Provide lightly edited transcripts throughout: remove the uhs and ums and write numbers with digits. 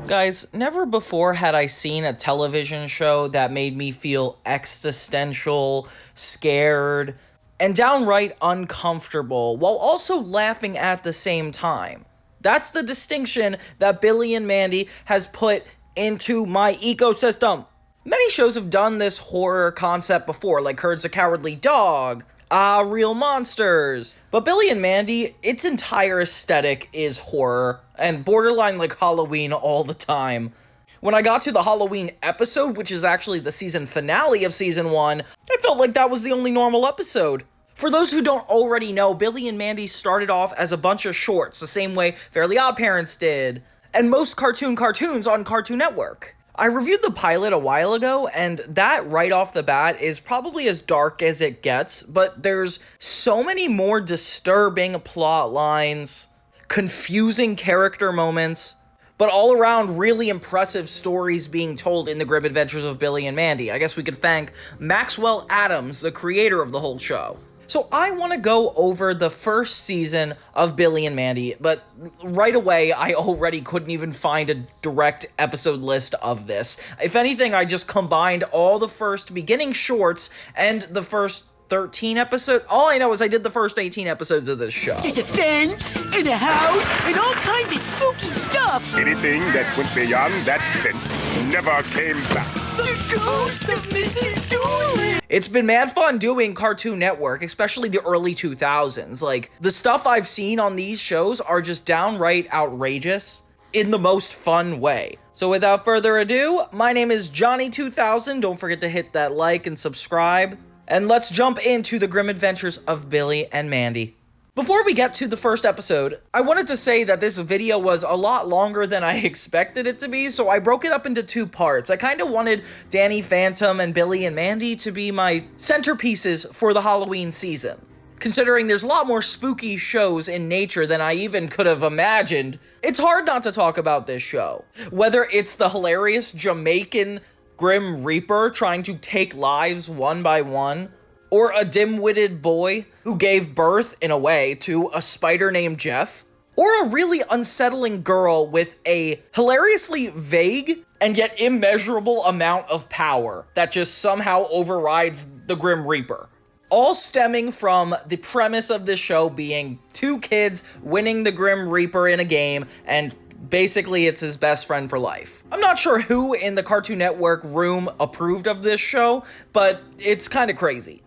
Guys, never before had I seen a television show that made me feel existential, scared, and downright uncomfortable, while also laughing at the same time. That's the distinction that Billy and Mandy has put into my ecosystem. Many shows have done this horror concept before, like Courage the Cowardly Dog, Real Monsters. But Billy and Mandy, its entire aesthetic is horror, and borderline like Halloween all the time. When I got to the Halloween episode, which is actually the season finale of season 1, I felt like that was the only normal episode. For those who don't already know, Billy and Mandy started off as a bunch of shorts, the same way Fairly Odd Parents did, and most cartoons on Cartoon Network. I reviewed the pilot a while ago, and that right off the bat is probably as dark as it gets, but there's so many more disturbing plot lines, confusing character moments, but all around really impressive stories being told in the grim adventures of Billy and Mandy. I guess we could thank Maxwell Adams, the creator of the whole show. So I want to go over the first season of Billy and Mandy, but right away I already couldn't even find a direct episode list of this. If anything, I just combined all the first beginning shorts and the first 13 episodes. All I know is I did the first 18 episodes of this show. There's a fence, and a house, and all kinds of spooky stuff. Anything that went beyond that fence never came back. The ghost of Mrs. Dooley. It's been mad fun doing Cartoon Network, especially the early 2000s. Like, the stuff I've seen on these shows are just downright outrageous in the most fun way. So without further ado, my name is Johnny2000. Don't forget to hit that like and subscribe. And let's jump into the grim adventures of Billy and Mandy. Before we get to the first episode, I wanted to say that this video was a lot longer than I expected it to be, so I broke it up into 2 parts. I kind of wanted Danny Phantom and Billy and Mandy to be my centerpieces for the Halloween season. Considering there's a lot more spooky shows in nature than I even could have imagined, it's hard not to talk about this show. Whether it's the hilarious Jamaican Grim Reaper trying to take lives one by one, or a dim-witted boy who gave birth, in a way, to a spider named Jeff, or a really unsettling girl with a hilariously vague and yet immeasurable amount of power that just somehow overrides the Grim Reaper. All stemming from the premise of this show being 2 kids winning the Grim Reaper in a game, and basically it's his best friend for life. I'm not sure who in the Cartoon Network room approved of this show, but it's kind of crazy.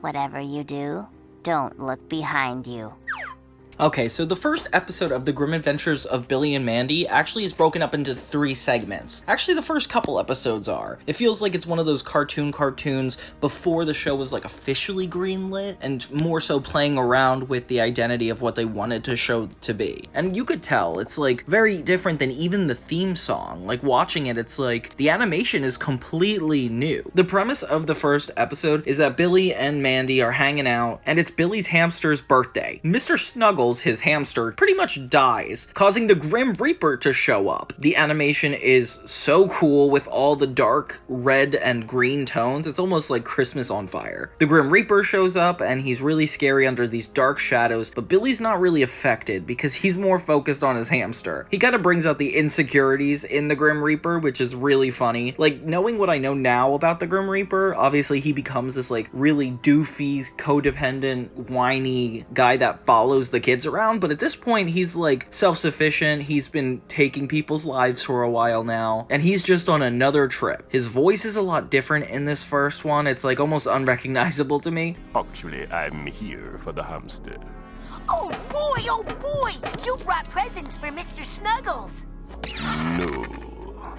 Whatever you do, don't look behind you. Okay, so the first episode of The Grim Adventures of Billy and Mandy actually is broken up into 3 segments. Actually, the first couple episodes are. It feels like it's one of those cartoons before the show was like officially greenlit, and more so playing around with the identity of what they wanted to show to be. And you could tell, it's like very different than even the theme song. Like watching it, it's like the animation is completely new. The premise of the first episode is that Billy and Mandy are hanging out, and it's Billy's hamster's birthday. Mr. Snuggles, his hamster, pretty much dies, causing the Grim Reaper to show up. The animation is so cool with all the dark red and green tones. It's almost like Christmas on fire. The Grim Reaper shows up and he's really scary under these dark shadows, but Billy's not really affected because he's more focused on his hamster. He kind of brings out the insecurities in the Grim Reaper, which is really funny. Like, knowing what I know now about the Grim Reaper, obviously he becomes this like really doofy, codependent, whiny guy that follows the kids around, but at this point he's like self-sufficient. He's been taking people's lives for a while now, and he's just on another trip. His voice is a lot different in this first one. It's like almost unrecognizable to me. Actually, I'm here for the hamster. Oh boy, you brought presents for Mr. Snuggles. No,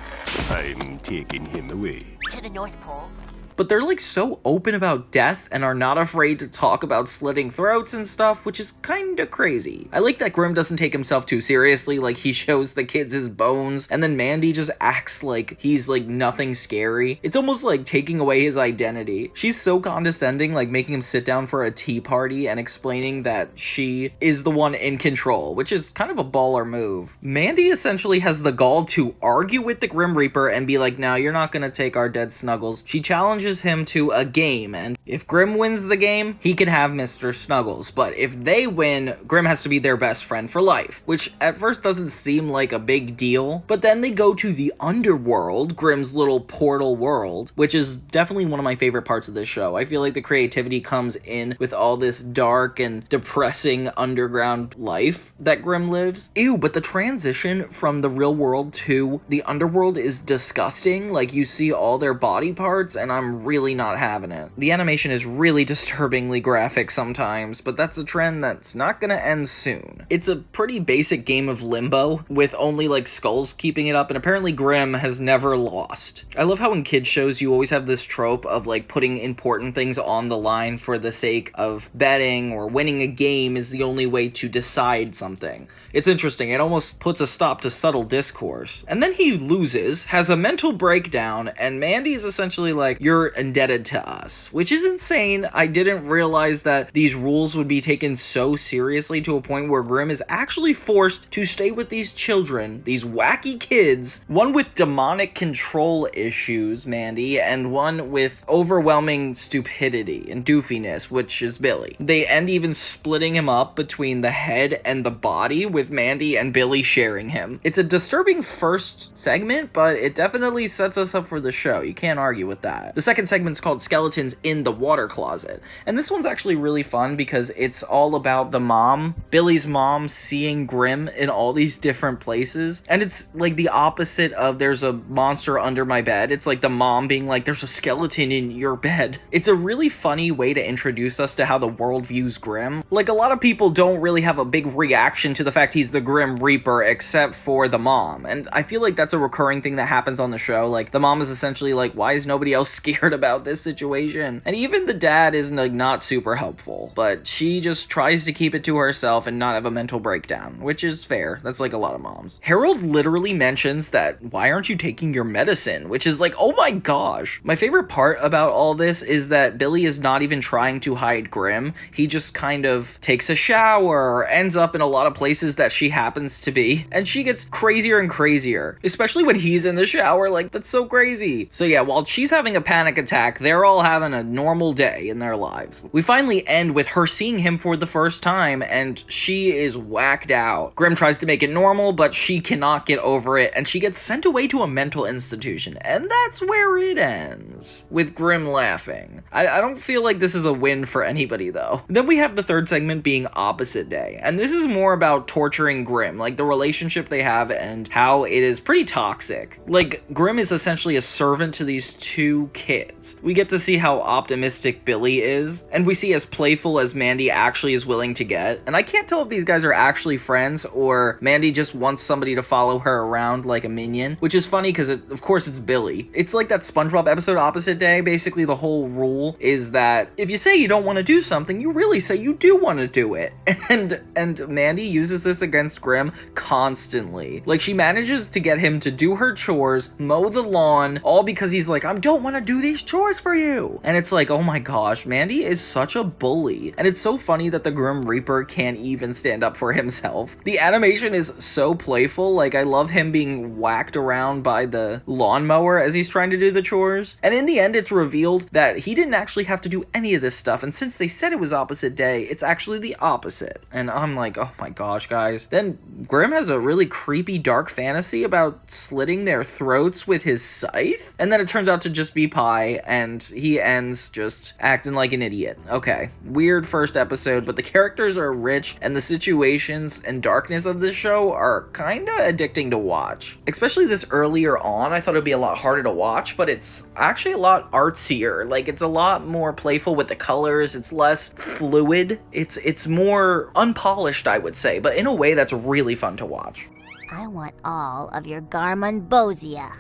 I'm taking him away. To the North Pole. But they're like so open about death and are not afraid to talk about slitting throats and stuff, which is kinda crazy. I like that Grim doesn't take himself too seriously, like he shows the kids his bones, and then Mandy just acts like he's like nothing scary. It's almost like taking away his identity. She's so condescending, like making him sit down for a tea party and explaining that she is the one in control, which is kind of a baller move. Mandy essentially has the gall to argue with the Grim Reaper and be like, no, you're not gonna take our dead Snuggles. She challenges challenges him to a game, and if Grim wins the game, he can have Mr. Snuggles, but if they win, Grim has to be their best friend for life, which at first doesn't seem like a big deal, but then they go to the underworld, Grim's little portal world, which is definitely one of my favorite parts of this show. I feel like the creativity comes in with all this dark and depressing underground life that Grim lives. Ew, but the transition from the real world to the underworld is disgusting. Like, you see all their body parts, and I'm really not having it. The animation is really disturbingly graphic sometimes, but that's a trend that's not gonna end soon. It's a pretty basic game of Limbo, with only like skulls keeping it up, and apparently Grim has never lost. I love how in kids shows you always have this trope of like putting important things on the line for the sake of betting, or winning a game is the only way to decide something. It's interesting, it almost puts a stop to subtle discourse. And then he loses, has a mental breakdown, and Mandy is essentially like, you're indebted to us, which is insane. I didn't realize that these rules would be taken so seriously to a point where Grim is actually forced to stay with these children, these wacky kids, one with demonic control issues, Mandy, and one with overwhelming stupidity and doofiness, which is Billy. They end even splitting him up between the head and the body, with Mandy and Billy sharing him. It's a disturbing first segment, but it definitely sets us up for the show. You can't argue with that. The second segment's called Skeletons in the Water Closet, and this one's actually really fun because it's all about the mom, Billy's mom, seeing Grim in all these different places, and it's like the opposite of there's a monster under my bed. It's like the mom being like, there's a skeleton in your bed. It's a really funny way to introduce us to how the world views Grim. Like, a lot of people don't really have a big reaction to the fact he's the Grim Reaper except for the mom, and I feel like that's a recurring thing that happens on the show. Like, the mom is essentially like, why is nobody else scared about this situation? And even the dad is like not super helpful, but she just tries to keep it to herself and not have a mental breakdown, which is fair. That's like a lot of moms. Harold literally mentions that, why aren't you taking your medicine? Which is like, oh my gosh. My favorite part about all this is that Billy is not even trying to hide Grim. He just kind of takes a shower, ends up in a lot of places that she happens to be, and she gets crazier and crazier, especially when he's in the shower. Like, that's so crazy. So yeah, while she's having a panic attack, they're all having a normal day in their lives. We finally end with her seeing him for the first time, and she is whacked out. Grim tries to make it normal, but she cannot get over it, and she gets sent away to a mental institution, and that's where it ends, with Grim laughing. I don't feel like this is a win for anybody, though. Then we have the third segment being Opposite Day, and this is more about torturing Grim, like the relationship they have and how it is pretty toxic. Like, Grim is essentially a servant to these two kids. We get to see how optimistic Billy is, and we see as playful as Mandy actually is willing to get, and I can't tell if these guys are actually friends or Mandy just wants somebody to follow her around like a minion, which is funny because of course it's Billy. It's like that SpongeBob episode Opposite Day. Basically the whole rule is that if you say you don't want to do something, you really say you do want to do it. And Mandy uses this against Grim constantly. Like, she manages to get him to do her chores, mow the lawn, all because he's like, I don't want to do these chores for you. And it's like, oh my gosh, Mandy is such a bully. And it's so funny that the Grim Reaper can't even stand up for himself. The animation is so playful. Like, I love him being whacked around by the lawnmower as he's trying to do the chores. And in the end, it's revealed that he didn't actually have to do any of this stuff. And since they said it was Opposite Day, it's actually the opposite. And I'm like, oh my gosh, guys. Then Grim has a really creepy dark fantasy about slitting their throats with his scythe. And then it turns out to just be pie, and he ends just acting like an idiot. Okay, weird first episode, but the characters are rich, and the situations and darkness of this show are kinda addicting to watch. Especially this earlier on, I thought it'd be a lot harder to watch, but it's actually a lot artsier. Like, it's a lot more playful with the colors, it's less fluid, it's more unpolished, I would say, but in a way that's really fun to watch. I want all of your Garmonbosia.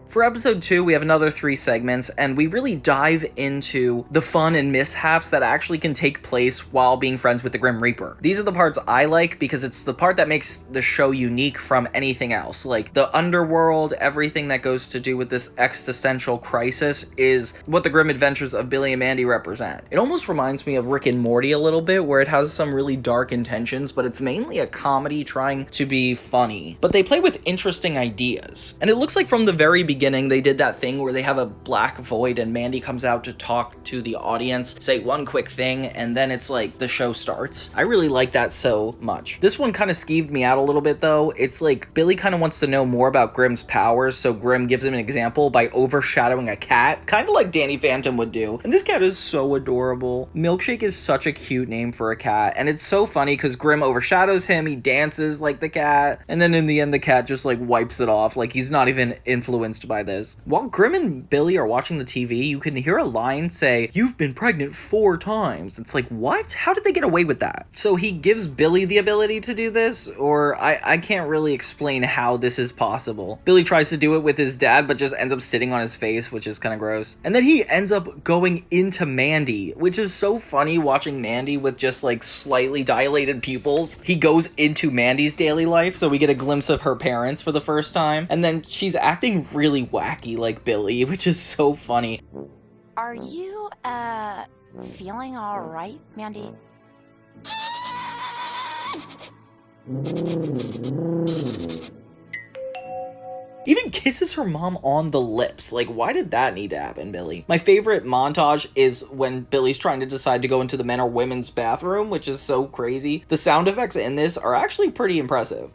For episode 2, we have another 3 segments, and we really dive into the fun and mishaps that actually can take place while being friends with the Grim Reaper. These are the parts I like because it's the part that makes the show unique from anything else. Like, the underworld, everything that goes to do with this existential crisis is what the grim adventures of Billy and Mandy represent. It almost reminds me of Rick and Morty a little bit, where it has some really dark intentions, but it's mainly a comedy trying to be funny. But they play with interesting ideas. And it looks like from the very beginning, beginning, they did that thing where they have a black void and Mandy comes out to talk to the audience, say one quick thing, and then it's like the show starts. I really like that so much. This one kind of skeeved me out a little bit though. It's like Billy kind of wants to know more about Grimm's powers, so Grimm gives him an example by overshadowing a cat, kind of like Danny Phantom would do. And this cat is so adorable. Milkshake is such a cute name for a cat, and it's so funny because Grimm overshadows him, he dances like the cat, and then in the end the cat just like wipes it off, like he's not even influenced by this. While Grimm and Billy are watching the TV, you can hear a line say, "You've been pregnant 4 times." It's like, what? How did they get away with that? So he gives Billy the ability to do this, or I can't really explain how this is possible. Billy tries to do it with his dad, but just ends up sitting on his face, which is kind of gross. And then he ends up going into Mandy, which is so funny watching Mandy with just like slightly dilated pupils. He goes into Mandy's daily life, so we get a glimpse of her parents for the first time, and then she's acting really wacky like Billy, which is so funny. Are you, feeling alright, Mandy? Even kisses her mom on the lips. Like, why did that need to happen, Billy? My favorite montage is when Billy's trying to decide to go into the men or women's bathroom, which is so crazy. The sound effects in this are actually pretty impressive.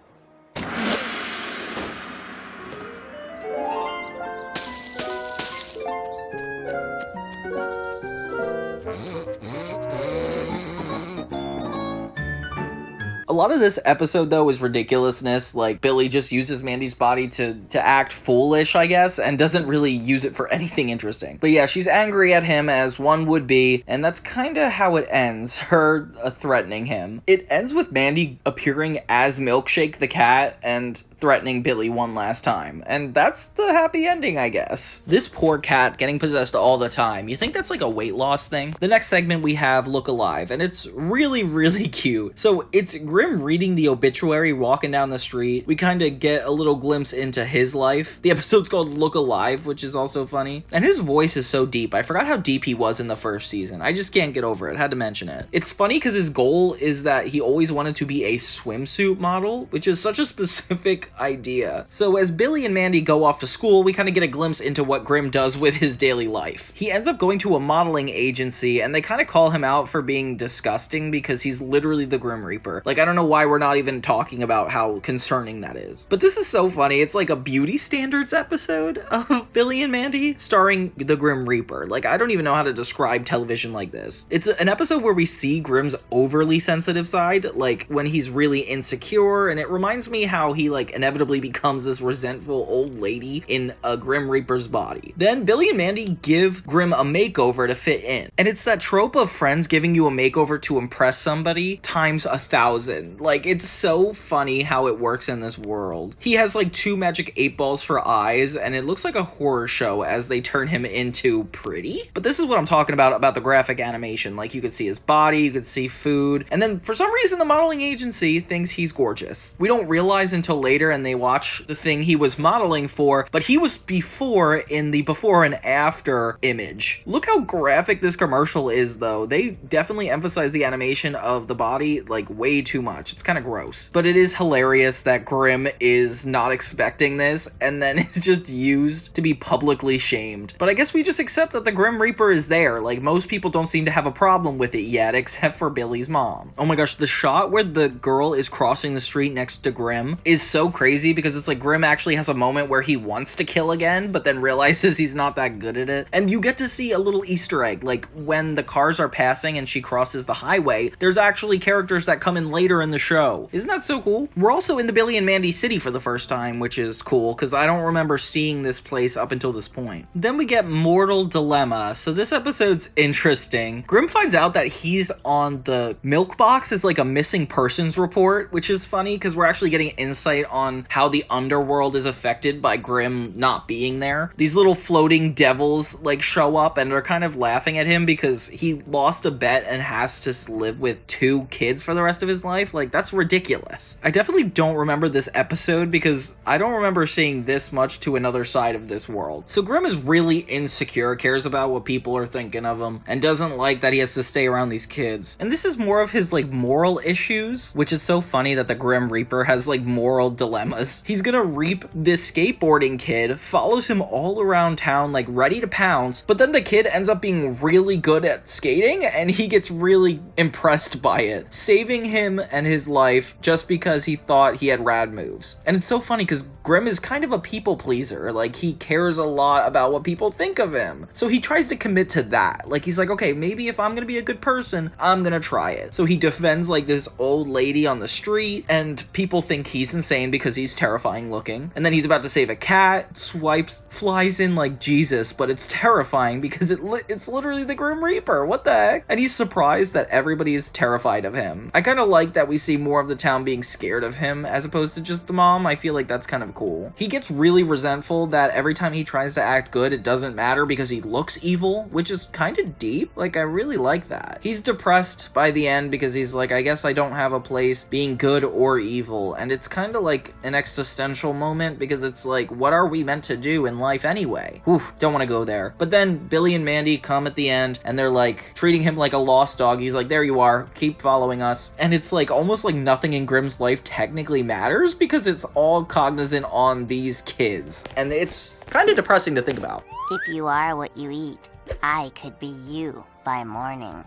A lot of this episode, though, is ridiculousness. Like, Billy just uses Mandy's body to act foolish, I guess, and doesn't really use it for anything interesting. But yeah, she's angry at him, as one would be, and that's kind of how it ends, her threatening him. It ends with Mandy appearing as Milkshake the cat and threatening Billy one last time. And that's the happy ending, I guess. This poor cat getting possessed all the time. You think that's like a weight loss thing? The next segment we have Look Alive, and it's really, really cute. So it's Grimm reading the obituary walking down the street. We kind of get a little glimpse into his life. The episode's called Look Alive, which is also funny. And his voice is so deep. I forgot how deep he was in the first season. I just can't get over it. Had to mention it. It's funny because his goal is that he always wanted to be a swimsuit model, which is such a specific idea. So as Billy and Mandy go off to school, we kind of get a glimpse into what Grimm does with his daily life. He ends up going to a modeling agency, and they kind of call him out for being disgusting because he's literally the Grim Reaper. Like, I don't know why we're not even talking about how concerning that is. But this is so funny. It's like a beauty standards episode of Billy and Mandy starring the Grim Reaper. Like, I don't even know how to describe television like this. It's an episode where we see Grimm's overly sensitive side, like when he's really insecure, and it reminds me how he like inevitably becomes this resentful old lady in a Grim Reaper's body. Then Billy and Mandy give Grimm a makeover to fit in. And it's that trope of friends giving you a makeover to impress somebody times 1,000. Like, it's so funny how it works in this world. He has like 2 magic 8 balls for eyes, and it looks like a horror show as they turn him into pretty. But this is what I'm talking about the graphic animation. Like, you could see his body, you could see food, and then for some reason the modeling agency thinks he's gorgeous. We don't realize until later, and they watch the thing he was modeling for, but he was before in the before and after image. Look how graphic this commercial is, though. They definitely emphasize the animation of the body like way too much. It's kind of gross. But it is hilarious that Grimm is not expecting this and then is just used to be publicly shamed. But I guess we just accept that the Grim Reaper is there. Like, most people don't seem to have a problem with it yet, except for Billy's mom. Oh my gosh, the shot where the girl is crossing the street next to Grimm is so crazy because it's like Grimm actually has a moment where he wants to kill again, but then realizes he's not that good at it. And you get to see a little Easter egg, like when the cars are passing and she crosses the highway, there's actually characters that come in later in the show. Isn't that so cool? We're also in the Billy and Mandy city for the first time, which is cool because I don't remember seeing this place up until this point. Then we get Mortal Dilemma. So this episode's interesting. Grimm finds out that he's on the milk box as like a missing persons report, which is funny because we're actually getting insight on how the underworld is affected by Grimm not being there. These little floating devils like show up and are kind of laughing at him because he lost a bet and has to live with 2 kids for the rest of his life. Like, that's ridiculous. I definitely don't remember this episode because I don't remember seeing this much to another side of this world. So Grimm is really insecure, cares about what people are thinking of him, and doesn't like that he has to stay around these kids. And this is more of his like moral issues, which is so funny that the Grim Reaper has like moral dilemmas dilemmas. He's gonna reap this skateboarding kid, follows him all around town like ready to pounce, but then the kid ends up being really good at skating and he gets really impressed by it, saving him and his life just because he thought he had rad moves. And it's so funny because Grimm is kind of a people pleaser, like he cares a lot about what people think of him. So he tries to commit to that. Like he's like, okay, maybe if I'm gonna be a good person, I'm gonna try it. So he defends like this old lady on the street and people think he's insane because he's terrifying looking. And then he's about to save a cat, swipes, flies in like Jesus, but it's terrifying because it's literally the Grim Reaper. What the heck? And he's surprised that everybody is terrified of him. I kind of like that we see more of the town being scared of him as opposed to just the mom. I feel like that's kind of cool. He gets really resentful that every time he tries to act good, it doesn't matter because he looks evil, which is kind of deep. Like, I really like that. He's depressed by the end because he's like, I guess I don't have a place being good or evil. And it's kind of like an existential moment because it's like, what are we meant to do in life anyway? Whew, don't want to go there. But then Billy and Mandy come at the end and they're like treating him like a lost dog. He's like, there you are, keep following us. And it's like almost like nothing in Grimm's life technically matters because it's all cognizant on these kids. And it's kind of depressing to think about. If you are what you eat, I could be you by morning.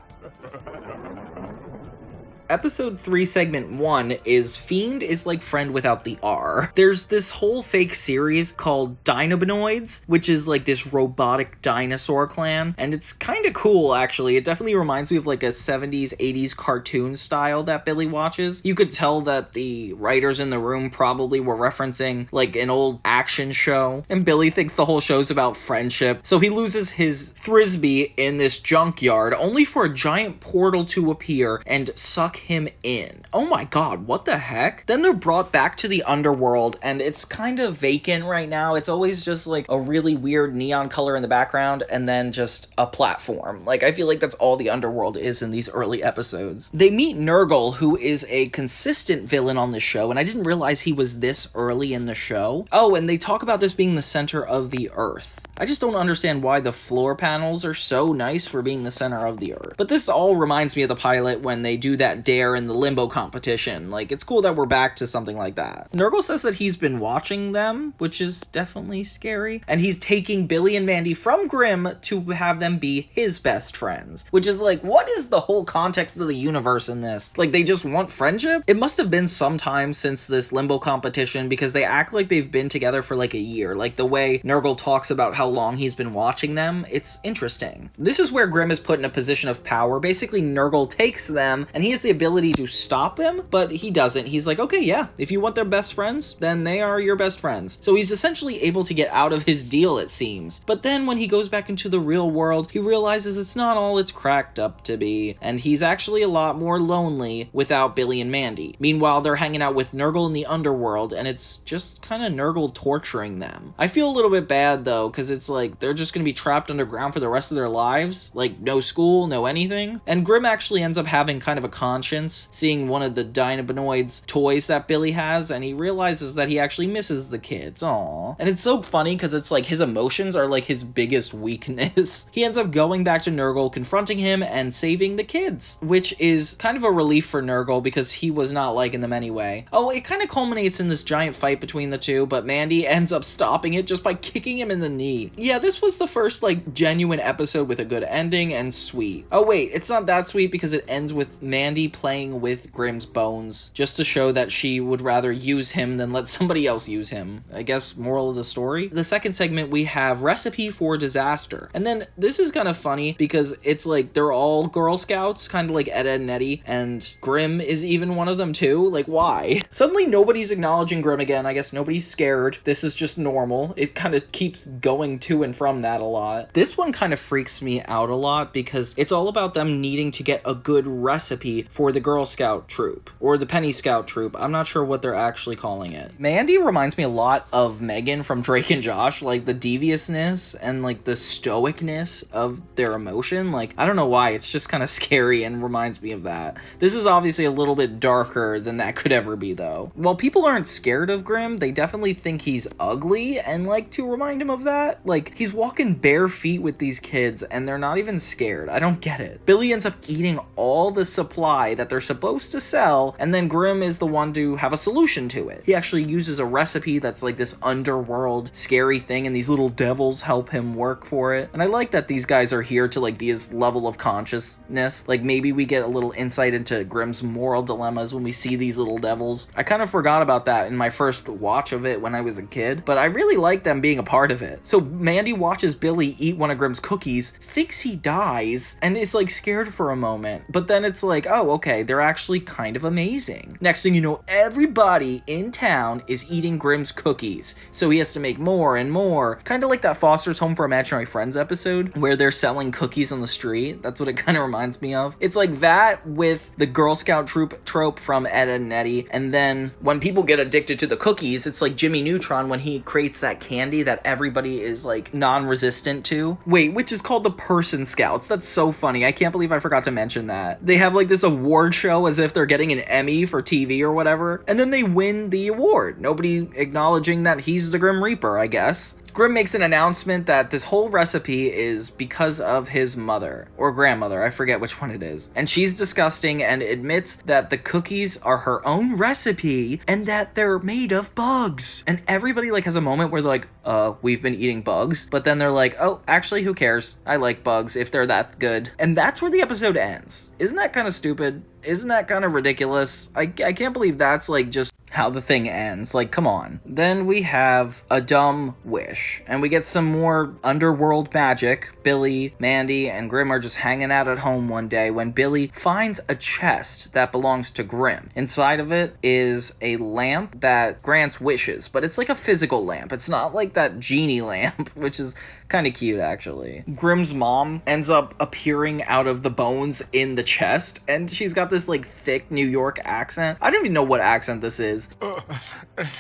Episode 3, Segment 1 is Fiend is like friend without the R. There's this whole fake series called Dinobonoids, which is like this robotic dinosaur clan, and it's kind of cool, actually. It definitely reminds me of like a 70s, 80s cartoon style that Billy watches. You could tell that the writers in the room probably were referencing like an old action show, and Billy thinks the whole show's about friendship, so he loses his Frisbee in this junkyard, only for a giant portal to appear and suck him in. Oh my god, what the heck? Then they're brought back to the underworld and it's kind of vacant right now. It's always just like a really weird neon color in the background and then just a platform. Like, I feel like that's all the underworld is in these early episodes. They meet Nurgle, who is a consistent villain on the show, and I didn't realize he was this early in the show. Oh, and they talk about this being the center of the earth. I just don't understand why the floor panels are so nice for being the center of the earth. But this all reminds me of the pilot when they do that dare in the limbo competition. Like, it's cool that we're back to something like that. Nurgle says that he's been watching them, which is definitely scary. And he's taking Billy and Mandy from Grimm to have them be his best friends. Which is like, what is the whole context of the universe in this? Like, they just want friendship? It must have been some time since this limbo competition because they act like they've been together for like a year. Like, the way Nurgle talks about how long he's been watching them, it's interesting. This is where Grimm is put in a position of power. Basically, Nurgle takes them, and he has the ability to stop him, but he doesn't. He's like, okay, yeah, if you want their best friends, then they are your best friends. So he's essentially able to get out of his deal, it seems. But then when he goes back into the real world, he realizes it's not all it's cracked up to be, and he's actually a lot more lonely without Billy and Mandy. Meanwhile, they're hanging out with Nurgle in the underworld, and it's just kind of Nurgle torturing them. I feel a little bit bad, though, because it's like, they're just gonna be trapped underground for the rest of their lives, like no school, no anything. And Grimm actually ends up having kind of a conscience, seeing one of the Dinobonoids toys that Billy has, and he realizes that he actually misses the kids. Aww. And it's so funny because it's like his emotions are like his biggest weakness. He ends up going back to Nurgle, confronting him, and saving the kids, which is kind of a relief for Nurgle because he was not liking them anyway. Oh, it kind of culminates in this giant fight between the two, but Mandy ends up stopping it just by kicking him in the knee. Yeah, this was the first like genuine episode with a good ending and sweet. Oh wait, it's not that sweet because it ends with Mandy playing with Grimm's bones just to show that she would rather use him than let somebody else use him. I guess moral of the story. The second segment we have Recipe for Disaster. And then this is kind of funny because it's like they're all Girl Scouts, kind of like Ed, Edd and Eddy, and Grimm is even one of them too. Like, why? Suddenly nobody's acknowledging Grimm again. I guess nobody's scared. This is just normal. It kind of keeps going to and from that a lot. This one kind of freaks me out a lot because it's all about them needing to get a good recipe for the Girl Scout troop or the Penny Scout troop. I'm not sure what they're actually calling it. Mandy reminds me a lot of Megan from Drake and Josh, like the deviousness and like the stoicness of their emotion. Like, I don't know why, it's just kind of scary and reminds me of that. This is obviously a little bit darker than that could ever be though. though. While people aren't scared of Grim, they definitely think he's ugly and like to remind him of that. Like, he's walking bare feet with these kids and they're not even scared. I don't get it. Billy ends up eating all the supply that they're supposed to sell, and then Grim is the one to have a solution to it. He actually uses a recipe that's like this underworld scary thing, and these little devils help him work for it. And I like that these guys are here to like be his level of consciousness. Like, maybe we get a little insight into Grim's moral dilemmas when we see these little devils. I kind of forgot about that in my first watch of it when I was a kid, but I really like them being a part of it. So Mandy watches Billy eat one of Grim's cookies, thinks he dies, and is like scared for a moment, but then it's like, oh, okay, they're actually kind of amazing. Next thing you know, everybody in town is eating Grim's cookies, so he has to make more and more. Kind of like that Foster's Home for Imaginary Friends episode where they're selling cookies on the street. That's what it kind of reminds me of. It's like that with the Girl Scout trope from Ed, Edd n Eddy, and then when people get addicted to the cookies, it's like Jimmy Neutron when he creates that candy that everybody is like non-resistant to. Wait, which is called the Person Scouts. That's so funny. I can't believe I forgot to mention that. They have like this award show as if they're getting an Emmy for TV or whatever, and then they win the award. Nobody acknowledging that he's the Grim Reaper, I guess. Grim makes an announcement that this whole recipe is because of his mother, or grandmother, I forget which one it is. And she's disgusting and admits that the cookies are her own recipe and that they're made of bugs. And everybody like has a moment where they're like, we've been eating bugs. But then they're like, oh, actually, who cares? I like bugs if they're that good. And that's where the episode ends. Isn't that kind of stupid? Isn't that kind of ridiculous? I can't believe that's like just how the thing ends. Like, come on. Then we have a dumb wish, and we get some more underworld magic. Billy, Mandy, and Grim are just hanging out at home one day when Billy finds a chest that belongs to Grim. Inside of it is a lamp that grants wishes, but it's like a physical lamp. It's not like that genie lamp, which is kind of cute, actually. Grim's mom ends up appearing out of the bones in the chest, and she's got this like thick New York accent. I don't even know what accent this is.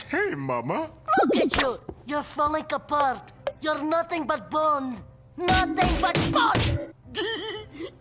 Hey, Mama. Look at you. You're falling apart. You're nothing but bone. Nothing but bone.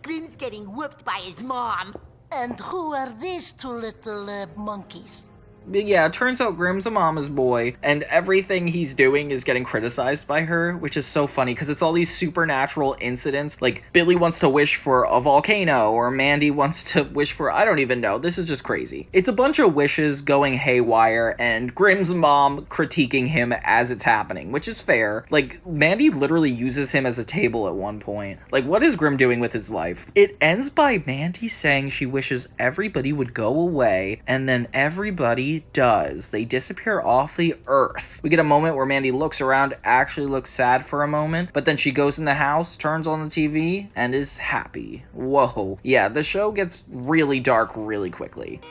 Grim's getting whooped by his mom. And who are these two little monkeys? But yeah, it turns out Grim's a mama's boy, and everything he's doing is getting criticized by her, which is so funny, because it's all these supernatural incidents. Like, Billy wants to wish for a volcano, or Mandy wants to wish for, I don't even know, this is just crazy. It's a bunch of wishes going haywire, and Grim's mom critiquing him as it's happening, which is fair. Like, Mandy literally uses him as a table at one point. Like, what is Grim doing with his life? It ends by Mandy saying she wishes everybody would go away, and then everybody does. They disappear off the earth. We get a moment where Mandy looks around, actually looks sad for a moment, but then she goes in the house, turns on the TV, and is happy. Whoa. Yeah, the show gets really dark really quickly.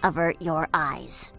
Avert your eyes.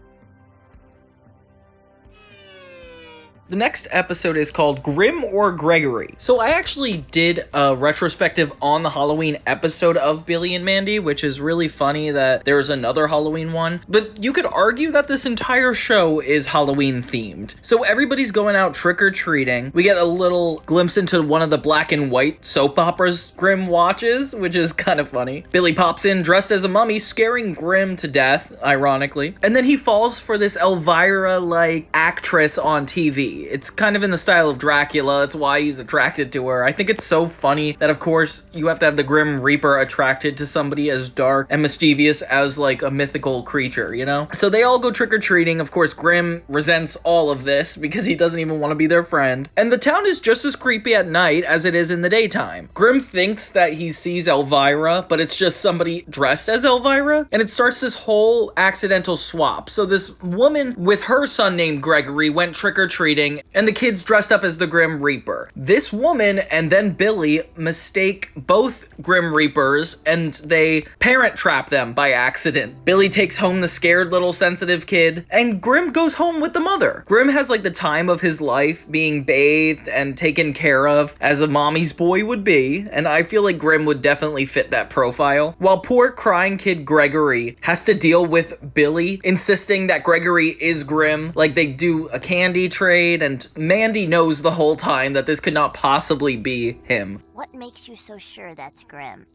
The next episode is called Grim or Gregory. So I actually did a retrospective on the Halloween episode of Billy and Mandy, which is really funny that there's another Halloween one. But you could argue that this entire show is Halloween themed. So everybody's going out trick-or-treating. We get a little glimpse into one of the black and white soap operas Grim watches, which is kind of funny. Billy pops in dressed as a mummy, scaring Grim to death, ironically. And then he falls for this Elvira-like actress on TV. It's kind of in the style of Dracula. That's why he's attracted to her. I think it's so funny that, of course, you have to have the Grim Reaper attracted to somebody as dark and mischievous as, like, a mythical creature, you know? So they all go trick-or-treating. Of course, Grim resents all of this because he doesn't even want to be their friend. And the town is just as creepy at night as it is in the daytime. Grim thinks that he sees Elvira, but it's just somebody dressed as Elvira. And it starts this whole accidental swap. So this woman with her son named Gregory went trick-or-treating, and the kids dressed up as the Grim Reaper. This woman and then Billy mistake both Grim Reapers, and they parent trap them by accident. Billy takes home the scared little sensitive kid, and Grim goes home with the mother. Grim has like the time of his life being bathed and taken care of as a mommy's boy would be, and I feel like Grim would definitely fit that profile. While poor crying kid Gregory has to deal with Billy insisting that Gregory is Grim, like they do a candy trade, and Mandy knows the whole time that this could not possibly be him. What makes you so sure that's Grim?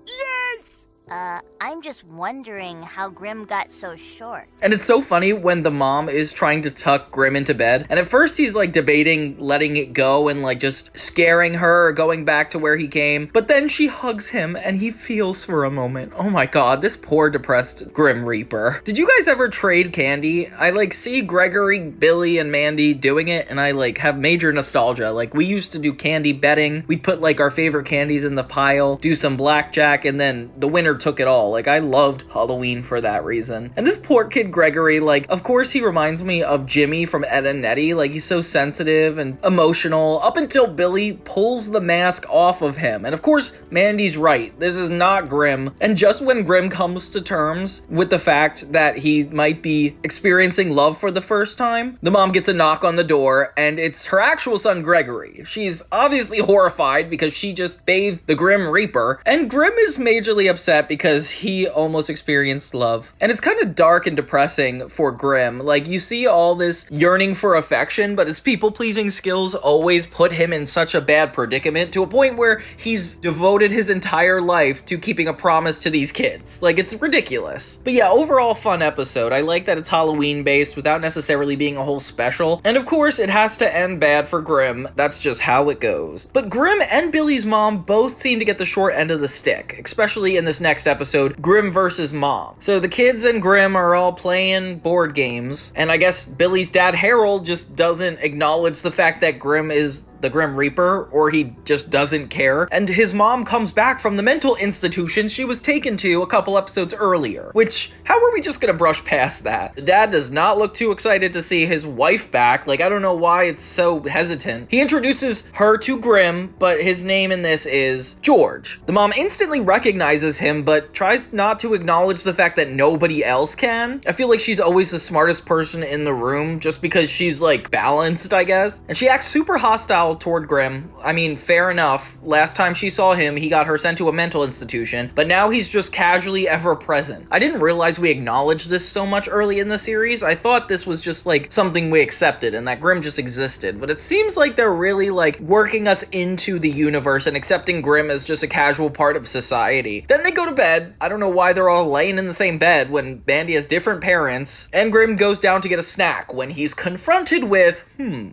Yes! I'm just wondering how Grim got so short. And it's so funny when the mom is trying to tuck Grim into bed, and at first he's like debating letting it go and like just scaring her or going back to where he came, but then she hugs him and he feels for a moment. Oh my god, this poor depressed Grim Reaper. Did you guys ever trade candy? I like see Gregory, Billy, and Mandy doing it, and I like have major nostalgia. Like we used to do candy betting. We'd put like our favorite candies in the pile, do some blackjack, and then the winner took it all. Like I loved Halloween for that reason. And this poor kid Gregory, like of course he reminds me of Jimmy from Ed and Nettie. Like he's so sensitive and emotional up until Billy pulls the mask off of him. And of course Mandy's right, this is not Grim. And just when Grim comes to terms with the fact that he might be experiencing love for the first time, the mom gets a knock on the door and it's her actual son Gregory. She's obviously horrified because she just bathed the Grim Reaper, and Grim is majorly upset because he almost experienced love. And it's kind of dark and depressing for Grim. Like you see all this yearning for affection, but his people-pleasing skills always put him in such a bad predicament to a point where he's devoted his entire life to keeping a promise to these kids. Like it's ridiculous. But yeah, overall fun episode. I like that it's Halloween based without necessarily being a whole special. And of course it has to end bad for Grim. That's just how it goes. But Grim and Billy's mom both seem to get the short end of the stick, especially in this next episode, Grim versus Mom. So the kids and Grim are all playing board games, and I guess Billy's dad Harold just doesn't acknowledge the fact that Grim is the Grim Reaper, or he just doesn't care, and his mom comes back from the mental institution she was taken to a couple episodes earlier, which, how are we just gonna brush past that? The dad does not look too excited to see his wife back. Like, I don't know why it's so hesitant. He introduces her to Grim, but his name in this is George. The mom instantly recognizes him, but tries not to acknowledge the fact that nobody else can. I feel like she's always the smartest person in the room, just because she's, like, balanced, I guess. And she acts super hostile toward Grim. I mean, fair enough. Last time she saw him, he got her sent to a mental institution, but now he's just casually ever present. I didn't realize we acknowledged this so much early in the series. I thought this was just like something we accepted and that Grim just existed, but it seems like they're really like working us into the universe and accepting Grim as just a casual part of society. Then they go to bed. I don't know why they're all laying in the same bed when Mandy has different parents, and Grim goes down to get a snack when he's confronted with,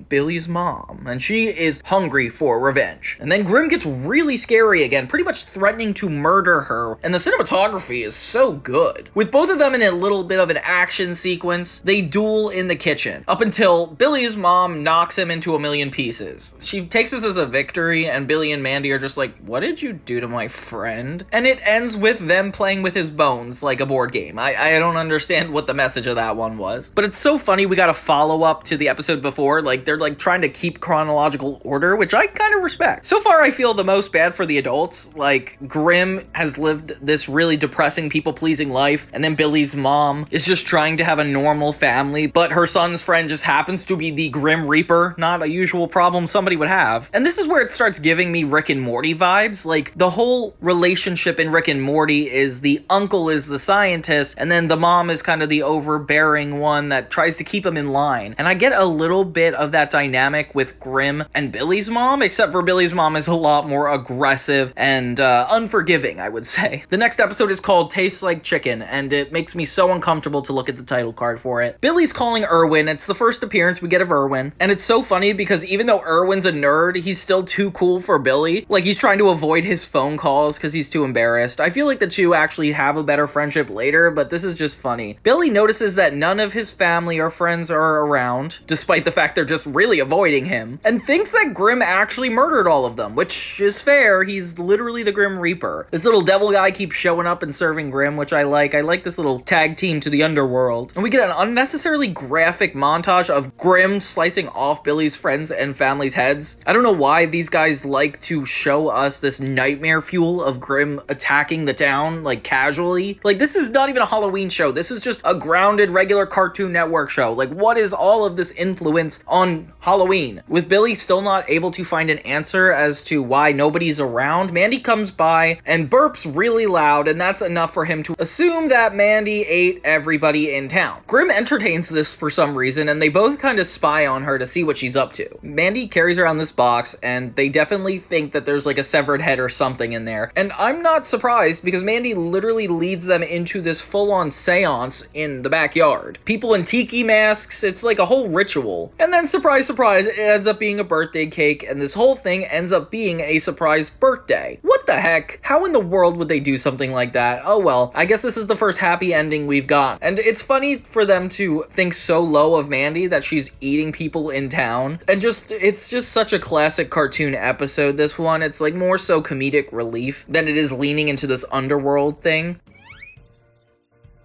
Billy's mom, and she is hungry for revenge. And then Grim gets really scary again, pretty much threatening to murder her, and the cinematography is so good. With both of them in a little bit of an action sequence, they duel in the kitchen, up until Billy's mom knocks him into a million pieces. She takes this as a victory, and Billy and Mandy are just like, what did you do to my friend? And it ends with them playing with his bones like a board game. I don't understand what the message of that one was. But it's so funny, we got a follow-up to the episode before, like they're like trying to keep chronological order, which I kind of respect. So far, I feel the most bad for the adults. Like, Grim has lived this really depressing, people-pleasing life, and then Billy's mom is just trying to have a normal family, but her son's friend just happens to be the Grim Reaper, not a usual problem somebody would have. And this is where it starts giving me Rick and Morty vibes. Like, the whole relationship in Rick and Morty is the uncle is the scientist, and then the mom is kind of the overbearing one that tries to keep him in line. And I get a little bit of that dynamic with Grim and Billy's mom, except for Billy's mom is a lot more aggressive and unforgiving, I would say. The next episode is called Tastes Like Chicken, and it makes me so uncomfortable to look at the title card for it. Billy's calling Irwin. It's the first appearance we get of Irwin, and it's so funny because even though Irwin's a nerd, he's still too cool for Billy. Like, he's trying to avoid his phone calls because he's too embarrassed. I feel like the two actually have a better friendship later, but this is just funny. Billy notices that none of his family or friends are around, despite the fact they're just really avoiding him, and thinks that Grim actually murdered all of them, which is fair. He's literally the Grim Reaper. This little devil guy keeps showing up and serving Grim, which I like. I like this little tag team to the underworld. And we get an unnecessarily graphic montage of Grim slicing off Billy's friends and family's heads. I don't know why these guys like to show us this nightmare fuel of Grim attacking the town, like, casually. Like, this is not even a Halloween show. This is just a grounded, regular Cartoon Network show. Like, what is all of this influence on Halloween? With Billy still not able to find an answer as to why nobody's around, Mandy comes by and burps really loud, and that's enough for him to assume that Mandy ate everybody in town. Grimm entertains this for some reason, and they both kind of spy on her to see what she's up to. Mandy carries around this box, and they definitely think that there's like a severed head or something in there. And I'm not surprised, because Mandy literally leads them into this full-on seance in the backyard. People in tiki masks, it's like a whole ritual. And then, surprise, surprise, it ends up being a birthday cake, and this whole thing ends up being a surprise birthday. What the heck? How in the world would they do something like that? Oh well, I guess this is the first happy ending we've got. And it's funny for them to think so low of Mandy that she's eating people in town. And it's just such a classic cartoon episode, this one. It's like more so comedic relief than it is leaning into this underworld thing.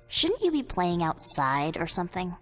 Shouldn't you be playing outside or something?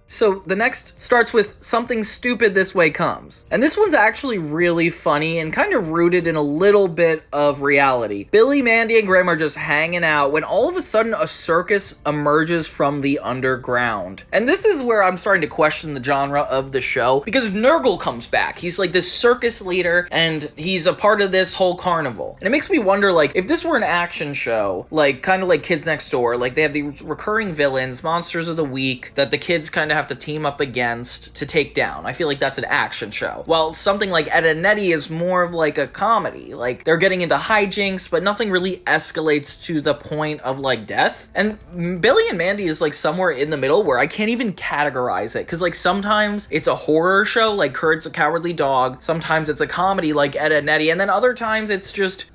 So the next starts with something stupid this way comes. And this one's actually really funny and kind of rooted in a little bit of reality. Billy, Mandy, and Grimm are just hanging out when all of a sudden a circus emerges from the underground. And this is where I'm starting to question the genre of the show, because Nurgle comes back. He's like this circus leader, and he's a part of this whole carnival. And it makes me wonder, like, if this were an action show, like kind of like Kids Next Door, like they have these recurring villains, monsters of the week, that the kids kind of have to team up against to take down. I feel like that's an action show. While something like Ed and Nettie is more of like a comedy. Like, they're getting into hijinks, but nothing really escalates to the point of like death. And Billy and Mandy is like somewhere in the middle where I can't even categorize it. Cause like sometimes it's a horror show like Courage the Cowardly Dog. Sometimes it's a comedy like Ed and Nettie. And then other times it's just,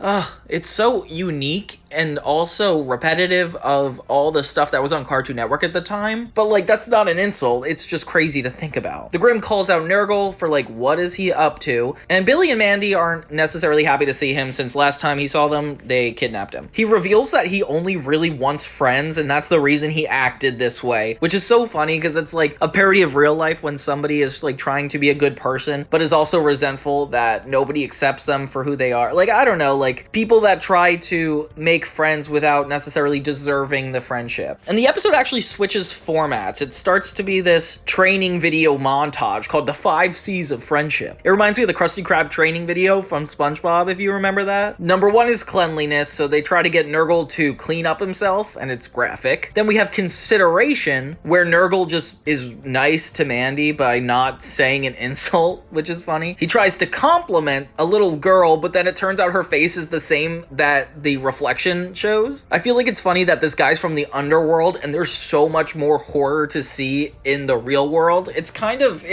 it's so unique and also repetitive of all the stuff that was on Cartoon Network at the time. But like, that's not an insult, it's just crazy to think about. The Grimm calls out Nurgle for like, what is he up to? And Billy and Mandy aren't necessarily happy to see him, since last time he saw them, they kidnapped him. He reveals that he only really wants friends, and that's the reason he acted this way, which is so funny because it's like a parody of real life when somebody is like trying to be a good person, but is also resentful that nobody accepts them for who they are. Like, I don't know, like people that try to make friends without necessarily deserving the friendship. And the episode actually switches formats. It starts to be this training video montage called the 5 C's of Friendship. It reminds me of the Krusty Krab training video from SpongeBob, if you remember that. Number 1 is cleanliness, so they try to get Nurgle to clean up himself, and it's graphic. Then we have consideration, where Nurgle just is nice to Mandy by not saying an insult, which is funny. He tries to compliment a little girl, but then it turns out her face is the same that the reflection shows. I feel like it's funny that this guy's from the underworld and there's so much more horror to see in the real world. It's kind of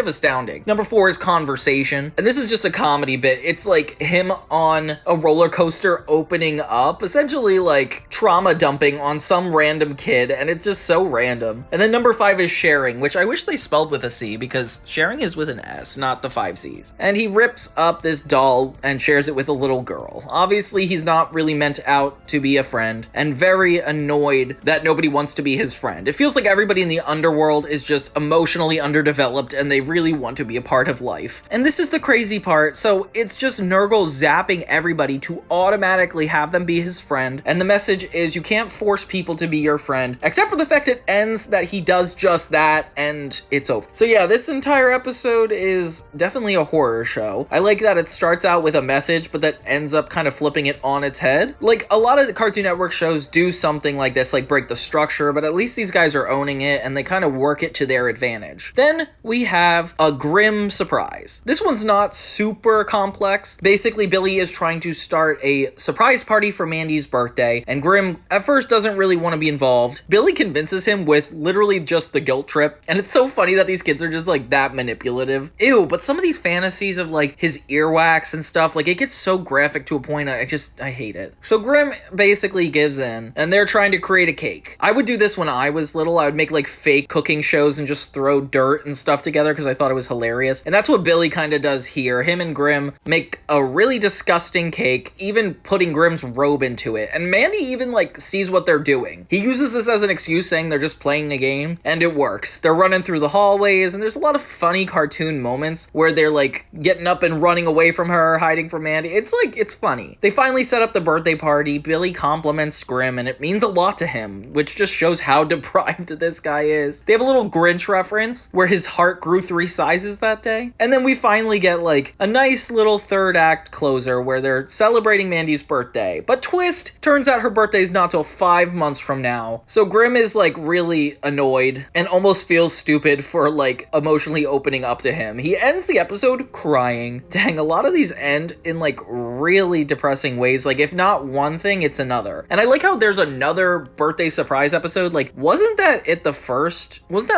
astounding. Number 4 is conversation, and this is just a comedy bit. It's like him on a roller coaster opening up, essentially like trauma dumping on some random kid, and it's just so random. And then number 5 is sharing, which I wish they spelled with a C, because sharing is with an S, not the 5 C's. And he rips up this doll and shares it with a little girl. Obviously, he's not really meant out to be a friend, and very annoyed that nobody wants to be his friend. It feels like everybody in the underworld is just emotionally underdeveloped and they really want to be a part of life. And this is the crazy part. So it's just Nurgle zapping everybody to automatically have them be his friend, and the message is you can't force people to be your friend, except for the fact it ends that he does just that and it's over. So yeah, this entire episode is definitely a horror show. I like that it starts out with a message, but that ends up kind of flipping it on its head. Like, a lot of Cartoon Network shows do something like this, like break the structure, but at least these guys are owning it and they kind of work it to their advantage. Then we have a Grimm surprise. This one's not super complex. Basically, Billy is trying to start a surprise party for Mandy's birthday, and Grimm at first doesn't really want to be involved. Billy convinces him with literally just the guilt trip, and it's so funny that these kids are just like that manipulative. Ew, but some of these fantasies of like his earwax and stuff, like it gets so graphic to a point I hate it. So Grimm basically gives in, and they're trying to create a cake. I would do this when I was little. I would make like fake cooking shows and just throw dirt and stuff together because I thought it was hilarious. And that's what Billy kind of does here. Him and Grimm make a really disgusting cake, even putting Grimm's robe into it. And Mandy even like sees what they're doing. He uses this as an excuse, saying they're just playing a game, and it works. They're running through the hallways, and there's a lot of funny cartoon moments where they're like getting up and running away from her, hiding from Mandy. It's funny. They finally set up the birthday party. Billy compliments Grimm, and it means a lot to him, which just shows how deprived this guy is. They have a little Grinch reference where his heart grew 3 sizes that day. And then we finally get like a nice little third act closer where they're celebrating Mandy's birthday. But twist, turns out her birthday's not till 5 months from now. So Grimm is like really annoyed and almost feels stupid for like emotionally opening up to him. He ends the episode crying. Dang, a lot of these end in like really depressing ways. Like if not one thing, it's another. And I like how there's another birthday surprise episode. Like wasn't that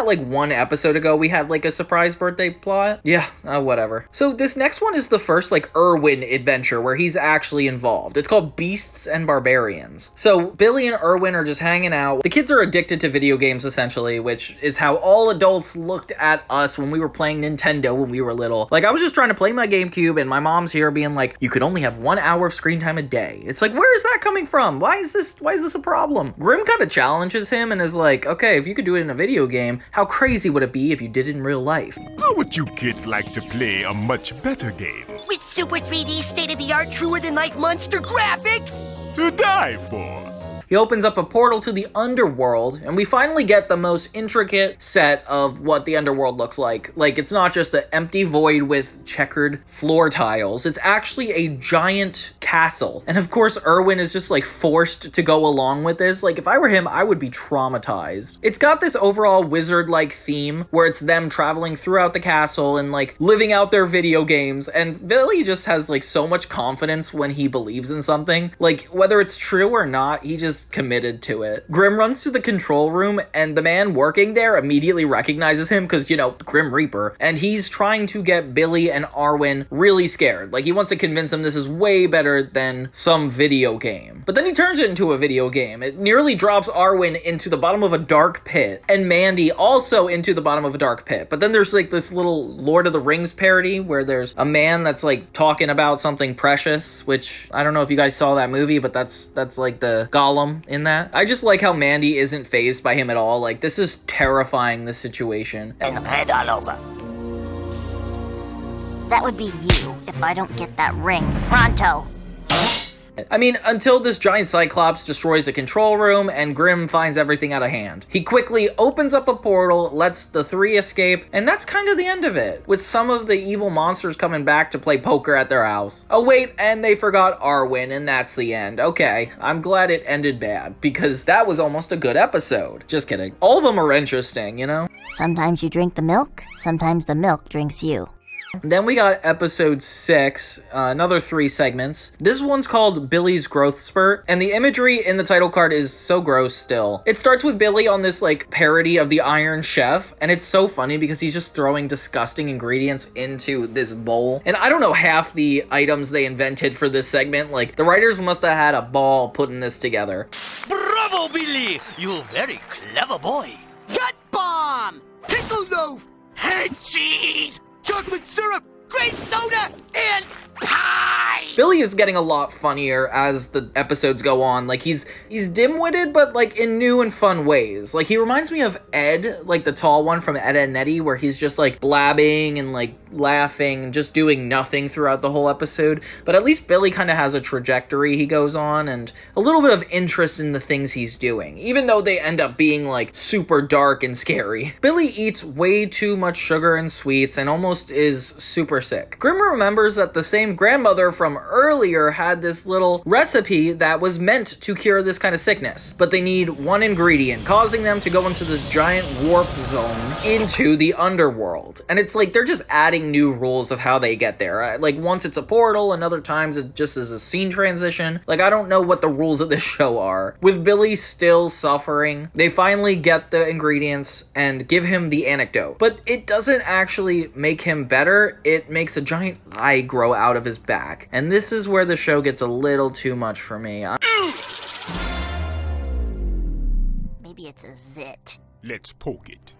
like one episode ago we had like a surprise birthday plot? Yeah, whatever. So this next one is the first like Irwin adventure where he's actually involved. It's called Beasts and Barbarians. So Billy and Irwin are just hanging out. The kids are addicted to video games essentially, which is how all adults looked at us when we were playing Nintendo when we were little. Like I was just trying to play my GameCube and my mom's here being like, you could only have 1 hour of screen time a day. It's like, where is that coming from? Why is this a problem? Grimm kind of challenges him and is like, okay, if you could do it in a video game, how crazy would it be if you did it in real life? How would you kids like to play a much better game? With super 3D state-of-the-art truer-than-life monster graphics? To die for. He opens up a portal to the underworld, and we finally get the most intricate set of what the underworld looks like. Like, it's not just an empty void with checkered floor tiles. It's actually a giant castle. And of course, Irwin is just like forced to go along with this. Like, if I were him, I would be traumatized. It's got this overall wizard-like theme where it's them traveling throughout the castle and like living out their video games. And Billy just has like so much confidence when he believes in something. Like, whether it's true or not, he just committed to it. Grimm runs to the control room and the man working there immediately recognizes him because, you know, Grim Reaper, and he's trying to get Billy and Arwen really scared. Like, he wants to convince them this is way better than some video game. But then he turns it into a video game. It nearly drops Arwen into the bottom of a dark pit and Mandy also into the bottom of a dark pit. But then there's like this little Lord of the Rings parody where there's a man that's like talking about something precious, which I don't know if you guys saw that movie, but that's like the Gollum in that. I just like how Mandy isn't fazed by him at all. Like, this is terrifying, this situation. And head all over. That would be you if I don't get that ring pronto. I mean, until this giant Cyclops destroys the control room and Grimm finds everything out of hand. He quickly opens up a portal, lets the 3 escape, and that's kind of the end of it, with some of the evil monsters coming back to play poker at their house. Oh wait, and they forgot Arwen, and that's the end. Okay, I'm glad it ended bad, because that was almost a good episode. Just kidding. All of them are interesting, you know? Sometimes you drink the milk, sometimes the milk drinks you. Then we got episode 6, another 3 segments. This one's called Billy's Growth Spurt, and the imagery in the title card is so gross still. It starts with Billy on this like parody of the Iron Chef, and it's so funny because he's just throwing disgusting ingredients into this bowl. And I don't know half the items they invented for this segment. Like, the writers must have had a ball putting this together. Bravo, Billy! You very clever boy. Gut bomb! Pickle loaf! Head cheese! Chocolate syrup! Grape soda! And pie! Billy is getting a lot funnier as the episodes go on. Like, he's dim-witted, but like in new and fun ways. Like, he reminds me of Ed, like the tall one from Ed and Eddie, where he's just like blabbing and like laughing and just doing nothing throughout the whole episode. But at least Billy kind of has a trajectory he goes on and a little bit of interest in the things he's doing, even though they end up being like super dark and scary. Billy eats way too much sugar and sweets and almost is super sick. Grimm remembers that the same grandmother from earlier had this little recipe that was meant to cure this kind of sickness, but they need one ingredient, causing them to go into this giant warp zone into the underworld. And it's like they're just adding new rules of how they get there. Like, once it's a portal, and other times it just is a scene transition. Like, I don't know what the rules of this show are. With Billy still suffering, they finally get the ingredients and give him the antidote. But it doesn't actually make him better. It makes a giant eye grow out of his back. And this is where the show gets a little too much for me. Maybe it's a zit. Let's poke it.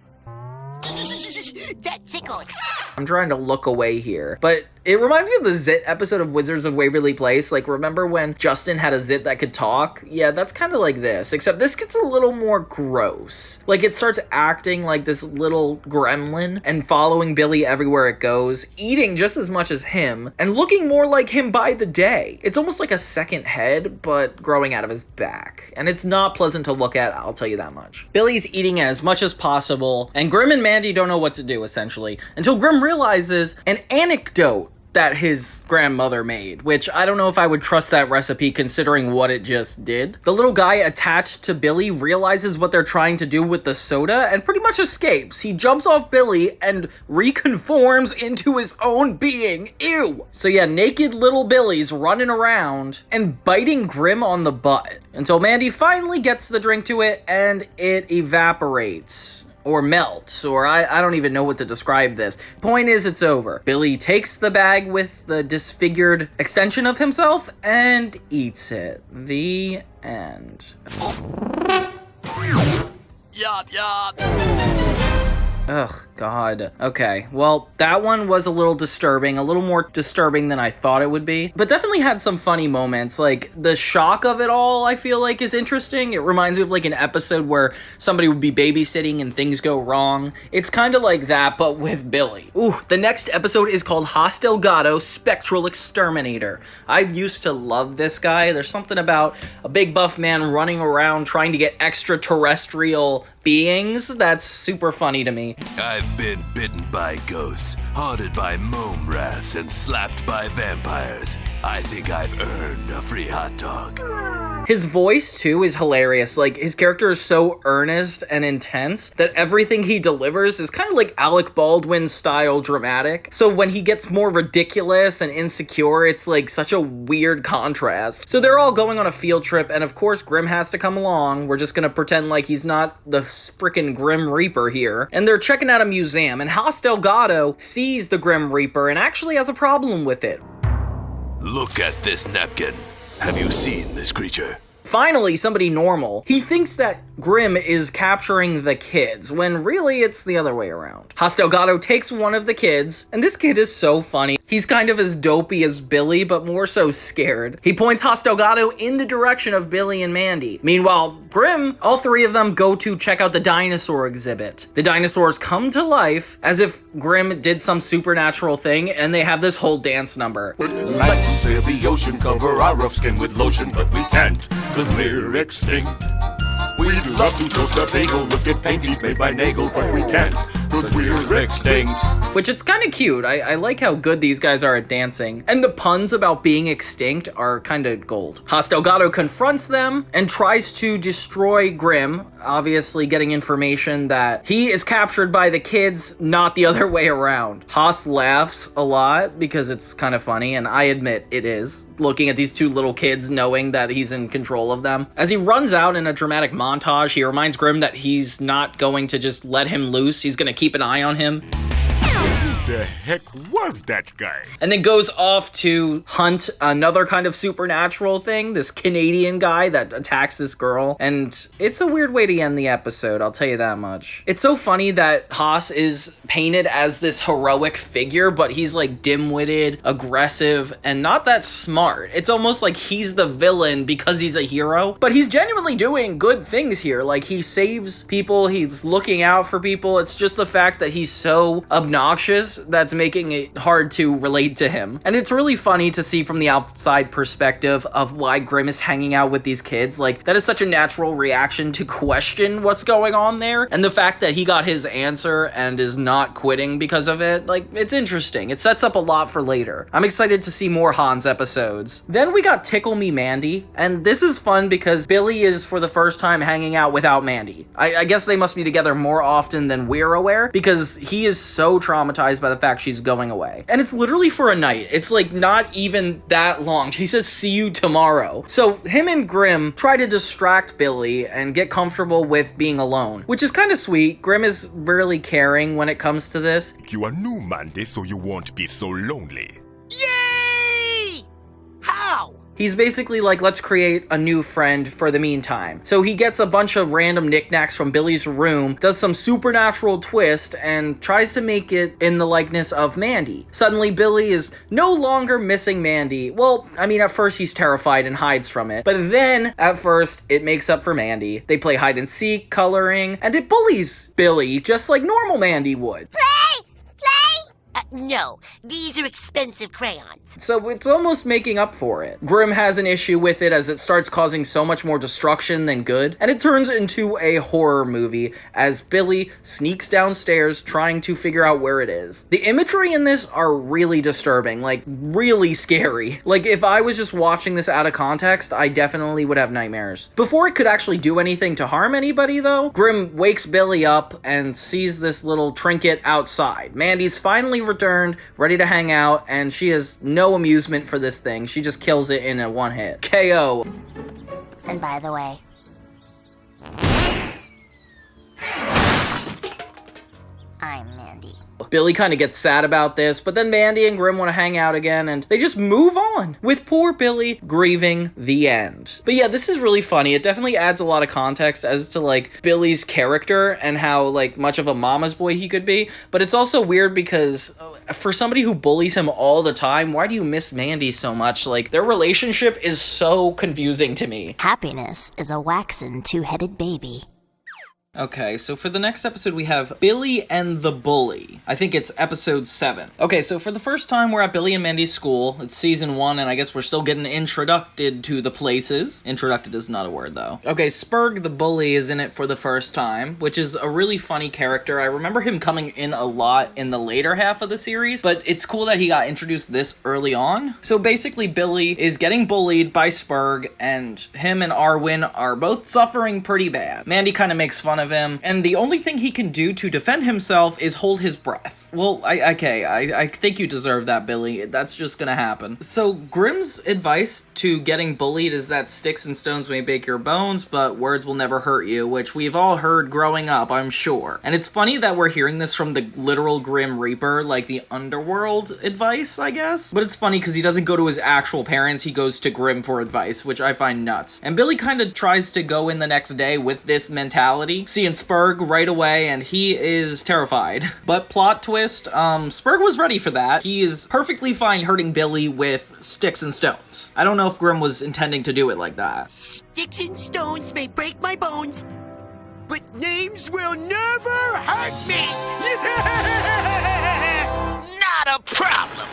That tickles. I'm trying to look away here, but It reminds me of the Zit episode of Wizards of Waverly Place. Like, remember when Justin had a Zit that could talk? Yeah, that's kind of like this, except this gets a little more gross. Like, it starts acting like this little gremlin and following Billy everywhere it goes, eating just as much as him, and looking more like him by the day. It's almost like a second head, but growing out of his back. And it's not pleasant to look at, I'll tell you that much. Billy's eating as much as possible, and Grim and Mandy don't know what to do, essentially, until Grim realizes an anecdote that his grandmother made, which I don't know if I would trust that recipe considering what it just did. The little guy attached to Billy realizes what they're trying to do with the soda and pretty much escapes. He jumps off Billy and reconforms into his own being. Ew! So yeah, naked little Billy's running around and biting Grim on the butt until Mandy finally gets the drink to it and it evaporates. Or melts, or I don't even know what to describe this. Point is, it's over. Billy takes the bag with the disfigured extension of himself and eats it. The end. Yup, yup. Ugh, God. Okay, well, that one was a little disturbing, a little more disturbing than I thought it would be, but definitely had some funny moments. Like, the shock of it all, I feel like, is interesting. It reminds me of, like, an episode where somebody would be babysitting and things go wrong. It's kind of like that, but with Billy. Ooh, the next episode is called Hoss Delgado, Spectral Exterminator. I used to love this guy. There's something about a big buff man running around trying to get extraterrestrial beings that's super funny to me. I've been bitten by ghosts, haunted by mome rats, and slapped by vampires. I think I've earned a free hot dog. His voice, too, is hilarious. Like, his character is so earnest and intense that everything he delivers is kind of like Alec Baldwin-style dramatic. So when he gets more ridiculous and insecure, it's like such a weird contrast. So they're all going on a field trip, and of course Grim has to come along. We're just gonna pretend like he's not the freaking Grim Reaper here. And they're checking out a museum, and Hoss Delgado sees the Grim Reaper and actually has a problem with it. Look at this napkin. Have you seen this creature? Finally, somebody normal. He thinks that Grim is capturing the kids, when really it's the other way around. Hoss Delgado takes one of the kids, and this kid is so funny. He's kind of as dopey as Billy, but more so scared. He points Hoss Delgado in the direction of Billy and Mandy. Meanwhile, Grim, all three of them go to check out the dinosaur exhibit. The dinosaurs come to life as if Grim did some supernatural thing, and they have this whole dance number. We'd like to sail the ocean, cover our rough skin with lotion, but we can't, cause we're extinct. We'd love to toast a bagel, look at paintings made by Nagel, but we can't, cause we're extinct. Which it's kind of cute. I like how good these guys are at dancing. And the puns about being extinct are kind of gold. Hoss Delgado confronts them and tries to destroy Grim, obviously getting information that he is captured by the kids, not the other way around. Hoss laughs a lot because it's kind of funny, and I admit it is, looking at these two little kids knowing that he's in control of them. As he runs out in a dramatic montage, he reminds Grim that he's not going to just let him loose, he's going to keep an eye on him. Who the heck was that guy? And then goes off to hunt another kind of supernatural thing, this Canadian guy that attacks this girl. And it's a weird way to end the episode, I'll tell you that much. It's so funny that Hoss is painted as this heroic figure, but he's like dim-witted, aggressive, and not that smart. It's almost like he's the villain because he's a hero, but he's genuinely doing good things here. Like, he saves people, he's looking out for people. It's just the fact that he's so obnoxious that's making it hard to relate to him. And it's really funny to see from the outside perspective of why Grim is hanging out with these kids. Like, that is such a natural reaction to question what's going on there. And the fact that he got his answer and is not quitting because of it, like, it's interesting. It sets up a lot for later. I'm excited to see more Hans episodes. Then we got Tickle Me Mandy, and this is fun because Billy is for the first time hanging out without Mandy. I guess they must be together more often than we're aware, because he is so traumatized by the fact she's going away. And it's literally for a night. It's like not even that long. She says, see you tomorrow. So him and Grim try to distract Billy and get comfortable with being alone, which is kind of sweet. Grim is really caring when it comes to this. You are new, Mandy, so you won't be so lonely. Yay! How? He's basically like, let's create a new friend for the meantime. So he gets a bunch of random knickknacks from Billy's room, does some supernatural twist, and tries to make it in the likeness of Mandy. Suddenly, Billy is no longer missing Mandy. Well, I mean, at first he's terrified and hides from it, but then, at first, it makes up for Mandy. They play hide and seek, coloring, and it bullies Billy, just like normal Mandy would. Play! No, these are expensive crayons. So it's almost making up for it. Grimm has an issue with it as it starts causing so much more destruction than good, and it turns into a horror movie as Billy sneaks downstairs trying to figure out where it is. The imagery in this are really disturbing, like really scary. Like if I was just watching this out of context, I definitely would have nightmares. Before it could actually do anything to harm anybody though, Grimm wakes Billy up and sees this little trinket outside. Mandy's finally returned, ready to hang out, and she has no amusement for this thing. She just kills it in a one hit. KO. And by the way, I'm Mandy. Billy kind of gets sad about this, but then Mandy and Grimm want to hang out again, and they just move on, with poor Billy grieving the end. But yeah, this is really funny. It definitely adds a lot of context as to, like, Billy's character and how, like, much of a mama's boy he could be, but it's also weird because for somebody who bullies him all the time, why do you miss Mandy so much? Like, their relationship is so confusing to me. Happiness is a waxen two-headed baby. Okay, so for the next episode, we have Billy and the Bully. I think it's episode 7. Okay, so for the first time, we're at Billy and Mandy's school. It's season 1, and I guess we're still getting introduced to the places. Introduced is not a word, though. Okay, Spurg the Bully is in it for the first time, which is a really funny character. I remember him coming in a lot in the later half of the series, but it's cool that he got introduced this early on. So basically, Billy is getting bullied by Spurg, and him and Arwen are both suffering pretty bad. Mandy kind of makes fun of him, and the only thing he can do to defend himself is hold his breath. Well, I think you deserve that, Billy. That's just gonna happen. So Grimm's advice to getting bullied is that sticks and stones may break your bones, but words will never hurt you, which we've all heard growing up, I'm sure. And it's funny that we're hearing this from the literal Grim Reaper, like the underworld advice, I guess. But it's funny because he doesn't go to his actual parents, he goes to Grimm for advice, which I find nuts. And Billy kind of tries to go in the next day with this mentality, seeing Spurg right away, and he is terrified. But plot twist, Spurg was ready for that. He is perfectly fine hurting Billy with sticks and stones. I don't know if Grimm was intending to do it like that. Sticks and stones may break my bones, but names will never hurt me! Not a problem!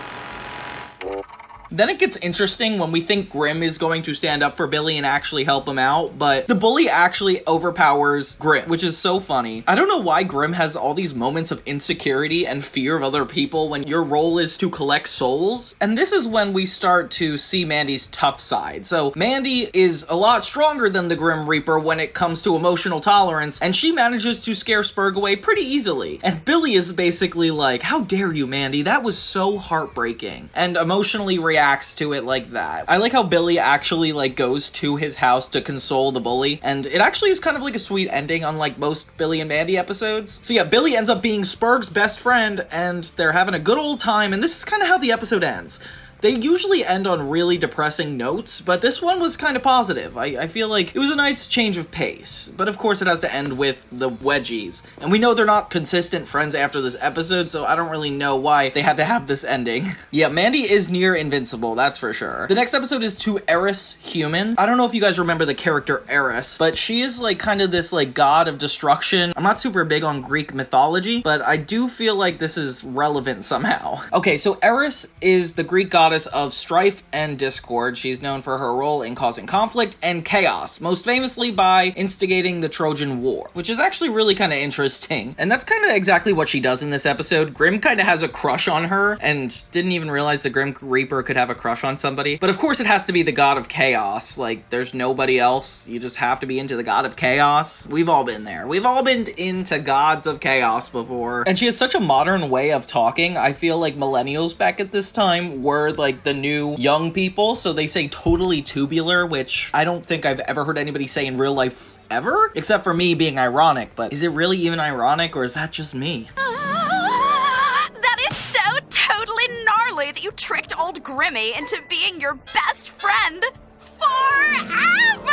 Then it gets interesting when we think Grimm is going to stand up for Billy and actually help him out, but the bully actually overpowers Grimm, which is so funny. I don't know why Grimm has all these moments of insecurity and fear of other people when your role is to collect souls. And this is when we start to see Mandy's tough side. So Mandy is a lot stronger than the Grim Reaper when it comes to emotional tolerance, and she manages to scare Spurg away pretty easily. And Billy is basically like, how dare you, Mandy? That was so heartbreaking. And emotionally reacts to it like that. I like how Billy actually like goes to his house to console the bully, and it actually is kind of like a sweet ending unlike most Billy and Mandy episodes. So yeah, Billy ends up being Spurg's best friend, and they're having a good old time, and this is kind of how the episode ends. They usually end on really depressing notes, but this one was kind of positive. I feel like it was a nice change of pace. But of course it has to end with the wedgies. And we know they're not consistent friends after this episode, so I don't really know why they had to have this ending. Yeah, Mandy is near invincible, that's for sure. The next episode is To Eris Human. I don't know if you guys remember the character Eris, but she is like kind of this like god of destruction. I'm not super big on Greek mythology, but I do feel like this is relevant somehow. Okay, so Eris is the Greek goddess of strife and discord. She's known for her role in causing conflict and chaos, most famously by instigating the Trojan War, which is actually really kind of interesting. And that's kind of exactly what she does in this episode. Grimm kind of has a crush on her and didn't even realize the Grim Reaper could have a crush on somebody. But of course it has to be the god of chaos. Like, there's nobody else. You just have to be into the god of chaos. We've all been there. We've all been into gods of chaos before. And she has such a modern way of talking. I feel like millennials back at this time were like the new young people, so they say totally tubular, which I don't think I've ever heard anybody say in real life ever, except for me being ironic. But is it really even ironic, or is that just me? That is so totally gnarly that you tricked old Grimmy into being your best friend forever!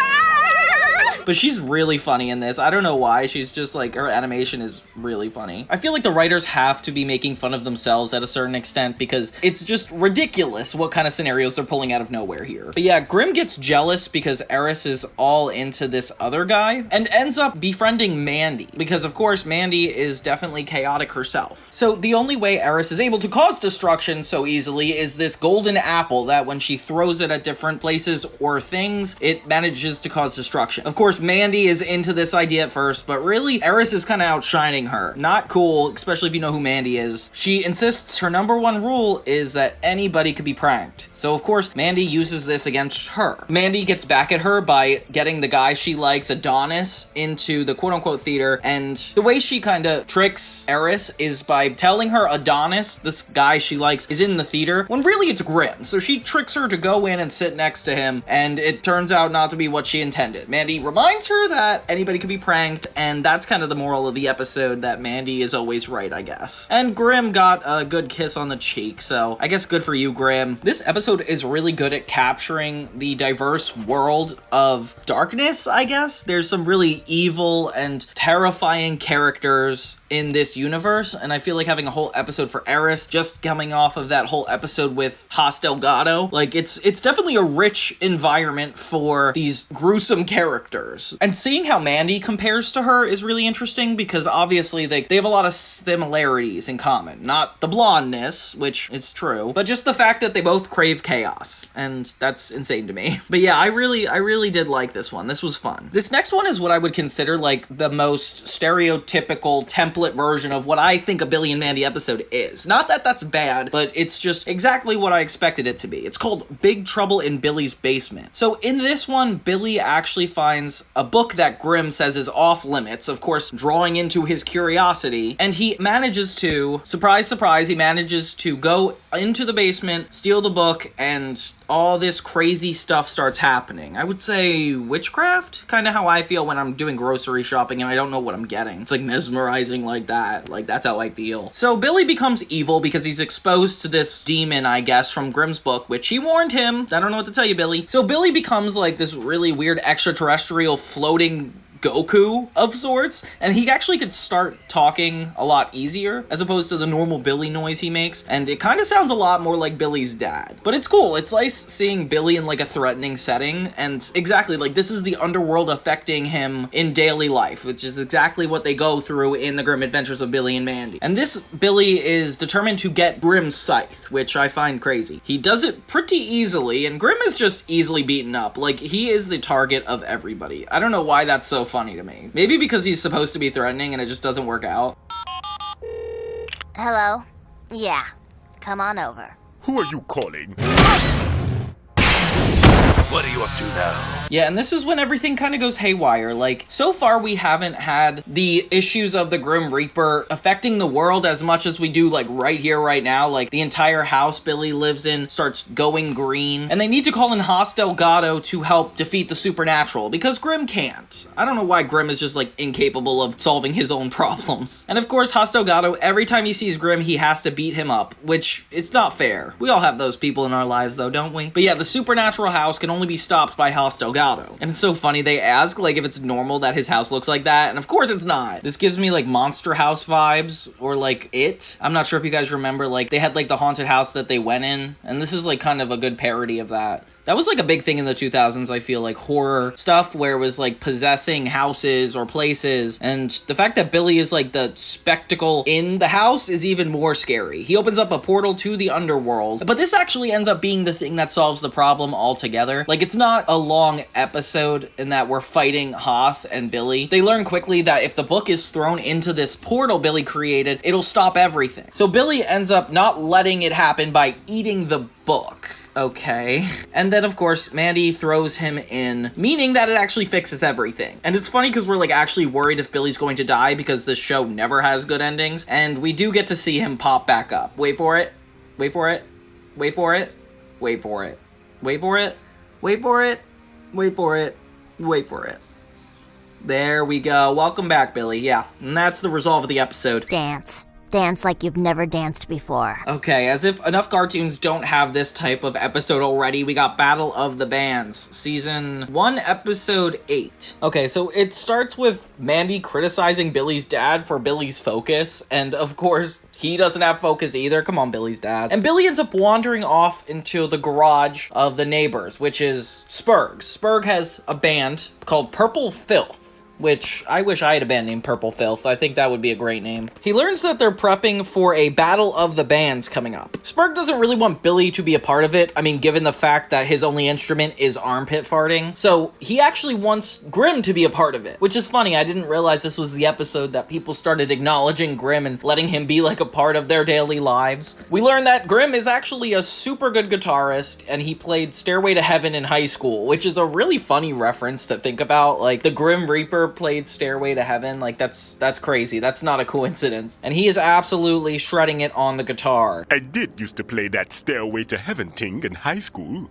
But she's really funny in this. I don't know why. She's just like, her animation is really funny. I feel like the writers have to be making fun of themselves at a certain extent because it's just ridiculous what kind of scenarios they're pulling out of nowhere here. But yeah, Grimm gets jealous because Eris is all into this other guy and ends up befriending Mandy because, of course, Mandy is definitely chaotic herself. So the only way Eris is able to cause destruction so easily is this golden apple that when she throws it at different places or things, it manages to cause destruction. Of course, Mandy is into this idea at first, but really, Eris is kind of outshining her. Not cool, especially if you know who Mandy is. She insists her number one rule is that anybody could be pranked. So, of course, Mandy uses this against her. Mandy gets back at her by getting the guy she likes, Adonis, into the quote-unquote theater, and the way she kind of tricks Eris is by telling her Adonis, this guy she likes, is in the theater, when really it's Grimm. So she tricks her to go in and sit next to him, and it turns out not to be what she intended. Mandy reminds her that anybody could be pranked, and that's kind of the moral of the episode, that Mandy is always right, I guess. And Grimm got a good kiss on the cheek, so I guess good for you, Grimm. This episode is really good at capturing the diverse world of darkness, I guess. There's some really evil and terrifying characters in this universe, and I feel like having a whole episode for Eris, just coming off of that whole episode with Haas Delgado, like, it's definitely a rich environment for these gruesome characters. And seeing how Mandy compares to her is really interesting because obviously they have a lot of similarities in common. Not the blondness, which is true, but just the fact that they both crave chaos, and that's insane to me. But yeah, I really did like this one. This was fun. This next one is what I would consider like the most stereotypical template version of what I think a Billy and Mandy episode is. Not that that's bad, but it's just exactly what I expected it to be. It's called Big Trouble in Billy's Basement. So in this one, Billy actually finds a book that Grimm says is off limits, of course, drawing into his curiosity, and he manages to, surprise, surprise, he manages to go into the basement, steal the book, and all this crazy stuff starts happening. I would say witchcraft? Kind of how I feel when I'm doing grocery shopping and I don't know what I'm getting. It's like mesmerizing like that. Like, that's how I feel. So Billy becomes evil because he's exposed to this demon, I guess, from Grimm's book, which he warned him. I don't know what to tell you, Billy. So Billy becomes like this really weird extraterrestrial floating Goku of sorts, and he actually could start talking a lot easier as opposed to the normal Billy noise he makes, and it kind of sounds a lot more like Billy's dad. But it's cool. It's nice seeing Billy in like a threatening setting, and exactly like this is the underworld affecting him in daily life, which is exactly what they go through in the Grim Adventures of Billy and Mandy. And this Billy is determined to get Grimm's scythe, which I find crazy. He does it pretty easily, and Grimm is just easily beaten up. Like, he is the target of everybody. I don't know why that's so funny to me. Maybe because he's supposed to be threatening and it just doesn't work out. Hello? Yeah. Come on over. Who are you calling? What are you up to now? Yeah, and this is when everything kind of goes haywire. Like, so far we haven't had the issues of the Grim Reaper affecting the world as much as we do, like, right here, right now. Like, the entire house Billy lives in starts going green, and they need to call in Haas Delgado to help defeat the supernatural, because Grim can't. I don't know why Grim is just, like, incapable of solving his own problems. And of course, Haas Delgado, every time he sees Grim, he has to beat him up, which, it's not fair. We all have those people in our lives, though, don't we? But yeah, the supernatural house can only be stopped by Haas Delgado. And it's so funny, they ask, like, if it's normal that his house looks like that, and of course it's not. This gives me, like, Monster House vibes, or, like, It. I'm not sure if you guys remember, like, they had, like, the haunted house that they went in, and this is, like, kind of a good parody of that. That was, like, a big thing in the 2000s, I feel, like, horror stuff where it was, like, possessing houses or places, and the fact that Billy is, like, the spectacle in the house is even more scary. He opens up a portal to the underworld, but this actually ends up being the thing that solves the problem altogether. Like, it's not a long episode in that we're fighting Haas and Billy. They learn quickly that if the book is thrown into this portal Billy created, it'll stop everything. So Billy ends up not letting it happen by eating the book. Okay. And then, of course, Mandy throws him in, meaning that it actually fixes everything. And it's funny because we're, like, actually worried if Billy's going to die because this show never has good endings, and we do get to see him pop back up. Wait for it. Wait for it. Wait for it. Wait for it. Wait for it. Wait for it. Wait for it. Wait for it. There we go. Welcome back, Billy. Yeah, and that's the resolve of the episode. Dance. Dance like you've never danced before. Okay, as if enough cartoons don't have this type of episode already, we got Battle of the Bands, Season 1, Episode 8. Okay, so it starts with Mandy criticizing Billy's dad for Billy's focus, and of course, he doesn't have focus either. Come on, Billy's dad. And Billy ends up wandering off into the garage of the neighbors, which is Spurg. Spurg has a band called Purple Filth, which I wish I had a band named Purple Filth. I think that would be a great name. He learns that they're prepping for a Battle of the Bands coming up. Spurg doesn't really want Billy to be a part of it, I mean, given the fact that his only instrument is armpit farting. So he actually wants Grimm to be a part of it, which is funny. I didn't realize this was the episode that people started acknowledging Grimm and letting him be like a part of their daily lives. We learned that Grimm is actually a super good guitarist, and he played Stairway to Heaven in high school, which is a really funny reference to think about. Like, the Grim Reaper played Stairway to Heaven. Like, that's crazy. That's not a coincidence. And he is absolutely shredding it on the guitar. I did used to play that Stairway to Heaven thing in high school.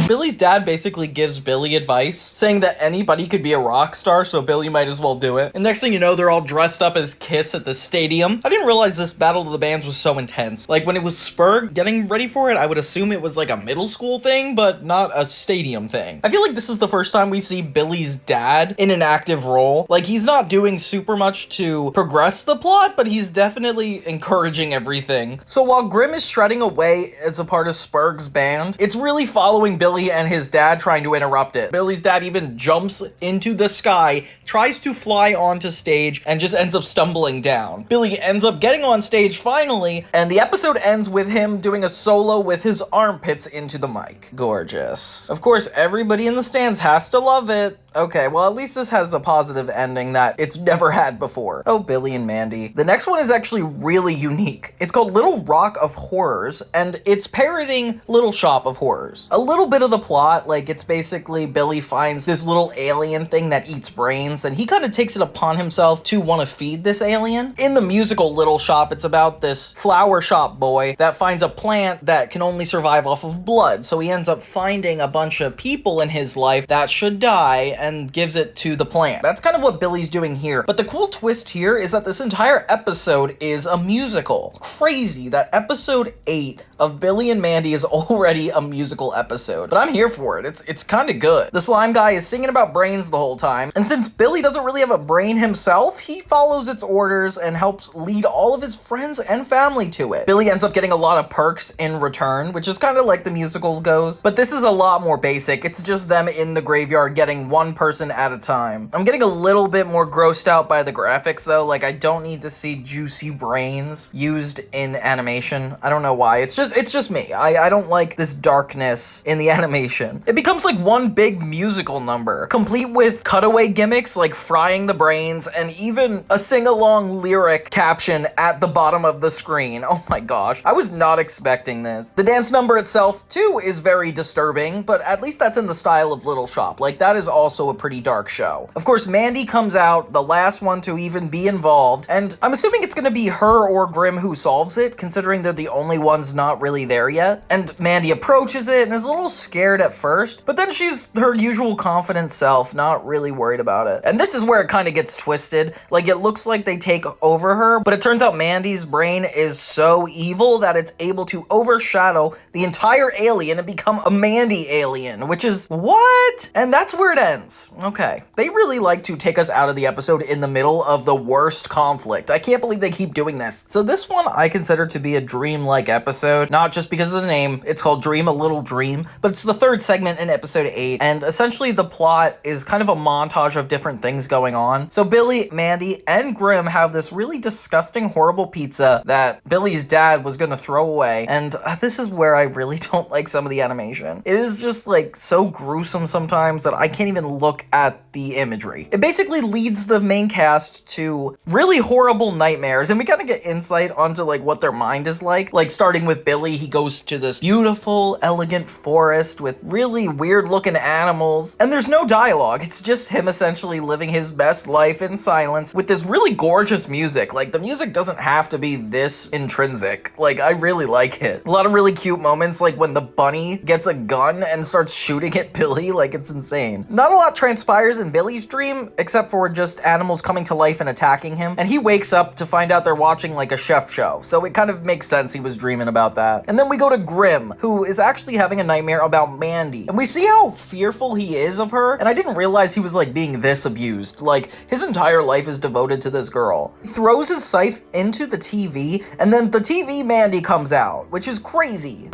Billy's dad basically gives Billy advice, saying that anybody could be a rock star, so Billy might as well do it. And next thing you know, they're all dressed up as Kiss at the stadium. I didn't realize this Battle of the Bands was so intense. Like, when it was Spurg getting ready for it, I would assume it was like a middle school thing, but not a stadium thing. I feel like this is the first time we see Billy's dad in an active role. Like, he's not doing super much to progress the plot, but he's definitely encouraging everything. So while Grimm is shredding away as a part of Spurg's band, it's really following Billy and his dad trying to interrupt it. Billy's dad even jumps into the sky, tries to fly onto stage, and just ends up stumbling down. Billy ends up getting on stage finally, and the episode ends with him doing a solo with his armpits into the mic. Gorgeous. Of course, everybody in the stands has to love it. Okay, well, at least this has a positive ending that it's never had before. Oh, Billy and Mandy. The next one is actually really unique. It's called Little Rock of Horrors, and it's parroting Little Shop of Horrors. A little bit of the plot, like, it's basically Billy finds this little alien thing that eats brains, and he kind of takes it upon himself to want to feed this alien. In the musical Little Shop, it's about this flower shop boy that finds a plant that can only survive off of blood, so he ends up finding a bunch of people in his life that should die, and gives it to the plant. That's kind of what Billy's doing here. But the cool twist here is that this entire episode is a musical. Crazy that episode 8 of Billy and Mandy is already a musical episode. But I'm here for it. It's kind of good. The slime guy is singing about brains the whole time. And since Billy doesn't really have a brain himself, he follows its orders and helps lead all of his friends and family to it. Billy ends up getting a lot of perks in return, which is kind of like the musical goes. But this is a lot more basic. It's just them in the graveyard getting one person at a time. I'm getting a little bit more grossed out by the graphics though. Like, I don't need to see juicy brains used in animation. I don't know why. It's just me. I don't like this darkness in the animation. It becomes like one big musical number, complete with cutaway gimmicks like frying the brains and even a sing-along lyric caption at the bottom of the screen. Oh my gosh. I was not expecting this. The dance number itself too is very disturbing, but at least that's in the style of Little Shop. Like, that is also a pretty dark show. Of course, Mandy comes out, the last one to even be involved, and I'm assuming it's gonna be her or Grimm who solves it, considering they're the only ones not really there yet. And Mandy approaches it and is a little scared at first, but then she's her usual confident self, not really worried about it. And this is where it kind of gets twisted. Like, it looks like they take over her, but it turns out Mandy's brain is so evil that it's able to overshadow the entire alien and become a Mandy alien, which is what? And that's where it ends. Okay. They really like to take us out of the episode in the middle of the worst conflict. I can't believe they keep doing this. So this one I consider to be a dream-like episode, not just because of the name. It's called Dream a Little Dream, but it's the third segment in episode 8, and essentially the plot is kind of a montage of different things going on. So Billy, Mandy, and Grimm have this really disgusting, horrible pizza that Billy's dad was gonna throw away, and this is where I really don't like some of the animation. It is just like so gruesome sometimes that I can't even look at the imagery. It basically leads the main cast to really horrible nightmares, and we kind of get insight onto like what their mind is like. Like, starting with Billy, he goes to this beautiful, elegant forest with really weird looking animals, and there's no dialogue. It's just him essentially living his best life in silence with this really gorgeous music. Like, the music doesn't have to be this intrinsic. Like, I really like it. A lot of really cute moments, like when the bunny gets a gun and starts shooting at Billy, like, it's insane. Not a lot lot transpires in Billy's dream, except for just animals coming to life and attacking him, and he wakes up to find out they're watching like a chef show, so it kind of makes sense he was dreaming about that. And then we go to Grim, who is actually having a nightmare about Mandy, and we see how fearful he is of her, and I didn't realize he was like being this abused. Like, his entire life is devoted to this girl. He throws his scythe into the TV, and then the TV Mandy comes out, which is crazy.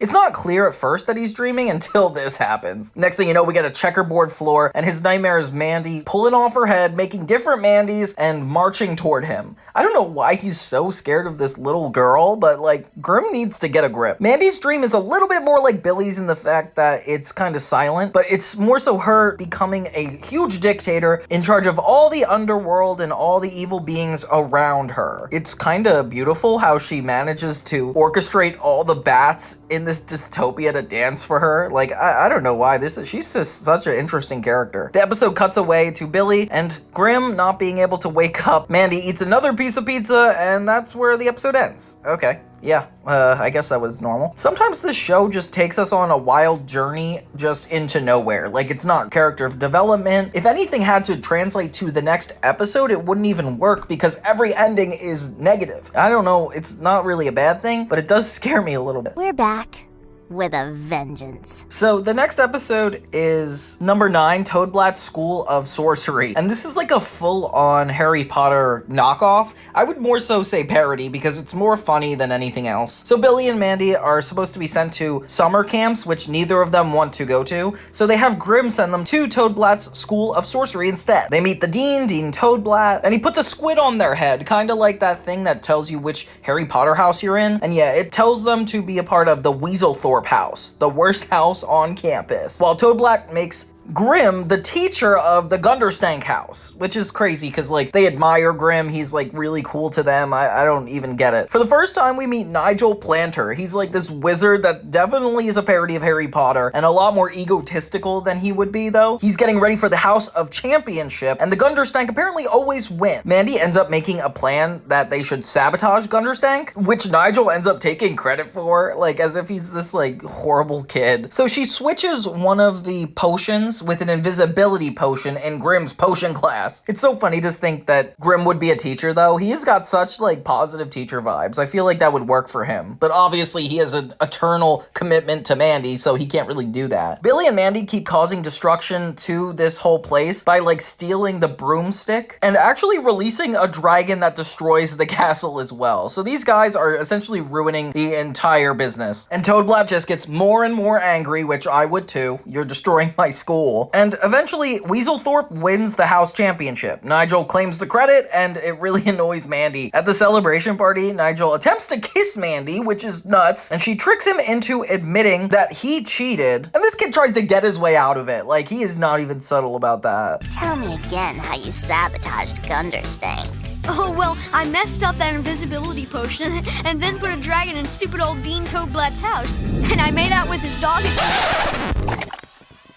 It's not clear at first that he's dreaming until this happens. Next thing you know, we get a checkerboard floor, and his nightmare is Mandy pulling off her head, making different Mandys, and marching toward him. I don't know why he's so scared of this little girl, but like, Grim needs to get a grip. Mandy's dream is a little bit more like Billy's in the fact that it's kind of silent, but it's more so her becoming a huge dictator in charge of all the underworld and all the evil beings around her. It's kind of beautiful how she manages to orchestrate all the bats in this dystopia to dance for her. Like, I don't know why she's just such an interesting character. The episode cuts away to Billy and Grim not being able to wake up. Mandy eats another piece of pizza, and that's where the episode ends. Okay. Yeah, I guess that was normal. Sometimes this show just takes us on a wild journey just into nowhere. Like, it's not character development. If anything had to translate to the next episode, it wouldn't even work because every ending is negative. I don't know, it's not really a bad thing, but it does scare me a little bit. We're back with a vengeance. So the next episode is number 9, Toadblatt's School of Sorcery. And this is like a full-on Harry Potter knockoff. I would more so say parody because it's more funny than anything else. So Billy and Mandy are supposed to be sent to summer camps, which neither of them want to go to. So they have Grim send them to Toadblatt's School of Sorcery instead. They meet the Dean Toadblatt, and he puts a squid on their head, kind of like that thing that tells you which Harry Potter house you're in. And yeah, it tells them to be a part of the Weaselthorpe house, the worst house on campus, while Toadblatt makes Grim the teacher of the Gunderstank house, which is crazy because like they admire Grim. He's like really cool to them. I don't even get it. For the first time we meet Nigel Planter. He's like this wizard that definitely is a parody of Harry Potter and a lot more egotistical than he would be though. He's getting ready for the House of Championship and the Gunderstank apparently always win. Mandy ends up making a plan that they should sabotage Gunderstank, which Nigel ends up taking credit for, like as if he's this like horrible kid. So she switches one of the potions with an invisibility potion in Grim's potion class. It's so funny to think that Grim would be a teacher though. He's got such like positive teacher vibes. I feel like that would work for him. But obviously he has an eternal commitment to Mandy, so he can't really do that. Billy and Mandy keep causing destruction to this whole place by like stealing the broomstick and actually releasing a dragon that destroys the castle as well. So these guys are essentially ruining the entire business. And Toadblatt just gets more and more angry, which I would too. You're destroying my school. And eventually, Weaselthorpe wins the house championship. Nigel claims the credit, and it really annoys Mandy. At the celebration party, Nigel attempts to kiss Mandy, which is nuts, and she tricks him into admitting that he cheated. And this kid tries to get his way out of it. Like, he is not even subtle about that. Tell me again how you sabotaged Gunderstank. Oh, well, I messed up that invisibility potion and then put a dragon in stupid old Dean Toadblatt's house. And I made out with his dog.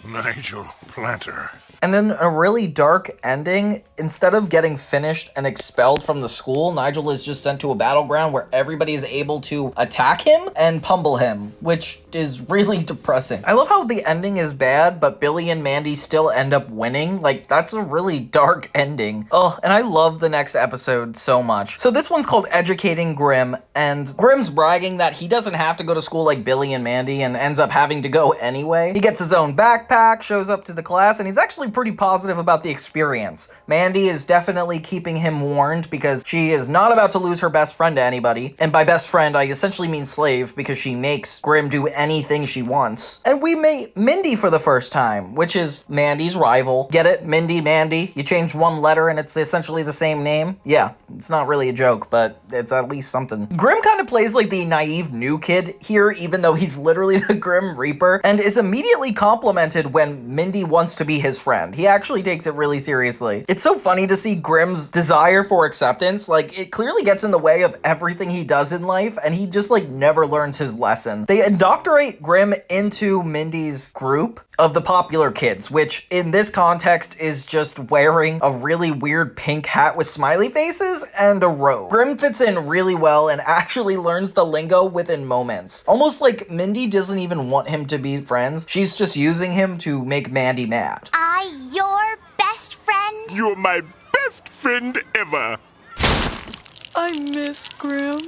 Nigel Planter. And then a really dark ending, instead of getting finished and expelled from the school, Nigel is just sent to a battleground where everybody is able to attack him and pummel him, which is really depressing. I love how the ending is bad, but Billy and Mandy still end up winning. Like, that's a really dark ending. Oh, and I love the next episode so much. So this one's called Educating Grim, and Grim's bragging that he doesn't have to go to school like Billy and Mandy and ends up having to go anyway. He gets his own backpack, shows up to the class, and he's actually pretty positive about the experience. Mandy is definitely keeping him warned because she is not about to lose her best friend to anybody. And by best friend, I essentially mean slave because she makes Grim do anything she wants. And we meet Mindy for the first time, which is Mandy's rival. Get it? Mindy, Mandy. You change one letter and it's essentially the same name. Yeah, it's not really a joke, but it's at least something. Grim kind of plays like the naive new kid here, even though he's literally the Grim Reaper, and is immediately complimented when Mindy wants to be his friend. He actually takes it really seriously. It's so funny to see Grim's desire for acceptance. Like, it clearly gets in the way of everything he does in life, and he just like never learns his lesson. They indoctrinate Grim into Mindy's group. of the popular kids, which in this context is just wearing a really weird pink hat with smiley faces and a robe. Grimm fits in really well and actually learns the lingo within moments. Almost like Mindy doesn't even want him to be friends. She's just using him to make Mandy mad. Your best friend? You're my best friend ever. I miss Grimm.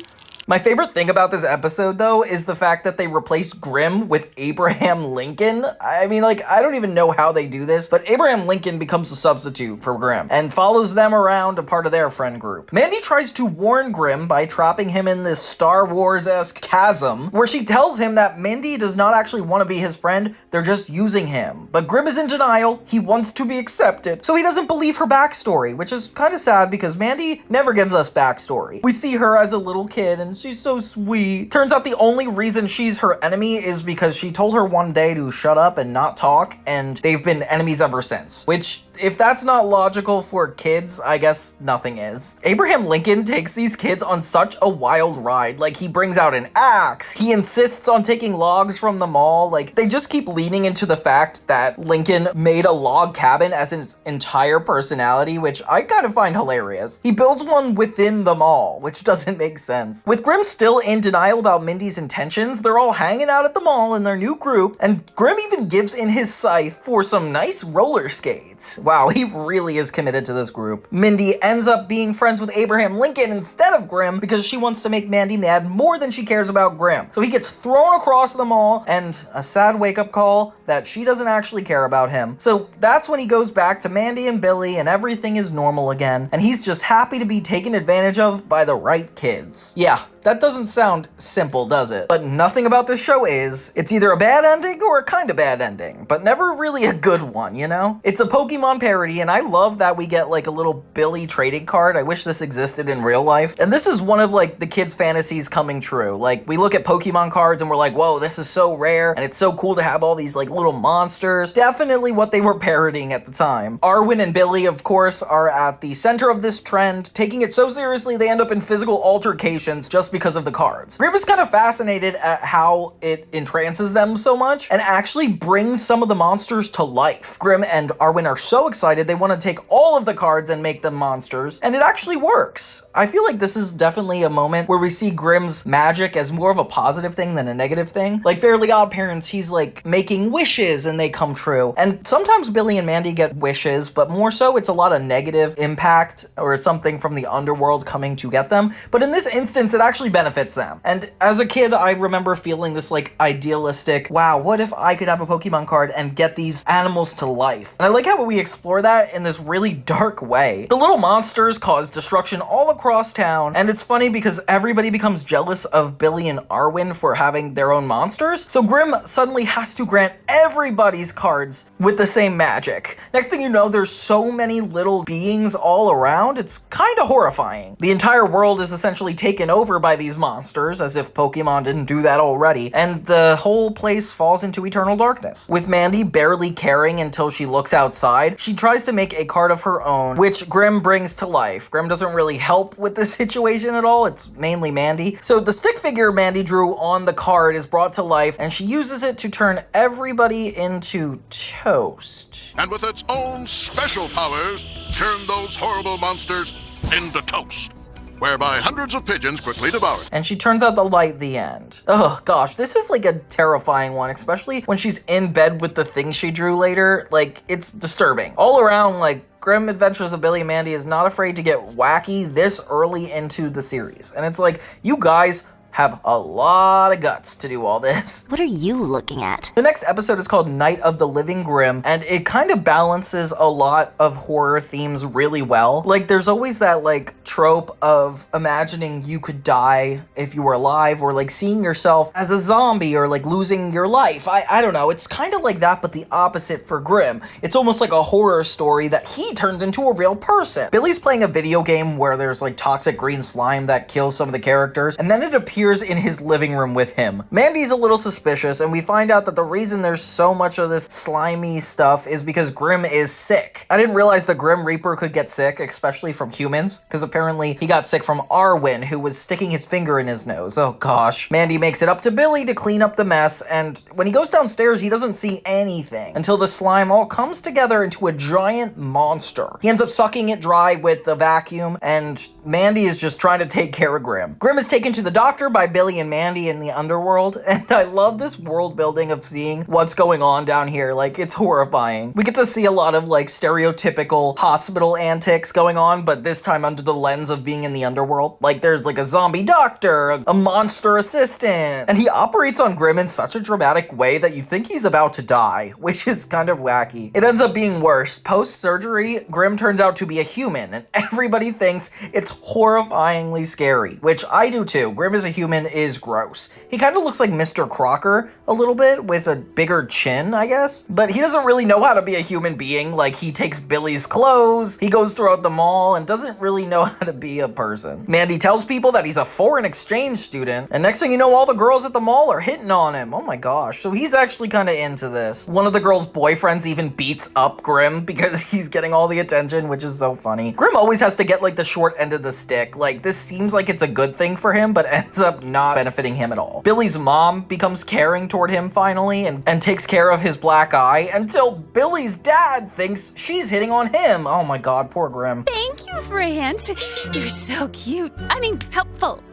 My favorite thing about this episode, though, is the fact that they replaced Grimm with Abraham Lincoln. I mean, like, I don't even know how they do this, but Abraham Lincoln becomes a substitute for Grimm and follows them around, a part of their friend group. Mandy tries to warn Grimm by trapping him in this Star Wars-esque chasm, where she tells him that Mindy does not actually want to be his friend, they're just using him. But Grimm is in denial, he wants to be accepted, so he doesn't believe her backstory, which is kind of sad because Mandy never gives us backstory. We see her as a little kid, and she's so sweet. Turns out the only reason she's her enemy is because she told her one day to shut up and not talk, and they've been enemies ever since. Which, if that's not logical for kids, I guess nothing is. Abraham Lincoln takes these kids on such a wild ride. Like, he brings out an axe, he insists on taking logs from the mall. Like, they just keep leaning into the fact that Lincoln made a log cabin as his entire personality, which I kind of find hilarious. He builds one within the mall, which doesn't make sense. With Grimm still in denial about Mindy's intentions, they're all hanging out at the mall in their new group, and Grimm even gives in his scythe for some nice roller skates. Wow, he really is committed to this group. Mindy ends up being friends with Abraham Lincoln instead of Grimm because she wants to make Mandy mad more than she cares about Grimm. So he gets thrown across the mall, and a sad wake-up call that she doesn't actually care about him. So that's when he goes back to Mandy and Billy, and everything is normal again, and he's just happy to be taken advantage of by the right kids. Yeah, that doesn't sound simple, does it? But nothing about this show is. It's either a bad ending or a kind of bad ending, but never really a good one, you know? It's a Pokemon parody, and I love that we get like a little Billy trading card. I wish this existed in real life. And this is one of like the kids' fantasies coming true. Like, we look at Pokemon cards and we're like, whoa, this is so rare, and it's so cool to have all these like little monsters. Definitely what they were parodying at the time. Arwen and Billy, of course, are at the center of this trend, taking it so seriously they end up in physical altercations just because of the cards. Grimm is kind of fascinated at how it entrances them so much and actually brings some of the monsters to life. Grimm and Arwen are so excited they want to take all of the cards and make them monsters, and it actually works. I feel like this is definitely a moment where we see Grimm's magic as more of a positive thing than a negative thing. Like Fairly Odd Parents, he's like making wishes and they come true. And sometimes Billy and Mandy get wishes, but more so it's a lot of negative impact or something from the underworld coming to get them. But in this instance, it actually benefits them. And as a kid, I remember feeling this like idealistic, wow, what if I could have a Pokemon card and get these animals to life? And I like how we explore that in this really dark way. The little monsters cause destruction all across town, and it's funny because everybody becomes jealous of Billy and Arwen for having their own monsters, so Grimm suddenly has to grant everybody's cards with the same magic. Next thing you know, there's so many little beings all around, it's kind of horrifying. The entire world is essentially taken over by these monsters, as if Pokemon didn't do that already, and the whole place falls into eternal darkness. With Mandy barely caring until she looks outside, she tries to make a card of her own, which Grimm brings to life. Grimm doesn't really help with the situation at all, it's mainly Mandy. So the stick figure Mandy drew on the card is brought to life, and she uses it to turn everybody into toast. And with its own special powers, turn those horrible monsters into toast, whereby hundreds of pigeons quickly devour it. And she turns out the light at the end. Oh gosh, this is like a terrifying one, especially when she's in bed with the thing she drew later. Like, it's disturbing. All around, like, Grimm Adventures of Billy and Mandy is not afraid to get wacky this early into the series. And it's like, you guys have a lot of guts to do all this. What are you looking at? The next episode is called Night of the Living Grimm, and it kind of balances a lot of horror themes really well. Like, there's always that, like, trope of imagining you could die if you were alive, or, like, seeing yourself as a zombie, or, like, losing your life. I don't know. It's kind of like that, but the opposite for Grimm. It's almost like a horror story that he turns into a real person. Billy's playing a video game where there's, like, toxic green slime that kills some of the characters, and then it appears appears in his living room with him. Mandy's a little suspicious, and we find out that the reason there's so much of this slimy stuff is because Grim is sick. I didn't realize the Grim Reaper could get sick, especially from humans, because apparently he got sick from Arwen, who was sticking his finger in his nose. Oh gosh. Mandy makes it up to Billy to clean up the mess, and when he goes downstairs, he doesn't see anything until the slime all comes together into a giant monster. He ends up sucking it dry with the vacuum, and Mandy is just trying to take care of Grim. Grim is taken to the doctor by Billy and Mandy in the underworld, and I love this world building of seeing what's going on down here. Like, it's horrifying. We get to see a lot of like stereotypical hospital antics going on, but this time under the lens of being in the underworld. Like, there's like a zombie doctor, a monster assistant, and he operates on Grim in such a dramatic way that you think he's about to die, which is kind of wacky. It ends up being worse. Post-surgery, Grim turns out to be a human, and everybody thinks it's horrifyingly scary, which I do too. Grim as a human is gross. He kind of looks like Mr. Crocker a little bit, with a bigger chin, I guess. But he doesn't really know how to be a human being. Like, he takes Billy's clothes, he goes throughout the mall, and doesn't really know how to be a person. Mandy tells people that he's a foreign exchange student, and next thing you know, all the girls at the mall are hitting on him. Oh my gosh. So he's actually kind of into this. One of the girls' boyfriends even beats up Grim because he's getting all the attention, which is so funny. Grim always has to get like the short end of the stick. Like, this seems like it's a good thing for him, but ends up not benefiting him at all. Billy's mom becomes caring toward him finally and takes care of his black eye until Billy's dad thinks she's hitting on him. Oh my god, poor Grim. Thank you, France. You're so cute. I mean, helpful.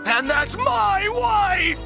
And that's my wife!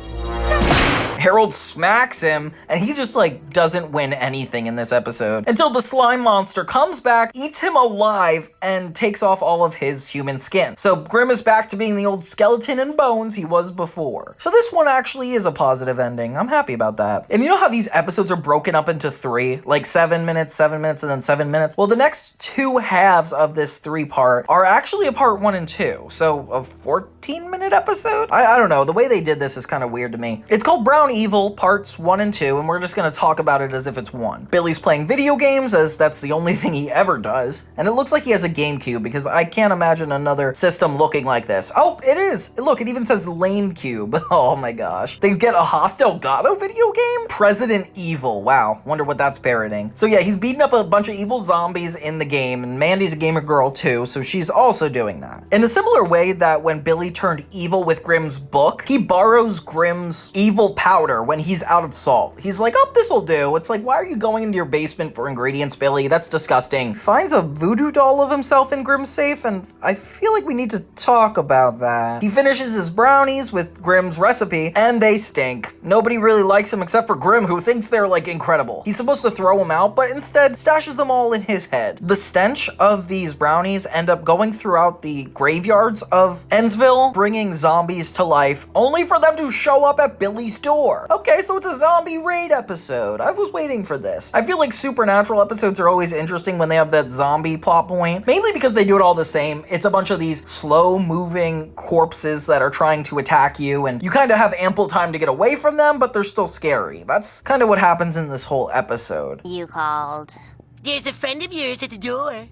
Harold smacks him, and he just like doesn't win anything in this episode until the slime monster comes back, eats him alive, and takes off all of his human skin. So Grim is back to being the old skeleton and bones he was before. So this one actually is a positive ending. I'm happy about that. And you know how these episodes are broken up into three, like 7 minutes, 7 minutes, and then 7 minutes? Well, the next two halves of this 3-part are actually a part 1 and 2. So a 14-minute episode? I don't know. The way they did this is kind of weird to me. It's called Brown Evil parts 1 and 2, and we're just gonna talk about it as if it's one. Billy's playing video games, as that's the only thing he ever does, and it looks like he has a GameCube because I can't imagine another system looking like this. Oh, it is! Look, it even says Lame Cube. Oh my gosh. They get a Hostel Gato video game? President Evil. Wow, wonder what that's parroting. So yeah, he's beating up a bunch of evil zombies in the game, and Mandy's a gamer girl too, so she's also doing that. In a similar way that when Billy turned evil with Grim's book, he borrows Grim's evil powder when he's out of salt. He's like, oh, this'll do. It's like, why are you going into your basement for ingredients, Billy? That's disgusting. Finds a voodoo doll of himself in Grim's safe, and I feel like we need to talk about that. He finishes his brownies with Grim's recipe, and they stink. Nobody really likes him except for Grim, who thinks they're like incredible. He's supposed to throw them out, but instead stashes them all in his head. The stench of these brownies end up going throughout the graveyards of Ensville, bringing zombies to life, only for them to show up at Billy's door. Okay, so it's a zombie raid episode. I was waiting for this. I feel like Supernatural episodes are always interesting when they have that zombie plot point, mainly because they do it all the same. It's a bunch of these slow-moving corpses that are trying to attack you, and you kind of have ample time to get away from them, but they're still scary. That's kind of what happens in this whole episode. You called? There's a friend of yours at the door.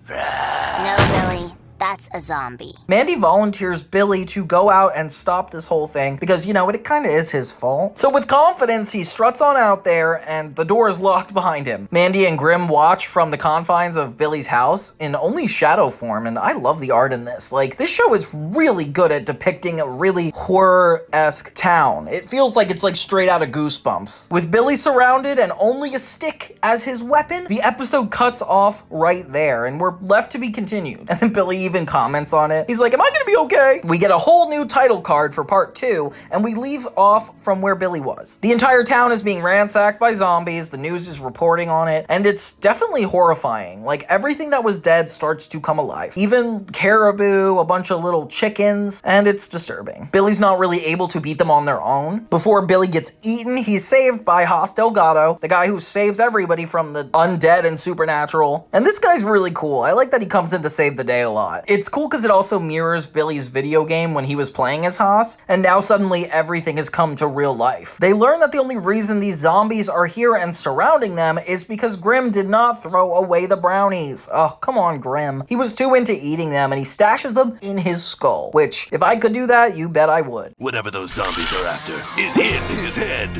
No, Billy. That's a zombie. Mandy volunteers Billy to go out and stop this whole thing because, you know, it kind of is his fault. So with confidence, he struts on out there and the door is locked behind him. Mandy and Grim watch from the confines of Billy's house in only shadow form, and I love the art in this. Like, this show is really good at depicting a really horror-esque town. It feels like it's like straight out of Goosebumps. With Billy surrounded and only a stick as his weapon, the episode cuts off right there and we're left to be continued. And then Billy even comments on it. He's like, am I gonna be okay? We get a whole new title card for part 2, and we leave off from where Billy was. The entire town is being ransacked by zombies, the news is reporting on it, and it's definitely horrifying. Like, everything that was dead starts to come alive. Even caribou, a bunch of little chickens, and it's disturbing. Billy's not really able to beat them on their own. Before Billy gets eaten, he's saved by Hostel Gato, the guy who saves everybody from the undead and supernatural. And this guy's really cool. I like that he comes in to save the day a lot. It's cool because it also mirrors Billy's video game when he was playing as Haas, and now suddenly everything has come to real life. They learn that the only reason these zombies are here and surrounding them is because Grim did not throw away the brownies. Oh, come on, Grim. He was too into eating them, and he stashes them in his skull, which, if I could do that, you bet I would. Whatever those zombies are after is in his head.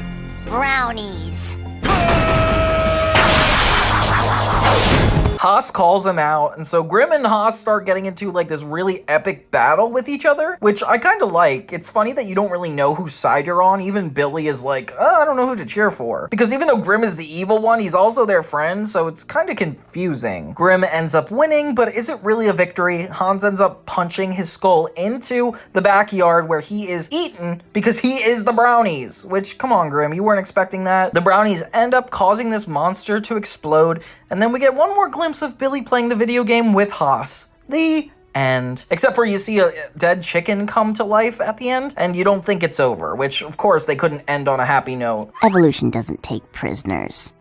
Brownies. Haas calls him out, and so Grim and Haas start getting into like this really epic battle with each other, which I kind of like. It's funny that you don't really know whose side you're on. Even Billy is like, I don't know who to cheer for. Because even though Grim is the evil one, he's also their friend, so it's kind of confusing. Grim ends up winning, but is it really a victory? Hans ends up punching his skull into the backyard where he is eaten because he is the brownies, which, come on, Grim, you weren't expecting that. The brownies end up causing this monster to explode, and then we get one more glimpse of Billy playing the video game with Haas. The end. Except for you see a dead chicken come to life at the end, and you don't think it's over, which, of course, they couldn't end on a happy note. Evolution doesn't take prisoners.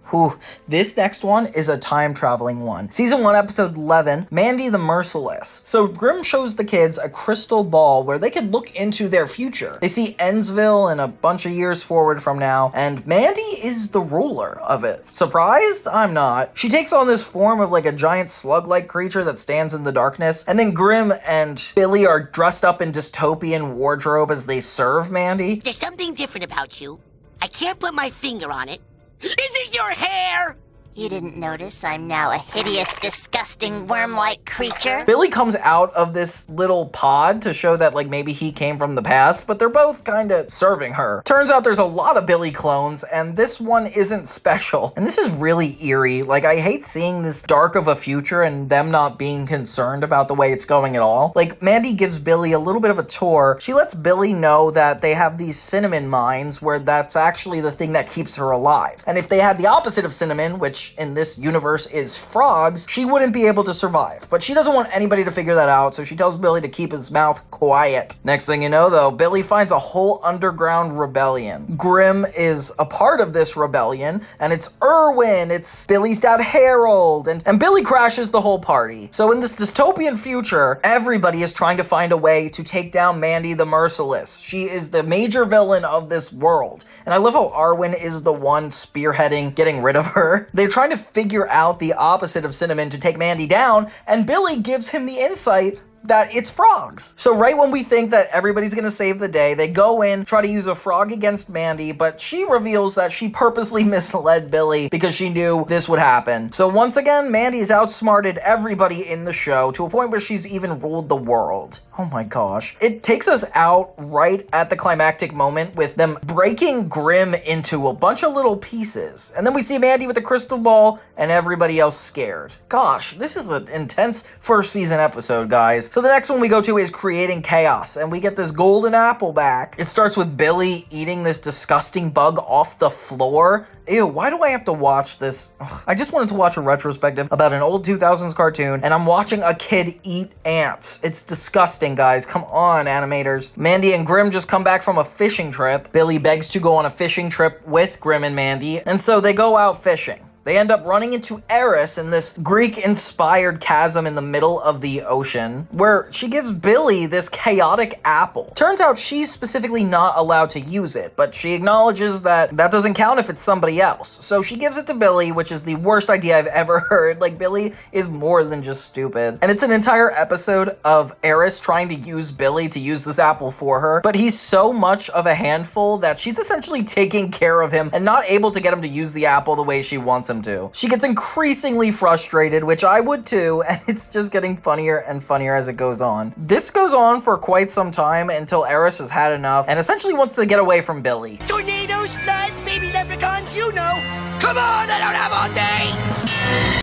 Whew. This next one is a time-traveling one. Season 1, Episode 11, Mandy the Merciless. So Grim shows the kids a crystal ball where they could look into their future. They see Ennsville and a bunch of years forward from now, and Mandy is the ruler of it. Surprised? I'm not. She takes on this form of like a giant slug-like creature that stands in the darkness, and then Grim and Billy are dressed up in dystopian wardrobe as they serve Mandy. There's something different about you. I can't put my finger on it. Is it your hair? You didn't notice I'm now a hideous, disgusting, worm-like creature? Billy comes out of this little pod to show that like maybe he came from the past, but they're both kind of serving her. Turns out there's a lot of Billy clones, and this one isn't special. And this is really eerie. Like, I hate seeing this dark of a future and them not being concerned about the way it's going at all. Like, Mandy gives Billy a little bit of a tour. She lets Billy know that they have these cinnamon mines where that's actually the thing that keeps her alive. And if they had the opposite of cinnamon, which in this universe is frogs, she wouldn't be able to survive. But she doesn't want anybody to figure that out, so she tells Billy to keep his mouth quiet. Next thing you know, though, Billy finds a whole underground rebellion. Grim is a part of this rebellion, and it's Erwin, it's Billy's dad Harold, and Billy crashes the whole party. So in this dystopian future, everybody is trying to find a way to take down Mandy the Merciless. She is the major villain of this world. And I love how Arwen is the one spearheading getting rid of her. They're trying to figure out the opposite of Cinnamon to take Mandy down, and Billy gives him the insight that it's frogs. So right when we think that everybody's gonna save the day, they go in, try to use a frog against Mandy, but she reveals that she purposely misled Billy because she knew this would happen. So once again, Mandy has outsmarted everybody in the show to a point where she's even ruled the world. Oh my gosh. It takes us out right at the climactic moment with them breaking Grim into a bunch of little pieces. And then we see Mandy with the crystal ball and everybody else scared. Gosh, this is an intense first season episode, guys. So the next one we go to is Creating Chaos, and we get this golden apple back. It starts with Billy eating this disgusting bug off the floor. Ew, why do I have to watch this? Ugh, I just wanted to watch a retrospective about an old 2000s cartoon, and I'm watching a kid eat ants. It's disgusting, guys. Come on, animators. Mandy and Grim just come back from a fishing trip. Billy begs to go on a fishing trip with Grim and Mandy, and so they go out fishing. They end up running into Eris in this Greek-inspired chasm in the middle of the ocean, where she gives Billy this chaotic apple. Turns out she's specifically not allowed to use it, but she acknowledges that that doesn't count if it's somebody else. So she gives it to Billy, which is the worst idea I've ever heard. Like, Billy is more than just stupid. And it's an entire episode of Eris trying to use Billy to use this apple for her, but he's so much of a handful that she's essentially taking care of him and not able to get him to use the apple the way she wants him to. She gets increasingly frustrated, which I would too, and it's just getting funnier and funnier as it goes on. This goes on for quite some time until Eris has had enough and essentially wants to get away from Billy. Tornadoes, floods, baby leprechauns, you know. Come on, I don't have all day.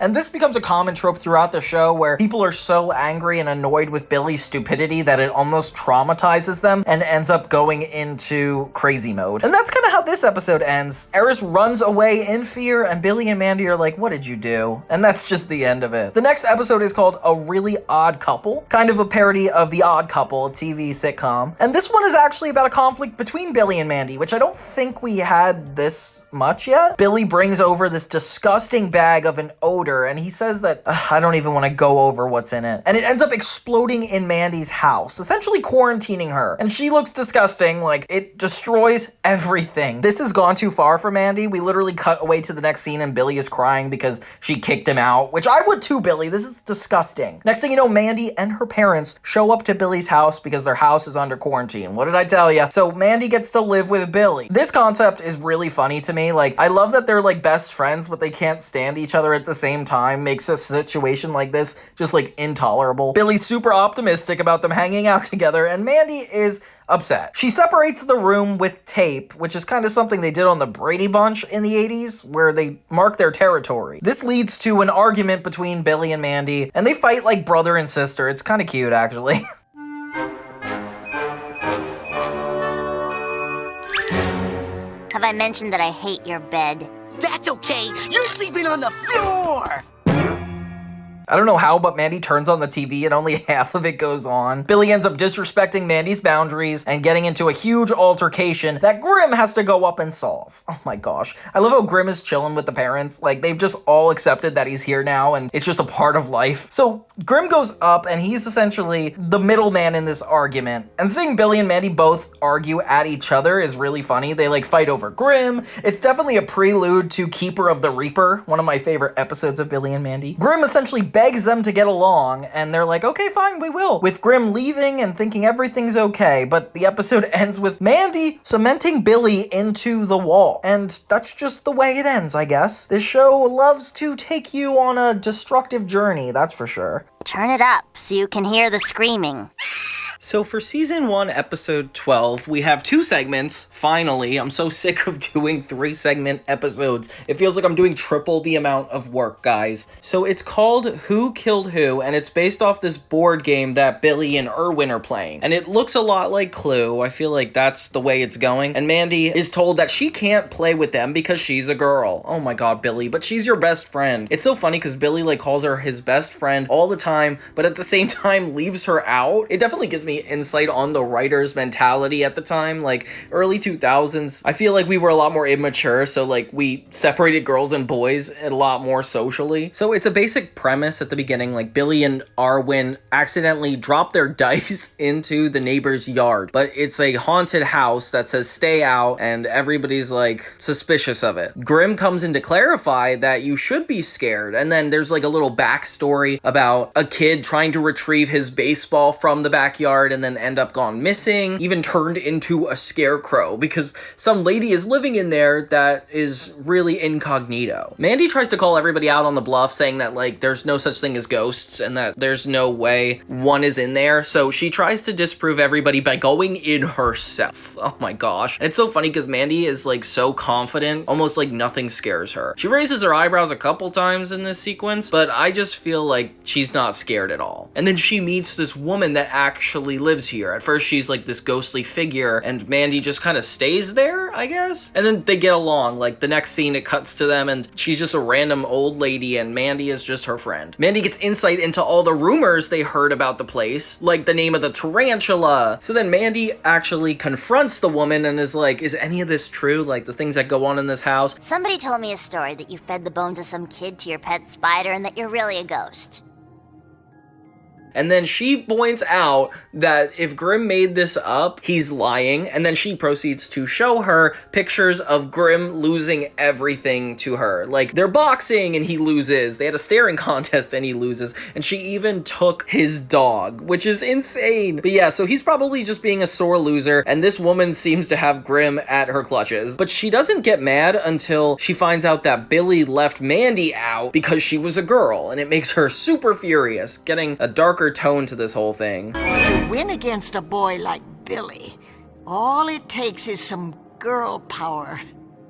And this becomes a common trope throughout the show where people are so angry and annoyed with Billy's stupidity that it almost traumatizes them and ends up going into crazy mode. And that's kind of how this episode ends. Eris runs away in fear and Billy and Mandy are like, what did you do? And that's just the end of it. The next episode is called A Really Odd Couple, kind of a parody of The Odd Couple, a TV sitcom. And this one is actually about a conflict between Billy and Mandy, which I don't think we had this much yet. Billy brings over this disgusting bag of an odor binder, and he says that, I don't even want to go over what's in it. And it ends up exploding in Mandy's house, essentially quarantining her. And she looks disgusting, like it destroys everything. This has gone too far for Mandy. We literally cut away to the next scene and Billy is crying because she kicked him out, which I would too, Billy. This is disgusting. Next thing you know, Mandy and her parents show up to Billy's house because their house is under quarantine. What did I tell you? So Mandy gets to live with Billy. This concept is really funny to me. Like, I love that they're like best friends, but they can't stand each other at the same time. Makes a situation like this just like intolerable. Billy's super optimistic about them hanging out together, and Mandy is upset. She separates the room with tape, which is kind of something they did on the Brady Bunch in the 80s, where they mark their territory. This leads to an argument between Billy and Mandy, and they fight like brother and sister. It's kind of cute, actually. Have I mentioned that I hate your bed? That's okay. You're sleeping on the floor. I don't know how, but Mandy turns on the TV and only half of it goes on. Billy ends up disrespecting Mandy's boundaries and getting into a huge altercation that Grim has to go up and solve. Oh my gosh. I love how Grim is chilling with the parents. Like, they've just all accepted that he's here now and it's just a part of life. So Grim goes up and he's essentially the middleman in this argument. And seeing Billy and Mandy both argue at each other is really funny. They like fight over Grim. It's definitely a prelude to Keeper of the Reaper, one of my favorite episodes of Billy and Mandy. Grim essentially begs them to get along, and they're like, okay, fine, we will. With Grim leaving and thinking everything's okay, but the episode ends with Mandy cementing Billy into the wall. And that's just the way it ends, I guess. This show loves to take you on a destructive journey, that's for sure. Turn it up so you can hear the screaming. So for season 1, episode 12, we have 2 segments, finally. I'm so sick of doing 3-segment episodes. It feels like I'm doing triple the amount of work, guys. So it's called Who Killed Who, and it's based off this board game that Billy and Erwin are playing. And it looks a lot like Clue. I feel like that's the way it's going. And Mandy is told that she can't play with them because she's a girl. Oh my god, Billy, but she's your best friend. It's so funny because Billy like calls her his best friend all the time, but at the same time leaves her out. It definitely gives me insight on the writer's mentality at the time. Like, early 2000s, I feel like we were a lot more immature, so like we separated girls and boys a lot more socially. So it's a basic premise at the beginning, like Billy and Arwen accidentally drop their dice into the neighbor's yard, but it's a haunted house that says stay out, and everybody's like suspicious of it. Grim comes in to clarify that you should be scared, and then there's like a little backstory about a kid trying to retrieve his baseball from the backyard and then end up gone missing, even turned into a scarecrow because some lady is living in there that is really incognito. Mandy tries to call everybody out on the bluff, saying that like there's no such thing as ghosts and that there's no way one is in there, so she tries to disprove everybody by going in herself. Oh my gosh. And it's so funny because Mandy is like so confident, almost like nothing scares her. She raises her eyebrows a couple times in this sequence, but I just feel like she's not scared at all. And then she meets this woman that actually lives here. At first she's like this ghostly figure and Mandy just kind of stays there, I guess. And then they get along. Like the next scene it cuts to them and she's just a random old lady and Mandy is just her friend. Mandy gets insight into all the rumors they heard about the place, like the name of the tarantula. So then Mandy actually confronts the woman and is like, is any of this true? Like the things that go on in this house? Somebody told me a story that you fed the bones of some kid to your pet spider and that you're really a ghost. And then she points out that if Grim made this up, he's lying, and then she proceeds to show her pictures of Grim losing everything to her. Like, they're boxing and he loses, they had a staring contest and he loses, and she even took his dog, which is insane. But yeah, so he's probably just being a sore loser, and this woman seems to have Grim at her clutches. But she doesn't get mad until she finds out that Billy left Mandy out because she was a girl, and it makes her super furious, getting a darker tone to this whole thing. To win against a boy like Billy, all it takes is some girl power.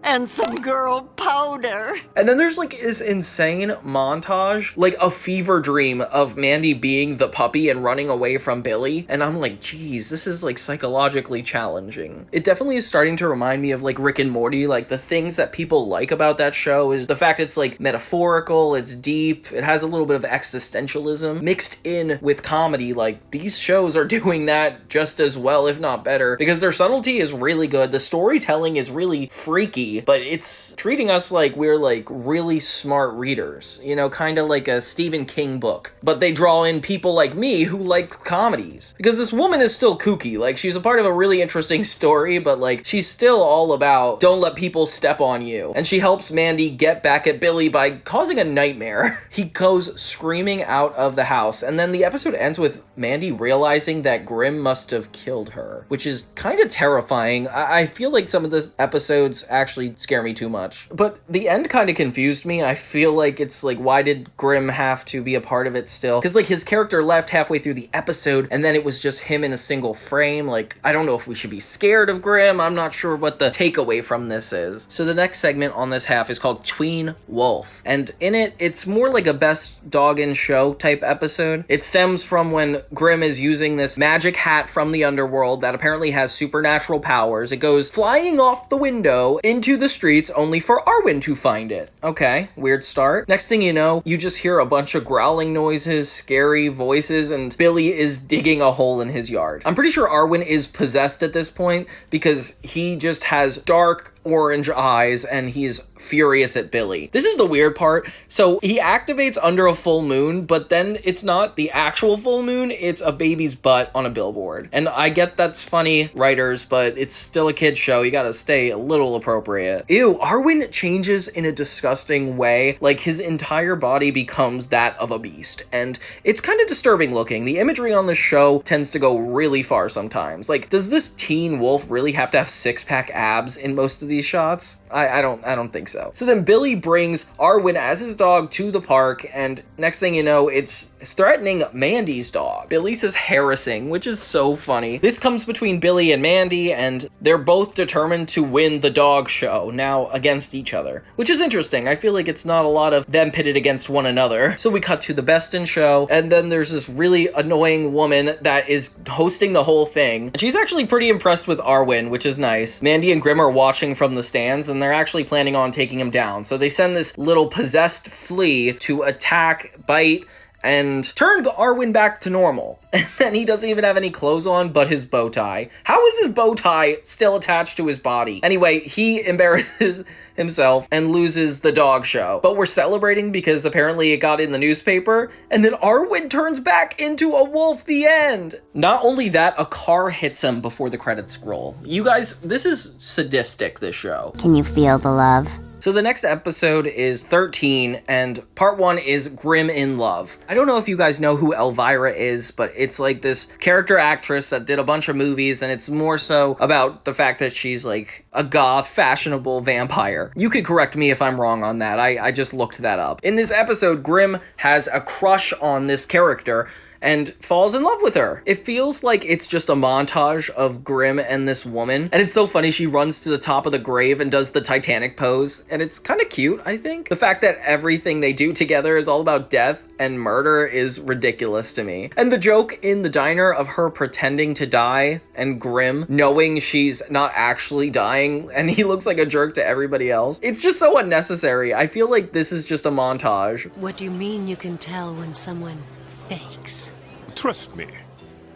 And some girl powder. And then there's like this insane montage, like a fever dream of Mandy being the puppy and running away from Billy. And I'm like, geez, this is like psychologically challenging. It definitely is starting to remind me of like Rick and Morty. Like the things that people like about that show is the fact it's like metaphorical, it's deep, it has a little bit of existentialism mixed in with comedy. Like these shows are doing that just as well, if not better, because their subtlety is really good. The storytelling is really freaky. kooky, but it's treating us like we're like really smart readers, you know, kind of like a Stephen King book. But they draw in people like me who like comedies. Because this woman is still kooky, like she's a part of a really interesting story, but like she's still all about don't let people step on you. And she helps Mandy get back at Billy by causing a nightmare. He goes screaming out of the house, and then the episode ends with Mandy realizing that Grimm must have killed her, which is kind of terrifying. I feel like some of the episodes actually scare me too much. But the end kind of confused me. I feel like it's like, why did Grimm have to be a part of it still? Because like his character left halfway through the episode, and then it was just him in a single frame. Like, I don't know if we should be scared of Grimm. I'm not sure what the takeaway from this is. So the next segment on this half is called Tween Wolf, and in it, it's more like a best dog in show type episode. It stems from when Grimm is using this magic hat from the underworld that apparently has supernatural powers. It goes flying off the window into the streets only for Arwen to find it. Okay, weird start. Next thing you know, you just hear a bunch of growling noises, scary voices, and Billy is digging a hole in his yard. I'm pretty sure Arwen is possessed at this point because he just has dark orange eyes and he's furious at Billy. This is the weird part. So he activates under a full moon, but then it's not the actual full moon, it's a baby's butt on a billboard. And I get that's funny, writers, but it's still a kid's show. You gotta stay a little appropriate. Ew, Arwen changes in a disgusting way. Like his entire body becomes that of a beast. And it's kind of disturbing looking. The imagery on the show tends to go really far sometimes. Like, does this teen wolf really have to have six-pack abs in most of these shots? I don't think so. So then Billy brings Arwen as his dog to the park, and next thing you know, it's threatening Mandy's dog. Billy says harassing, which is so funny. This comes between Billy and Mandy, and they're both determined to win the dog show, now against each other, which is interesting. I feel like it's not a lot of them pitted against one another. So we cut to the best in show, and then there's this really annoying woman that is hosting the whole thing, and she's actually pretty impressed with Arwen, which is nice. Mandy and Grimm are watching from the stands, and they're actually planning on taking him down. So they send this little possessed flea to attack, bite, and turn Arwen back to normal. And then he doesn't even have any clothes on but his bow tie. How is his bow tie still attached to his body? Anyway, he embarrasses himself and loses the dog show. But we're celebrating because apparently it got in the newspaper, and then Arwen turns back into a wolf. The end. Not only that, a car hits him before the credits roll. You guys, this is sadistic, this show. Can you feel the love? So the next episode is 13, and part 1 is Grimm in Love. I don't know if you guys know who Elvira is, but it's like this character actress that did a bunch of movies, and it's more so about the fact that she's like a goth, fashionable vampire. You could correct me if I'm wrong on that. I just looked that up. In this episode, Grimm has a crush on this character and falls in love with her. It feels like it's just a montage of Grimm and this woman, and it's so funny. She runs to the top of the grave and does the Titanic pose, and it's kind of cute, I think. The fact that everything they do together is all about death and murder is ridiculous to me. And the joke in the diner of her pretending to die and Grimm knowing she's not actually dying and he looks like a jerk to everybody else. It's just so unnecessary. I feel like this is just a montage. What do you mean you can tell when someone fakes? Trust me,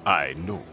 I know.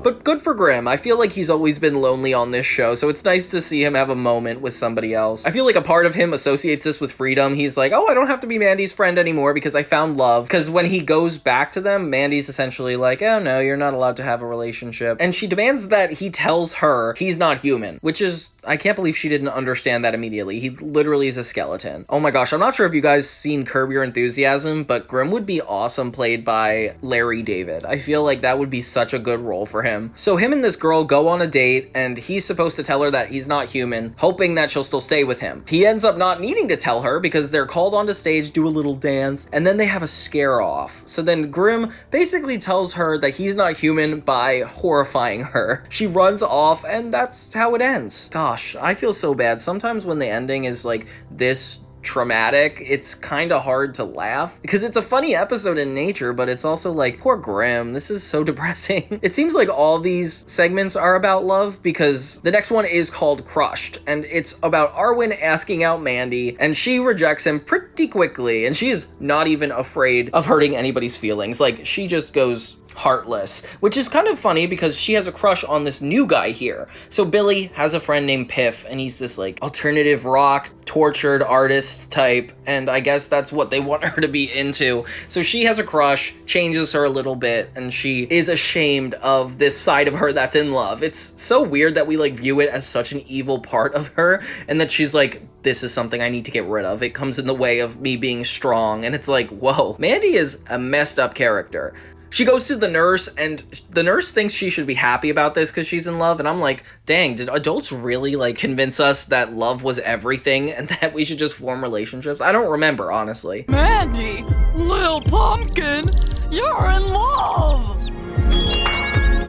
But good for Grimm. I feel like he's always been lonely on this show, so it's nice to see him have a moment with somebody else. I feel like a part of him associates this with freedom. He's like, oh, I don't have to be Mandy's friend anymore because I found love. Because when he goes back to them, Mandy's essentially like, oh no, you're not allowed to have a relationship. And she demands that he tells her he's not human, which is, I can't believe she didn't understand that immediately. He literally is a skeleton. Oh my gosh, I'm not sure if you guys seen Curb Your Enthusiasm, but Grimm would be awesome played by Larry David. I feel like that would be such a good role for him. So him and this girl go on a date, and he's supposed to tell her that he's not human, hoping that she'll still stay with him. He ends up not needing to tell her because they're called onto stage, do a little dance, and then they have a scare off. So then Grimm basically tells her that he's not human by horrifying her. She runs off, and that's how it ends. Gosh, I feel so bad. Sometimes when the ending is like this traumatic, it's kind of hard to laugh because it's a funny episode in nature, but it's also like, poor Grimm, this is so depressing. It seems like all these segments are about love because the next one is called Crushed, and it's about Arwen asking out Mandy, and she rejects him pretty quickly, and she is not even afraid of hurting anybody's feelings. Like, she just goes heartless, which is kind of funny because she has a crush on this new guy here. So Billy has a friend named Piff, and he's this like alternative rock tortured artist type, and I guess that's what they want her to be into. So she has a crush, changes her a little bit, and she is ashamed of this side of her that's in love. It's so weird that we like view it as such an evil part of her, and that she's like, this is something I need to get rid of. It comes in the way of me being strong. And it's like, whoa, Mandy is a messed up character. She goes to the nurse, and the nurse thinks she should be happy about this because she's in love, and I'm like, dang, did adults really, like, convince us that love was everything and that we should just form relationships? I don't remember, honestly. Mandy, little pumpkin, you're in love!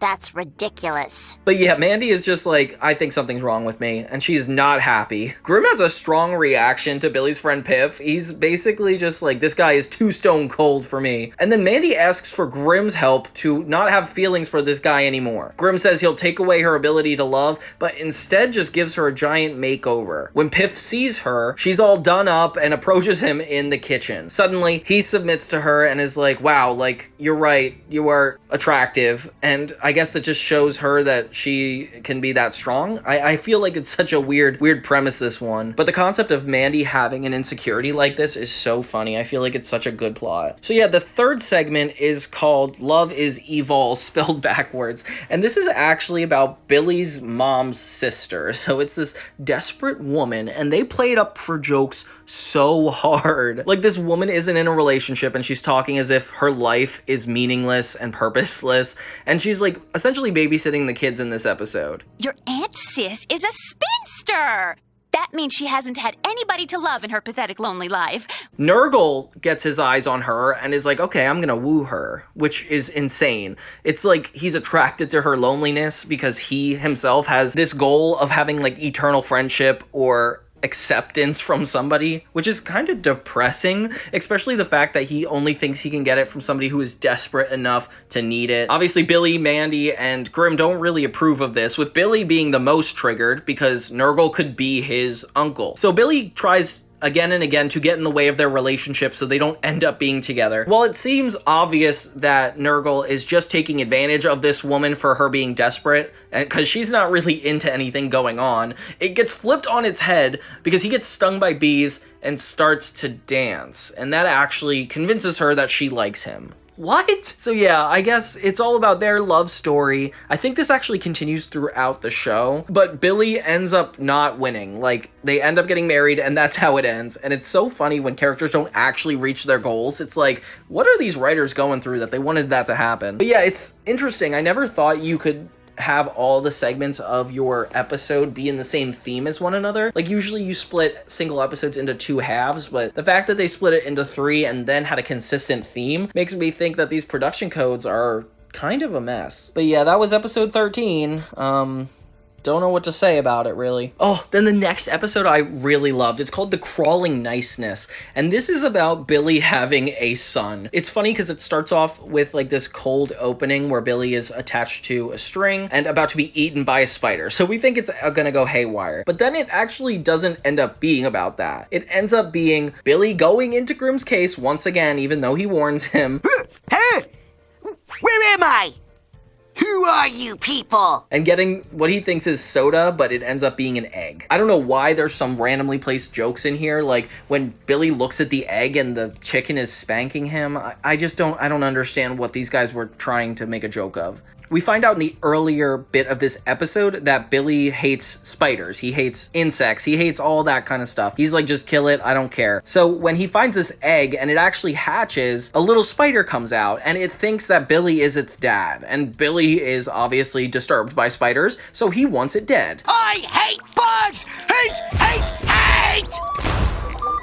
That's ridiculous. But yeah, Mandy is just like, I think something's wrong with me, and she's not happy. Grimm has a strong reaction to Billy's friend Piff. He's basically just like, this guy is too stone cold for me. And then Mandy asks for Grimm's help to not have feelings for this guy anymore. Grimm says he'll take away her ability to love, but instead just gives her a giant makeover. When Piff sees her, she's all done up and approaches him in the kitchen. Suddenly, he submits to her and is like, wow, like, you're right, you are attractive, and I guess it just shows her that she can be that strong. I feel like it's such a weird premise, this one. But the concept of Mandy having an insecurity like this is so funny. I feel like it's such a good plot. So yeah, the third segment is called Love is Evil, spelled backwards. And this is actually about Billy's mom's sister. So it's this desperate woman, and they play it up for jokes so hard. Like, this woman isn't in a relationship, and she's talking as if her life is meaningless and purposeless, and she's like essentially babysitting the kids in this episode. Your Aunt Sis is a spinster! That means she hasn't had anybody to love in her pathetic, lonely life. Nurgle gets his eyes on her and is like, okay, I'm gonna woo her, which is insane. It's like he's attracted to her loneliness because he himself has this goal of having like eternal friendship or acceptance from somebody, which is kind of depressing, especially the fact that he only thinks he can get it from somebody who is desperate enough to need it. Obviously, Billy, Mandy, and Grimm don't really approve of this, with Billy being the most triggered because Nurgle could be his uncle. So Billy tries again and again to get in the way of their relationship so they don't end up being together. While it seems obvious that Nurgle is just taking advantage of this woman for her being desperate, and because she's not really into anything going on, it gets flipped on its head because he gets stung by bees and starts to dance, and that actually convinces her that she likes him. What? So yeah, I guess it's all about their love story. I think this actually continues throughout the show, but Billy ends up not winning. Like, they end up getting married, and that's how it ends. And it's so funny when characters don't actually reach their goals. It's like, what are these writers going through that they wanted that to happen? But yeah, it's interesting. I never thought you could have all the segments of your episode be in the same theme as one another. Like, usually you split single episodes into two halves, but the fact that they split it into three and then had a consistent theme makes me think that these production codes are kind of a mess. But yeah, that was episode 13. Don't know what to say about it, really. Oh, then the next episode I really loved. It's called The Crawling Niceness, and this is about Billy having a son. It's funny because it starts off with like this cold opening where Billy is attached to a string and about to be eaten by a spider. So we think it's gonna go haywire. But then it actually doesn't end up being about that. It ends up being Billy going into Grimm's case once again, even though he warns him. Hey! Where am I? Who are you people? And getting what he thinks is soda, but it ends up being an egg. I don't know why there's some randomly placed jokes in here, like when Billy looks at the egg and the chicken is spanking him. I don't understand what these guys were trying to make a joke of. We find out in the earlier bit of this episode that Billy hates spiders. He hates insects. He hates all that kind of stuff. He's like, just kill it. I don't care. So when he finds this egg and it actually hatches, a little spider comes out and it thinks that Billy is its dad. And Billy is obviously disturbed by spiders, so he wants it dead. I hate bugs! Hate!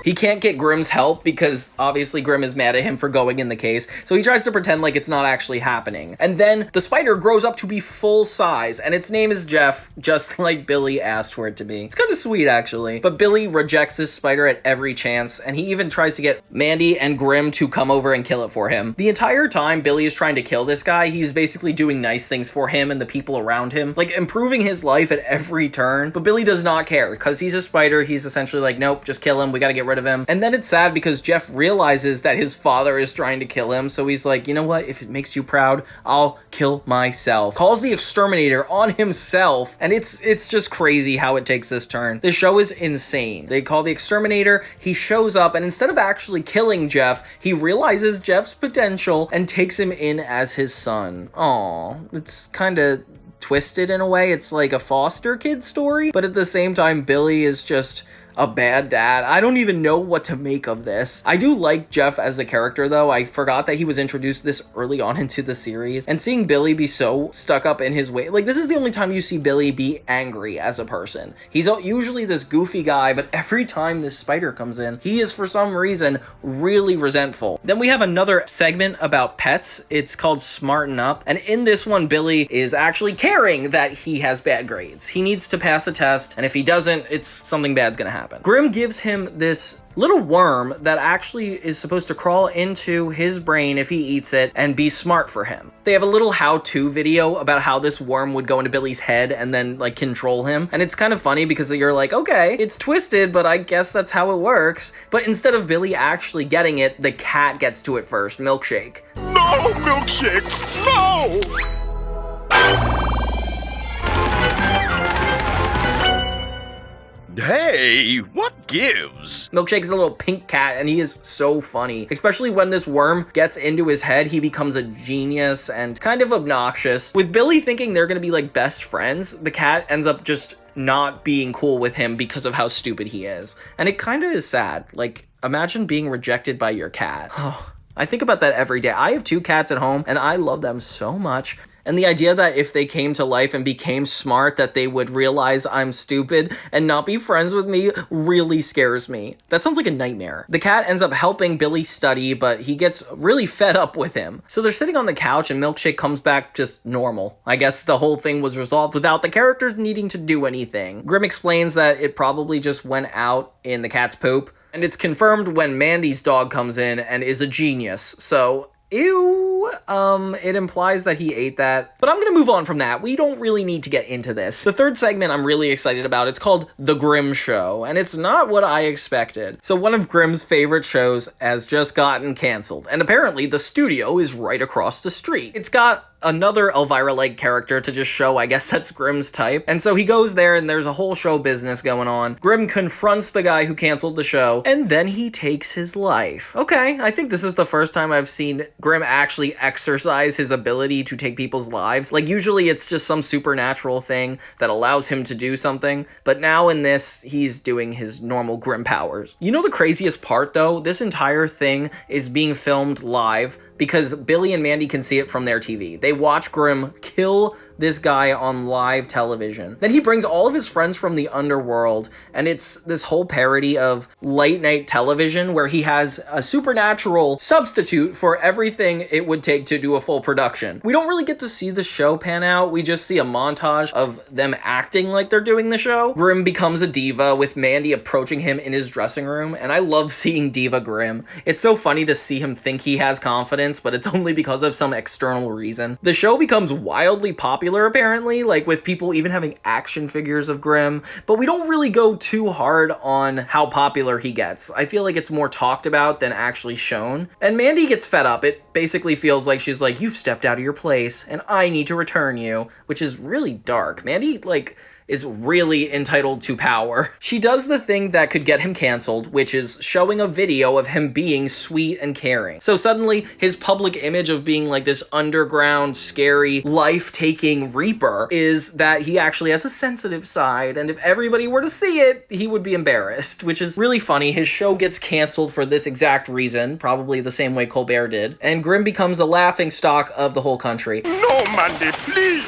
He can't get Grimm's help because obviously Grimm is mad at him for going in the case, so he tries to pretend like it's not actually happening. And then the spider grows up to be full size, and its name is Jeff, just like Billy asked for it to be. It's kind of sweet, actually. But Billy rejects this spider at every chance, and he even tries to get Mandy and Grimm to come over and kill it for him. The entire time Billy is trying to kill this guy, he's basically doing nice things for him and the people around him, like improving his life at every turn. But Billy does not care, because he's a spider. He's essentially like, nope, just kill him. We gotta get rid of him. And then it's sad because Jeff realizes that his father is trying to kill him, so he's like, you know what? If it makes you proud, I'll kill myself. Calls the exterminator on himself, and it's just crazy how it takes this turn. This show is insane. They call the exterminator, he shows up, and instead of actually killing Jeff, he realizes Jeff's potential and takes him in as his son. Aw, it's kind of twisted in a way. It's like a foster kid story, but at the same time, Billy is just a bad dad. I don't even know what to make of this. I do like Jeff as a character, though. I forgot that he was introduced this early on into the series, and seeing Billy be so stuck up in his way, like, this is the only time you see Billy be angry as a person. He's usually this goofy guy, but every time this spider comes in, he is for some reason really resentful. Then we have another segment about pets. It's called Smarten Up, and in this one, Billy is actually caring that he has bad grades. He needs to pass a test, and if he doesn't, it's something bad's gonna happen. Grimm gives him this little worm that actually is supposed to crawl into his brain if he eats it and be smart for him. They have a little how-to video about how this worm would go into Billy's head and then like control him. And it's kind of funny because you're like, okay, it's twisted, but I guess that's how it works. But instead of Billy actually getting it, the cat gets to it first, Milkshake. No milkshakes! No! Hey, what gives? Milkshake is a little pink cat, and he is so funny. Especially when this worm gets into his head, he becomes a genius and kind of obnoxious. With Billy thinking they're gonna be like best friends, the cat ends up just not being cool with him because of how stupid he is. And it kind of is sad. Like, imagine being rejected by your cat. I think about that every day. I have 2 cats at home, and I love them so much. And the idea that if they came to life and became smart, that they would realize I'm stupid and not be friends with me really scares me. That sounds like a nightmare. The cat ends up helping Billy study, but he gets really fed up with him. So they're sitting on the couch and Milkshake comes back just normal. I guess the whole thing was resolved without the characters needing to do anything. Grimm explains that it probably just went out in the cat's poop. And it's confirmed when Mandy's dog comes in and is a genius. So, ew. It implies that he ate that. But I'm gonna move on from that. We don't really need to get into this. The third segment I'm really excited about. It's called The Grimm Show, and it's not what I expected. So one of Grimm's favorite shows has just gotten canceled, and apparently the studio is right across the street. It's got another Elvira-like character to just show, I guess that's Grimm's type. And so he goes there and there's a whole show business going on. Grimm confronts the guy who canceled the show, and then he takes his life. Okay, I think this is the first time I've seen Grimm actually exercise his ability to take people's lives. Like, usually it's just some supernatural thing that allows him to do something, but now in this, he's doing his normal Grimm powers. You know the craziest part, though? This entire thing is being filmed live because Billy and Mandy can see it from their TV. They watch Grimm kill this guy on live television. Then he brings all of his friends from the underworld, and it's this whole parody of late night television where he has a supernatural substitute for everything it would take to do a full production. We don't really get to see the show pan out. We just see a montage of them acting like they're doing the show. Grimm becomes a diva with Mandy approaching him in his dressing room, and I love seeing Diva Grimm. It's so funny to see him think he has confidence, but it's only because of some external reason. The show becomes wildly popular apparently, like with people even having action figures of Grimm, but we don't really go too hard on how popular he gets. I feel like it's more talked about than actually shown. And Mandy gets fed up. It basically feels like she's like, you've stepped out of your place and I need to return you, which is really dark. Mandy, like, is really entitled to power. She does the thing that could get him canceled, which is showing a video of him being sweet and caring. So suddenly, his public image of being like this underground, scary, life-taking reaper is that he actually has a sensitive side, and if everybody were to see it, he would be embarrassed, which is really funny. His show gets canceled for this exact reason, probably the same way Colbert did, and Grimm becomes a laughingstock of the whole country. No, Mandy, please!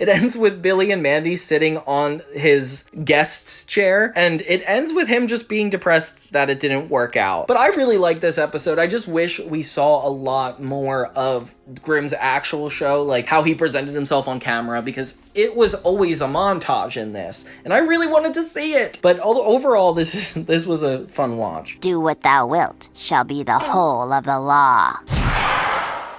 It ends with Billy and Mandy sitting on his guest's chair, and it ends with him just being depressed that it didn't work out. But I really like this episode. I just wish we saw a lot more of Grimm's actual show, like how he presented himself on camera, because it was always a montage in this, and I really wanted to see it. But overall, this was a fun watch. Do what thou wilt shall be the whole of the law.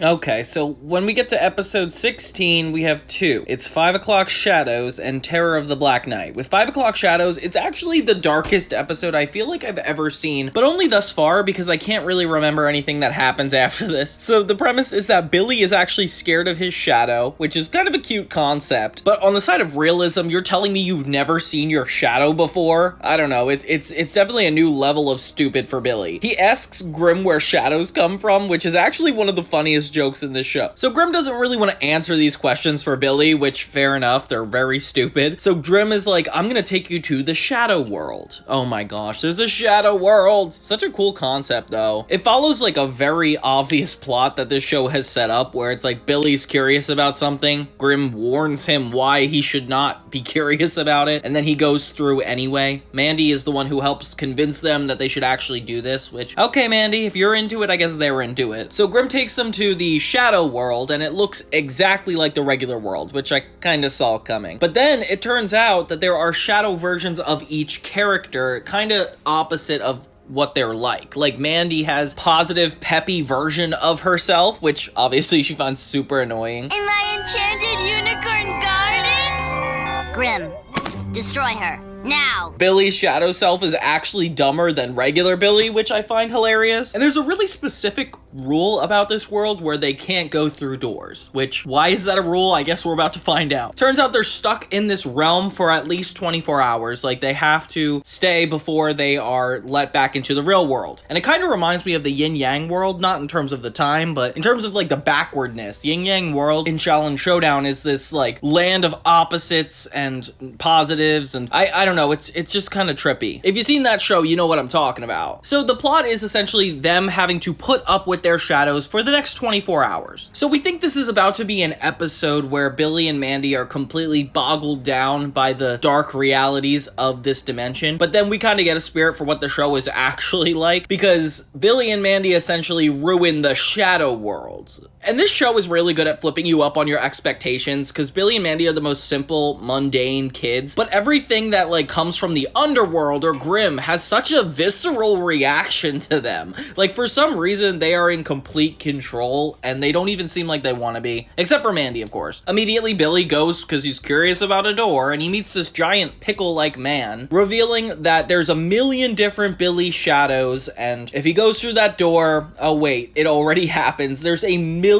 Okay, so when we get to episode 16, we have two. It's 5 O'Clock Shadows and Terror of the Black Knight. With 5 O'Clock Shadows, it's actually the darkest episode I feel like I've ever seen, but only thus far because I can't really remember anything that happens after this. So the premise is that Billy is actually scared of his shadow, which is kind of a cute concept, but on the side of realism, you're telling me you've never seen your shadow before? I don't know, it's definitely a new level of stupid for Billy. He asks Grimm where shadows come from, which is actually one of the funniest jokes in this show. So Grimm doesn't really want to answer these questions for Billy, which fair enough, they're very stupid. So Grimm is like, I'm gonna take you to the shadow world. Oh my gosh, there's a shadow world. Such a cool concept though. It follows like a very obvious plot that this show has set up where it's like Billy's curious about something, Grimm warns him why he should not be curious about it, and then he goes through anyway. Mandy is the one who helps convince them that they should actually do this, which, okay Mandy, if you're into it, I guess they're into it. So Grimm takes them to the shadow world, and it looks exactly like the regular world, which I kind of saw coming. But then it turns out that there are shadow versions of each character, kind of opposite of what they're like. Like Mandy has positive, peppy version of herself, which obviously she finds super annoying. In my enchanted unicorn garden? Grimm, destroy her. Now! Billy's shadow self is actually dumber than regular Billy, which I find hilarious. And there's a really specific rule about this world where they can't go through doors, which, why is that a rule? I guess we're about to find out. Turns out they're stuck in this realm for at least 24 hours. Like, they have to stay before they are let back into the real world. And it kind of reminds me of the yin-yang world, not in terms of the time, but in terms of, like, the backwardness. Yin-yang world in Shaolin Showdown is this, like, land of opposites and positives, and I don't know, it's just kind of trippy. If you've seen that show, you know what I'm talking about. So the plot is essentially them having to put up with their shadows for the next 24 hours. So we think this is about to be an episode where Billy and Mandy are completely boggled down by the dark realities of this dimension, but then we kind of get a spirit for what the show is actually like, because Billy and Mandy essentially ruin the shadow world. And this show is really good at flipping you up on your expectations, because Billy and Mandy are the most simple, mundane kids, but everything that, like, comes from the underworld or Grimm has such a visceral reaction to them. Like, for some reason, they are in complete control, and they don't even seem like they want to be. Except for Mandy, of course. Immediately, Billy goes because he's curious about a door, and he meets this giant pickle-like man, revealing that there's a million different Billy shadows, and if he goes through that door, oh wait, it already happens, there's a million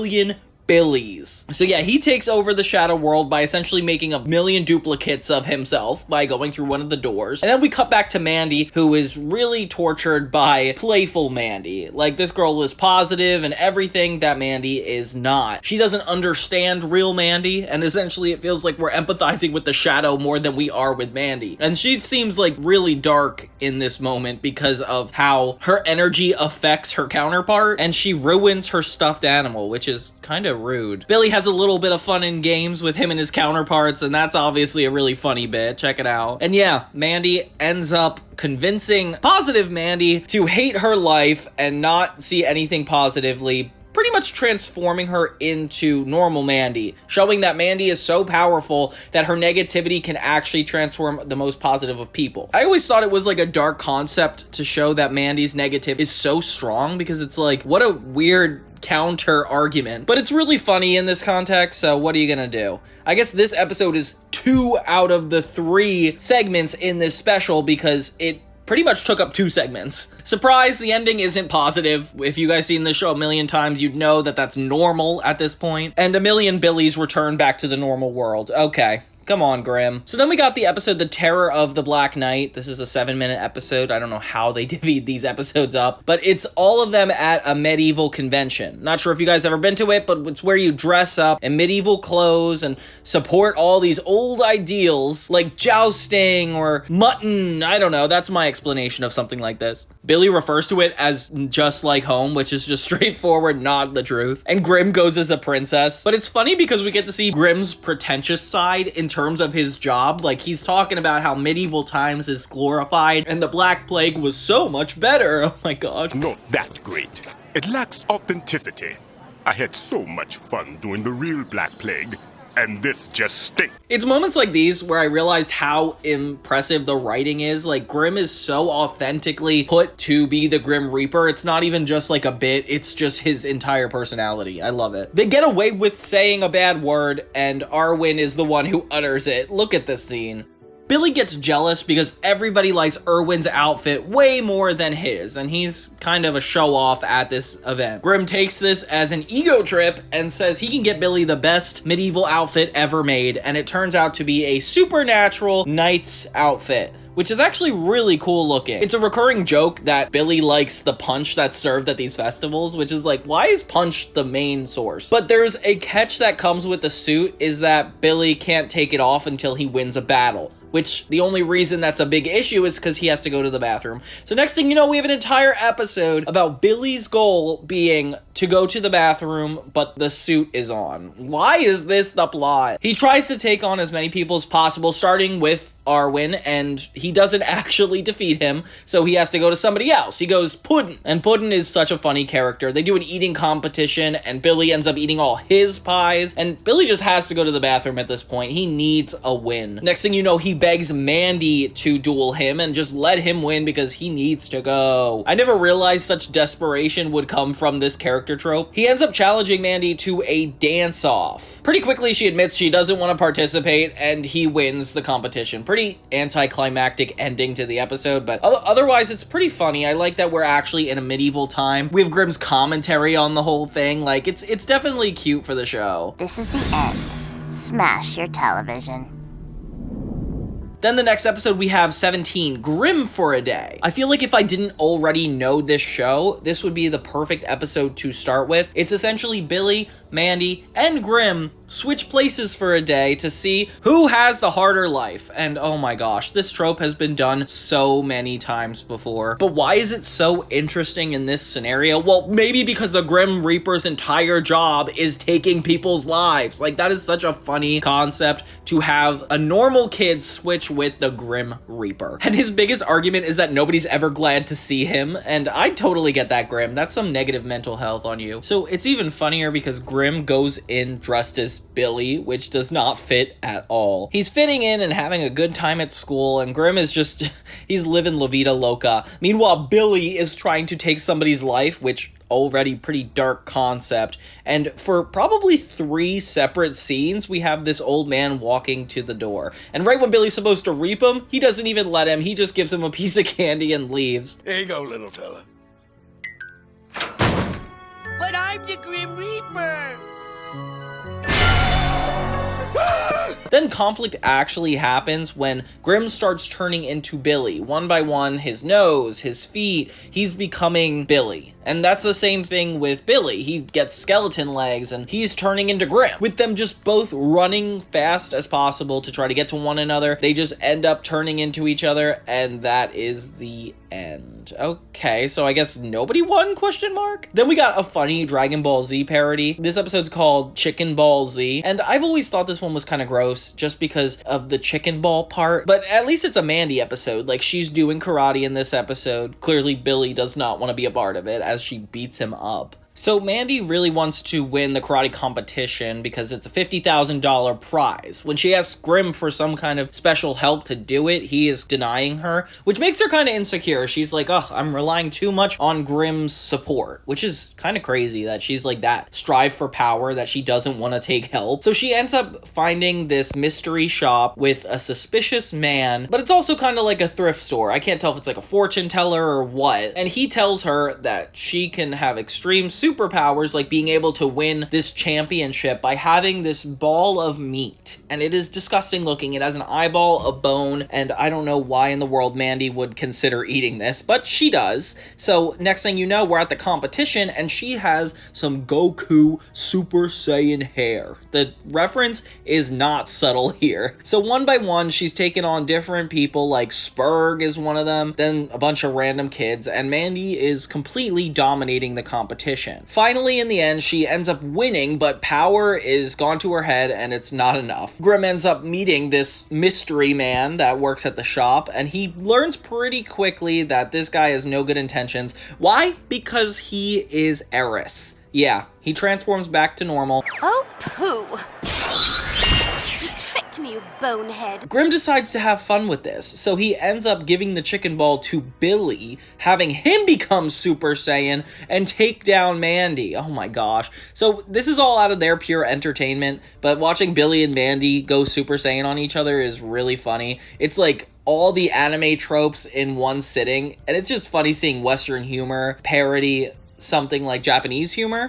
Billies. So yeah, he takes over the shadow world by essentially making a million duplicates of himself by going through one of the doors. And then we cut back to Mandy, who is really tortured by playful Mandy. Like, this girl is positive and everything that Mandy is not. She doesn't understand real Mandy, and essentially it feels like we're empathizing with the shadow more than we are with Mandy. And she seems like really dark in this moment because of how her energy affects her counterpart, and she ruins her stuffed animal, which is kind of rude. Billy has a little bit of fun in games with him and his counterparts, and that's obviously a really funny bit. Check it out. And yeah, Mandy ends up convincing positive Mandy to hate her life and not see anything positively, pretty much transforming her into normal Mandy, showing that Mandy is so powerful that her negativity can actually transform the most positive of people. I always thought it was like a dark concept to show that Mandy's negative is so strong, because it's like, what a weird counter argument, but it's really funny in this context, so what are you gonna do? I guess this episode is 2 out of the 3 segments in this special because it pretty much took up 2 segments. Surprise, the ending isn't positive. If you guys seen this show a million times, you'd know that that's normal at this point. And a million Billies return back to the normal world. Okay. Come on, Grimm. So then we got the episode The Terror of the Black Knight. This is a 7-minute episode. I don't know how they divvied these episodes up, but it's all of them at a medieval convention. Not sure if you guys ever been to it, but it's where you dress up in medieval clothes and support all these old ideals like jousting or mutton. I don't know. That's my explanation of something like this. Billy refers to it as just like home, which is just straightforward, not the truth. And Grimm goes as a princess. But it's funny because we get to see Grimm's pretentious side in terms of his job. Like, he's talking about how medieval times is glorified and the Black Plague was so much better. Oh my god. Not that great. It lacks authenticity. I had so much fun doing the real Black Plague, and this just stinks. It's moments like these where I realized how impressive the writing is. Like, Grimm is so authentically put to be the Grim Reaper. It's not even just like a bit, it's just his entire personality. I love it. They get away with saying a bad word, and Arwen is the one who utters it. Look at this scene. Billy gets jealous because everybody likes Erwin's outfit way more than his, and he's kind of a show-off at this event. Grimm takes this as an ego trip and says he can get Billy the best medieval outfit ever made, and it turns out to be a supernatural knight's outfit, which is actually really cool looking. It's a recurring joke that Billy likes the punch that's served at these festivals, which is like, why is punch the main source? But there's a catch that comes with the suit, is that Billy can't take it off until he wins a battle, which the only reason that's a big issue is because he has to go to the bathroom. So next thing you know, we have an entire episode about Billy's goal being to go to the bathroom, but the suit is on. Why is this the plot? He tries to take on as many people as possible, starting with Arwen, and he doesn't actually defeat him, so he has to go to somebody else. He goes Puddin', and Puddin' is such a funny character. They do an eating competition, and Billy ends up eating all his pies, and Billy just has to go to the bathroom at this point. He needs a win. Next thing you know, he begs Mandy to duel him and just let him win because he needs to go. I never realized such desperation would come from this character trope. He ends up challenging Mandy to a dance-off. Pretty quickly, she admits she doesn't want to participate, and he wins the competition. Pretty anticlimactic ending to the episode, but otherwise, it's pretty funny. I like that we're actually in a medieval time. We have Grimm's commentary on the whole thing. Like, it's definitely cute for the show. This is the end. Smash your television. Then the next episode, we have 17, Grimm for a Day. I feel like if I didn't already know this show, this would be the perfect episode to start with. It's essentially Billy, Mandy, and Grimm switch places for a day to see who has the harder life. And oh my gosh, this trope has been done so many times before. But why is it so interesting in this scenario? Well, maybe because the Grim Reaper's entire job is taking people's lives. Like, that is such a funny concept to have a normal kid switch with the Grim Reaper. And his biggest argument is that nobody's ever glad to see him. And I totally get that, Grim. That's some negative mental health on you. So it's even funnier because Grim goes in dressed as Billy, which does not fit at all. He's fitting in and having a good time at school, and Grim is just, he's living La Vida Loca. Meanwhile, Billy is trying to take somebody's life, which already pretty dark concept, and for probably 3 separate scenes, we have this old man walking to the door. And right when Billy's supposed to reap him, he doesn't even let him, he just gives him a piece of candy and leaves. Here you go, little fella. But I'm the Grim Reaper! Then conflict actually happens when Grim starts turning into Billy. One by one, his nose, his feet, he's becoming Billy. And that's the same thing with Billy. He gets skeleton legs and he's turning into Grim. With them just both running fast as possible to try to get to one another, they just end up turning into each other, and that is the end. Okay, so I guess nobody won, question mark? Then we got a funny Dragon Ball Z parody. This episode's called Chicken Ball Z, and I've always thought this one was kind of gross just because of the chicken ball part, but at least it's a Mandy episode. Like, she's doing karate in this episode. Clearly Billy does not want to be a part of it as she beats him up. So Mandy really wants to win the karate competition because it's a $50,000 prize. When she asks Grim for some kind of special help to do it, he is denying her, which makes her kind of insecure. She's like, oh, I'm relying too much on Grim's support, which is kind of crazy that she's like that strive for power that she doesn't want to take help. So she ends up finding this mystery shop with a suspicious man, but it's also kind of like a thrift store. I can't tell if it's like a fortune teller or what. And he tells her that she can have extreme superpowers, like being able to win this championship by having this ball of meat. And it is disgusting looking. It has an eyeball, a bone, and I don't know why in the world Mandy would consider eating this, but she does. So next thing you know, we're at the competition, and she has some Goku Super Saiyan hair. The reference is not subtle here. So one by one, she's taken on different people, like Spurg is one of them, then a bunch of random kids, and Mandy is completely dominating the competition. Finally, in the end, she ends up winning, but power is gone to her head, and it's not enough. Grimm ends up meeting this mystery man that works at the shop, and he learns pretty quickly that this guy has no good intentions. Why? Because he is Eris. Yeah, he transforms back to normal. Oh, pooh. You tricked me, you bonehead. Grimm decides to have fun with this, so he ends up giving the chicken ball to Billy, having him become Super Saiyan and take down Mandy. Oh my gosh. So this is all out of their pure entertainment, but watching Billy and Mandy go Super Saiyan on each other is really funny. It's like all the anime tropes in one sitting, and it's just funny seeing Western humor parody something like Japanese humor.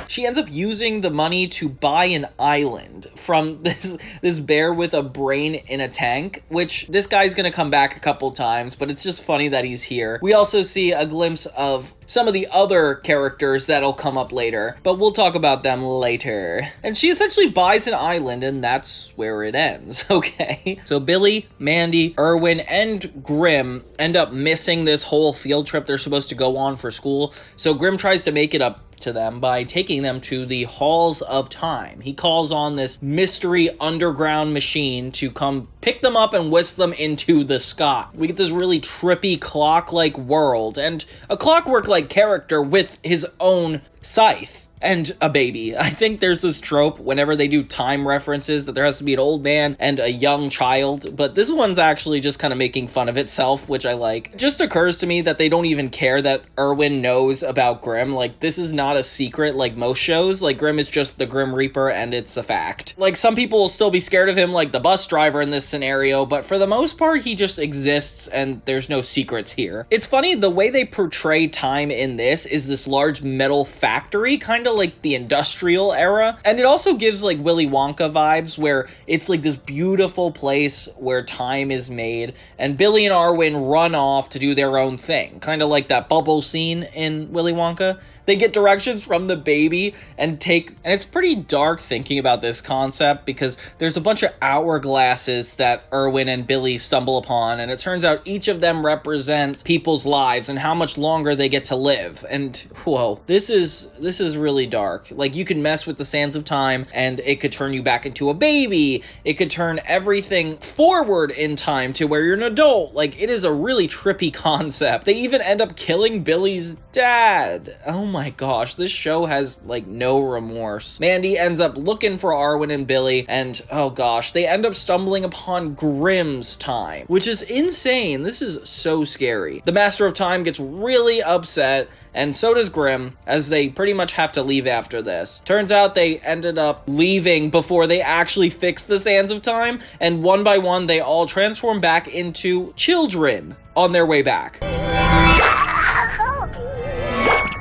She ends up using the money to buy an island from this bear with a brain in a tank, which this guy's gonna come back a couple times, but it's just funny that he's here. We also see a glimpse of some of the other characters that'll come up later, but we'll talk about them later. And she essentially buys an island, and that's where it ends, okay? So Billy, Mandy, Erwin, and Grimm end up missing this whole field trip they're supposed to go on for school, so Grimm tries to make it up to them by taking them to the Halls of Time. He calls on this mystery underground machine to come pick them up and whisk them into the sky. We get this really trippy clock-like world, and a clockwork-like character with his own scythe. And a baby. I think there's this trope whenever they do time references that there has to be an old man and a young child, but this one's actually just kind of making fun of itself, which I like. It just occurs to me that they don't even care that Erwin knows about Grimm. Like, this is not a secret like most shows. Like, Grimm is just the Grim Reaper and it's a fact. Like, some people will still be scared of him, like the bus driver in this scenario, but for the most part, he just exists and there's no secrets here. It's funny, the way they portray time in this is this large metal factory, kind of like the industrial era, and it also gives like Willy Wonka vibes, where it's like this beautiful place where time is made, and Billy and Arwen run off to do their own thing, kind of like that bubble scene in Willy Wonka. They get directions from the baby and it's pretty dark thinking about this concept, because there's a bunch of hourglasses that Erwin and Billy stumble upon, and it turns out each of them represents people's lives and how much longer they get to live. And whoa, this is really dark. Like, you can mess with the sands of time and it could turn you back into a baby. It could turn everything forward in time to where you're an adult. Like, it is a really trippy concept. They even end up killing Billy's dad. Oh my gosh, this show has like no remorse. Mandy ends up looking for Arwen and Billy, and oh gosh, they end up stumbling upon Grimm's time, which is insane. This is so scary. The Master of Time gets really upset, and so does Grimm, as they pretty much have to leave after this. Turns out they ended up leaving before they actually fixed the sands of time, and one by one they all transform back into children on their way back.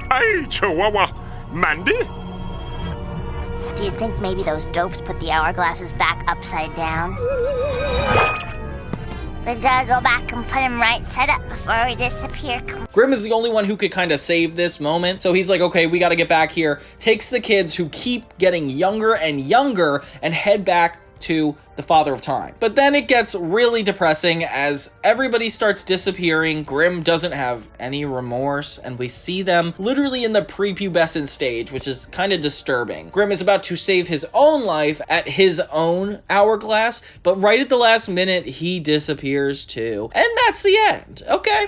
Hey, Chihuahua. Mandy? Do you think maybe those dopes put the hourglasses back upside down? We gotta go back and put him right side up before we disappear. Grimm is the only one who could kind of save this moment, so he's like, okay, we gotta get back here. Takes the kids, who keep getting younger and younger, and head back to the Father of Time. But then it gets really depressing as everybody starts disappearing. Grimm doesn't have any remorse, and we see them literally in the prepubescent stage, which is kind of disturbing. Grimm is about to save his own life at his own hourglass, but right at the last minute, he disappears too. And that's the end. Okay.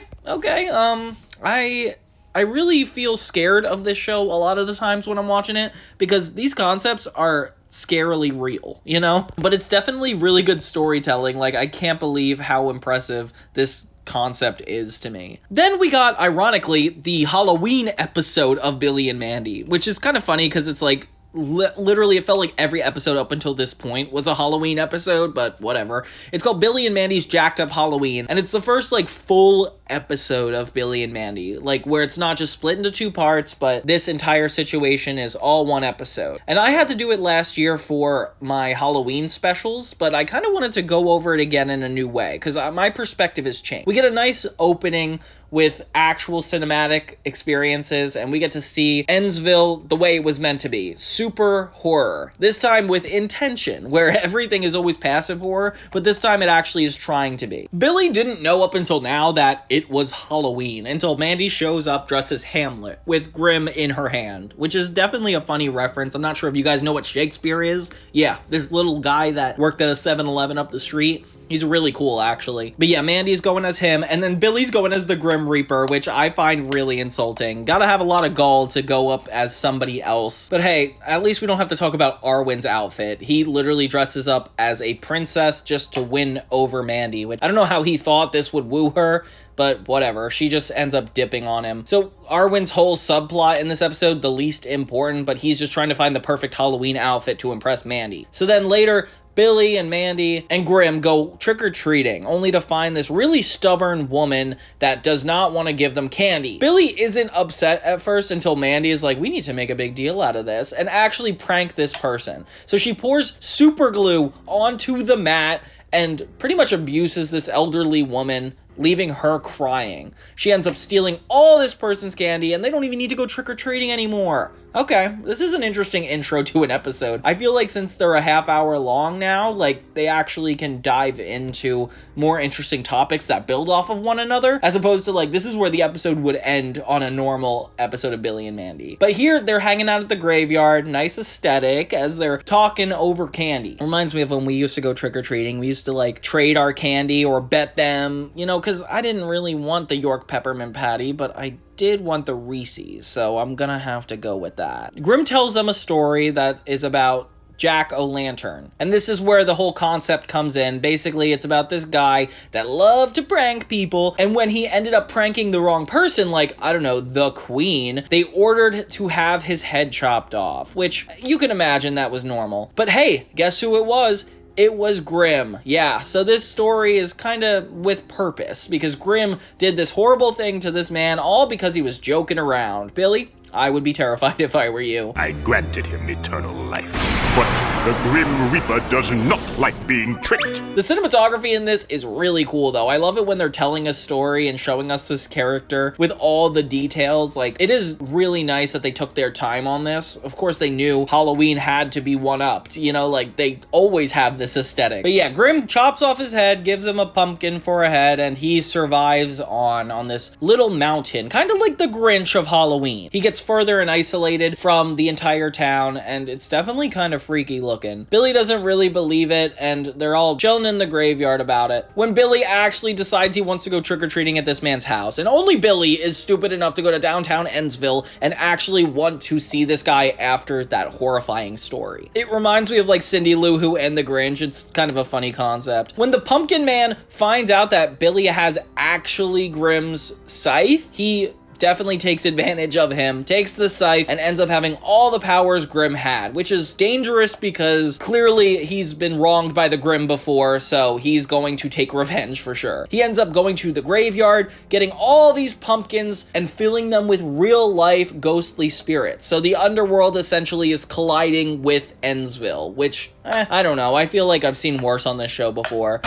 I really feel scared of this show a lot of the times when I'm watching it, because these concepts are scarily real, you know? But it's definitely really good storytelling. Like, I can't believe how impressive this concept is to me. Then we got, ironically, the Halloween episode of Billy and Mandy, which is kind of funny because it's like literally it felt like every episode up until this point was a Halloween episode, but whatever. It's called Billy and Mandy's Jacked Up Halloween, and it's the first like full episode of Billy and Mandy, like where it's not just split into 2 parts, but this entire situation is all one episode. And I had to do it last year for my Halloween specials, but I kind of wanted to go over it again in a new way, because my perspective has changed. We get a nice opening with actual cinematic experiences, and we get to see Ennsville the way it was meant to be. Super horror. This time with intention, where everything is always passive horror, but this time it actually is trying to be. Billy didn't know up until now that it was Halloween, until Mandy shows up dressed as Hamlet, with Grimm in her hand, which is definitely a funny reference. I'm not sure if you guys know what Shakespeare is. Yeah, this little guy that worked at a 7-Eleven up the street. He's really cool, actually. But yeah, Mandy's going as him, and then Billy's going as the Grim Reaper, which I find really insulting. Gotta have a lot of gall to go up as somebody else. But hey, at least we don't have to talk about Arwen's outfit. He literally dresses up as a princess just to win over Mandy, which I don't know how he thought this would woo her, but whatever. She just ends up dipping on him. So Arwen's whole subplot in this episode, the least important, but he's just trying to find the perfect Halloween outfit to impress Mandy. So then later, Billy and Mandy and Grimm go trick-or-treating, only to find this really stubborn woman that does not want to give them candy. Billy isn't upset at first until Mandy is like, we need to make a big deal out of this, and actually prank this person. So she pours super glue onto the mat and pretty much abuses this elderly woman, leaving her crying. She ends up stealing all this person's candy, and they don't even need to go trick-or-treating anymore. Okay, this is an interesting intro to an episode. I feel like since they're a half hour long now, like, they actually can dive into more interesting topics that build off of one another, as opposed to, like, this is where the episode would end on a normal episode of Billy and Mandy. But here, they're hanging out at the graveyard, nice aesthetic, as they're talking over candy. Reminds me of when we used to go trick-or-treating. We used to, like, trade our candy or bet them, you know, because I didn't really want the York Peppermint Patty, but I did want the Reese's, so I'm gonna have to go with that. Grimm tells them a story that is about Jack-o'-lantern, and this is where the whole concept comes in. Basically, it's about this guy that loved to prank people, and when he ended up pranking the wrong person, like, I don't know, the queen, they ordered to have his head chopped off, which you can imagine that was normal. But hey, guess who it was? It was Grimm. Yeah, so this story is kind of with purpose, because Grimm did this horrible thing to this man, all because he was joking around. Billy, I would be terrified if I were you. I granted him eternal life, but the Grim Reaper does not like being tricked. The cinematography in this is really cool, though. I love it when they're telling a story and showing us this character with all the details. Like, it is really nice that they took their time on this. Of course, they knew Halloween had to be one-upped, you know, like, they always have this aesthetic. But yeah, Grimm chops off his head, gives him a pumpkin for a head, and he survives on this little mountain, kind of like the Grinch of Halloween. He gets further and isolated from the entire town, and it's definitely kind of freaky looking. Billy doesn't really believe it, and they're all chilling in the graveyard about it, when Billy actually decides he wants to go trick-or-treating at this man's house. And only Billy is stupid enough to go to downtown Ennsville and actually want to see this guy after that horrifying story. It reminds me of like Cindy Lou Who and the Grinch. It's kind of a funny concept. When the Pumpkin Man finds out that Billy has actually Grimm's scythe, he definitely takes advantage of him, takes the scythe, and ends up having all the powers Grimm had, which is dangerous because clearly he's been wronged by the Grimm before, so he's going to take revenge for sure. He ends up going to the graveyard, getting all these pumpkins, and filling them with real-life ghostly spirits. So the underworld essentially is colliding with Ennsville, which, I don't know, I feel like I've seen worse on this show before.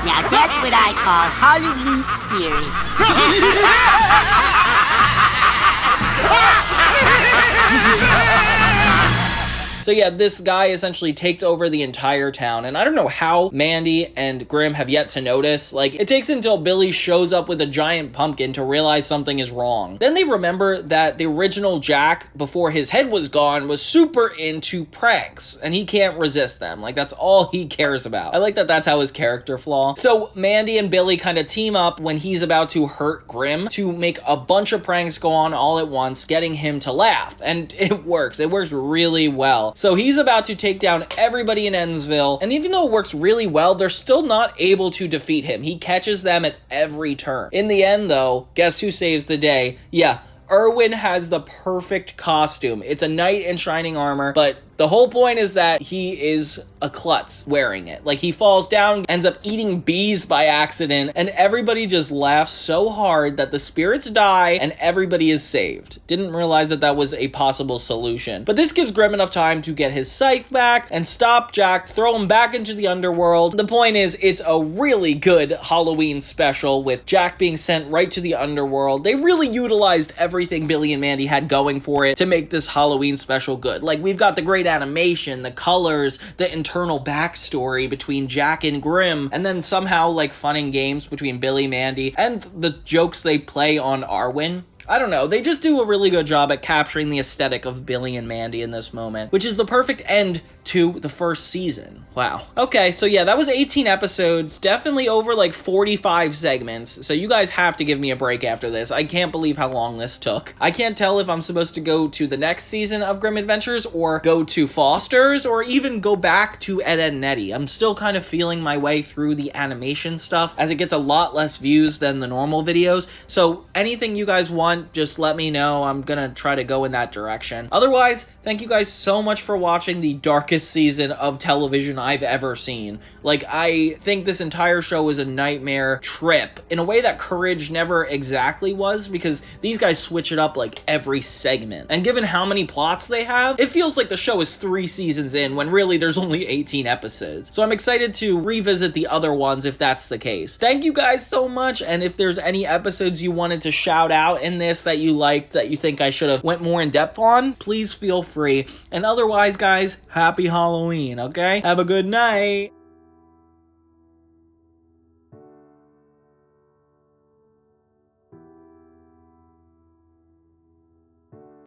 Now that's what I call Halloween spirit. So yeah, this guy essentially takes over the entire town, and I don't know how Mandy and Grimm have yet to notice. Like, it takes until Billy shows up with a giant pumpkin to realize something is wrong. Then they remember that the original Jack, before his head was gone, was super into pranks, and he can't resist them. Like, that's all he cares about. I like that that's how his character flaw. So Mandy and Billy kind of team up when he's about to hurt Grimm to make a bunch of pranks go on all at once, getting him to laugh, and it works. It works really well. So he's about to take down everybody in Ennsville, and even though it works really well, they're still not able to defeat him. He catches them at every turn. In the end, though, guess who saves the day? Yeah, Erwin has the perfect costume. It's a knight in shining armor, but the whole point is that he is a klutz wearing it. Like, he falls down, ends up eating bees by accident, and everybody just laughs so hard that the spirits die and everybody is saved. Didn't realize that that was a possible solution. But this gives Grim enough time to get his scythe back and stop Jack, throw him back into the underworld. The point is, it's a really good Halloween special with Jack being sent right to the underworld. They really utilized everything Billy and Mandy had going for it to make this Halloween special good. Like, we've got the great animation, the colors, the internal backstory between Jack and Grim, and then somehow like fun and games between Billy, Mandy, and the jokes they play on Arwen. I don't know, they just do a really good job at capturing the aesthetic of Billy and Mandy in this moment, which is the perfect end to the first season. Wow. Okay, so yeah, that was 18 episodes, definitely over like 45 segments, so you guys have to give me a break after this. I can't believe how long this took. I can't tell if I'm supposed to go to the next season of Grim Adventures, or go to Foster's, or even go back to Ed, Edd n Eddy. I'm still kind of feeling my way through the animation stuff, as it gets a lot less views than the normal videos, so anything you guys want, just let me know. I'm gonna try to go in that direction. Otherwise, thank you guys so much for watching the darkest season of television I've ever seen. Like, I think this entire show was a nightmare trip in a way that Courage never exactly was, because these guys switch it up like every segment. And given how many plots they have, it feels like the show is 3 seasons in when really there's only 18 episodes. So I'm excited to revisit the other ones if that's the case. Thank you guys so much, and if there's any episodes you wanted to shout out in this that you liked, that you think I should have went more in depth on, please feel free. And otherwise, guys, happy Halloween, okay? Have a good night.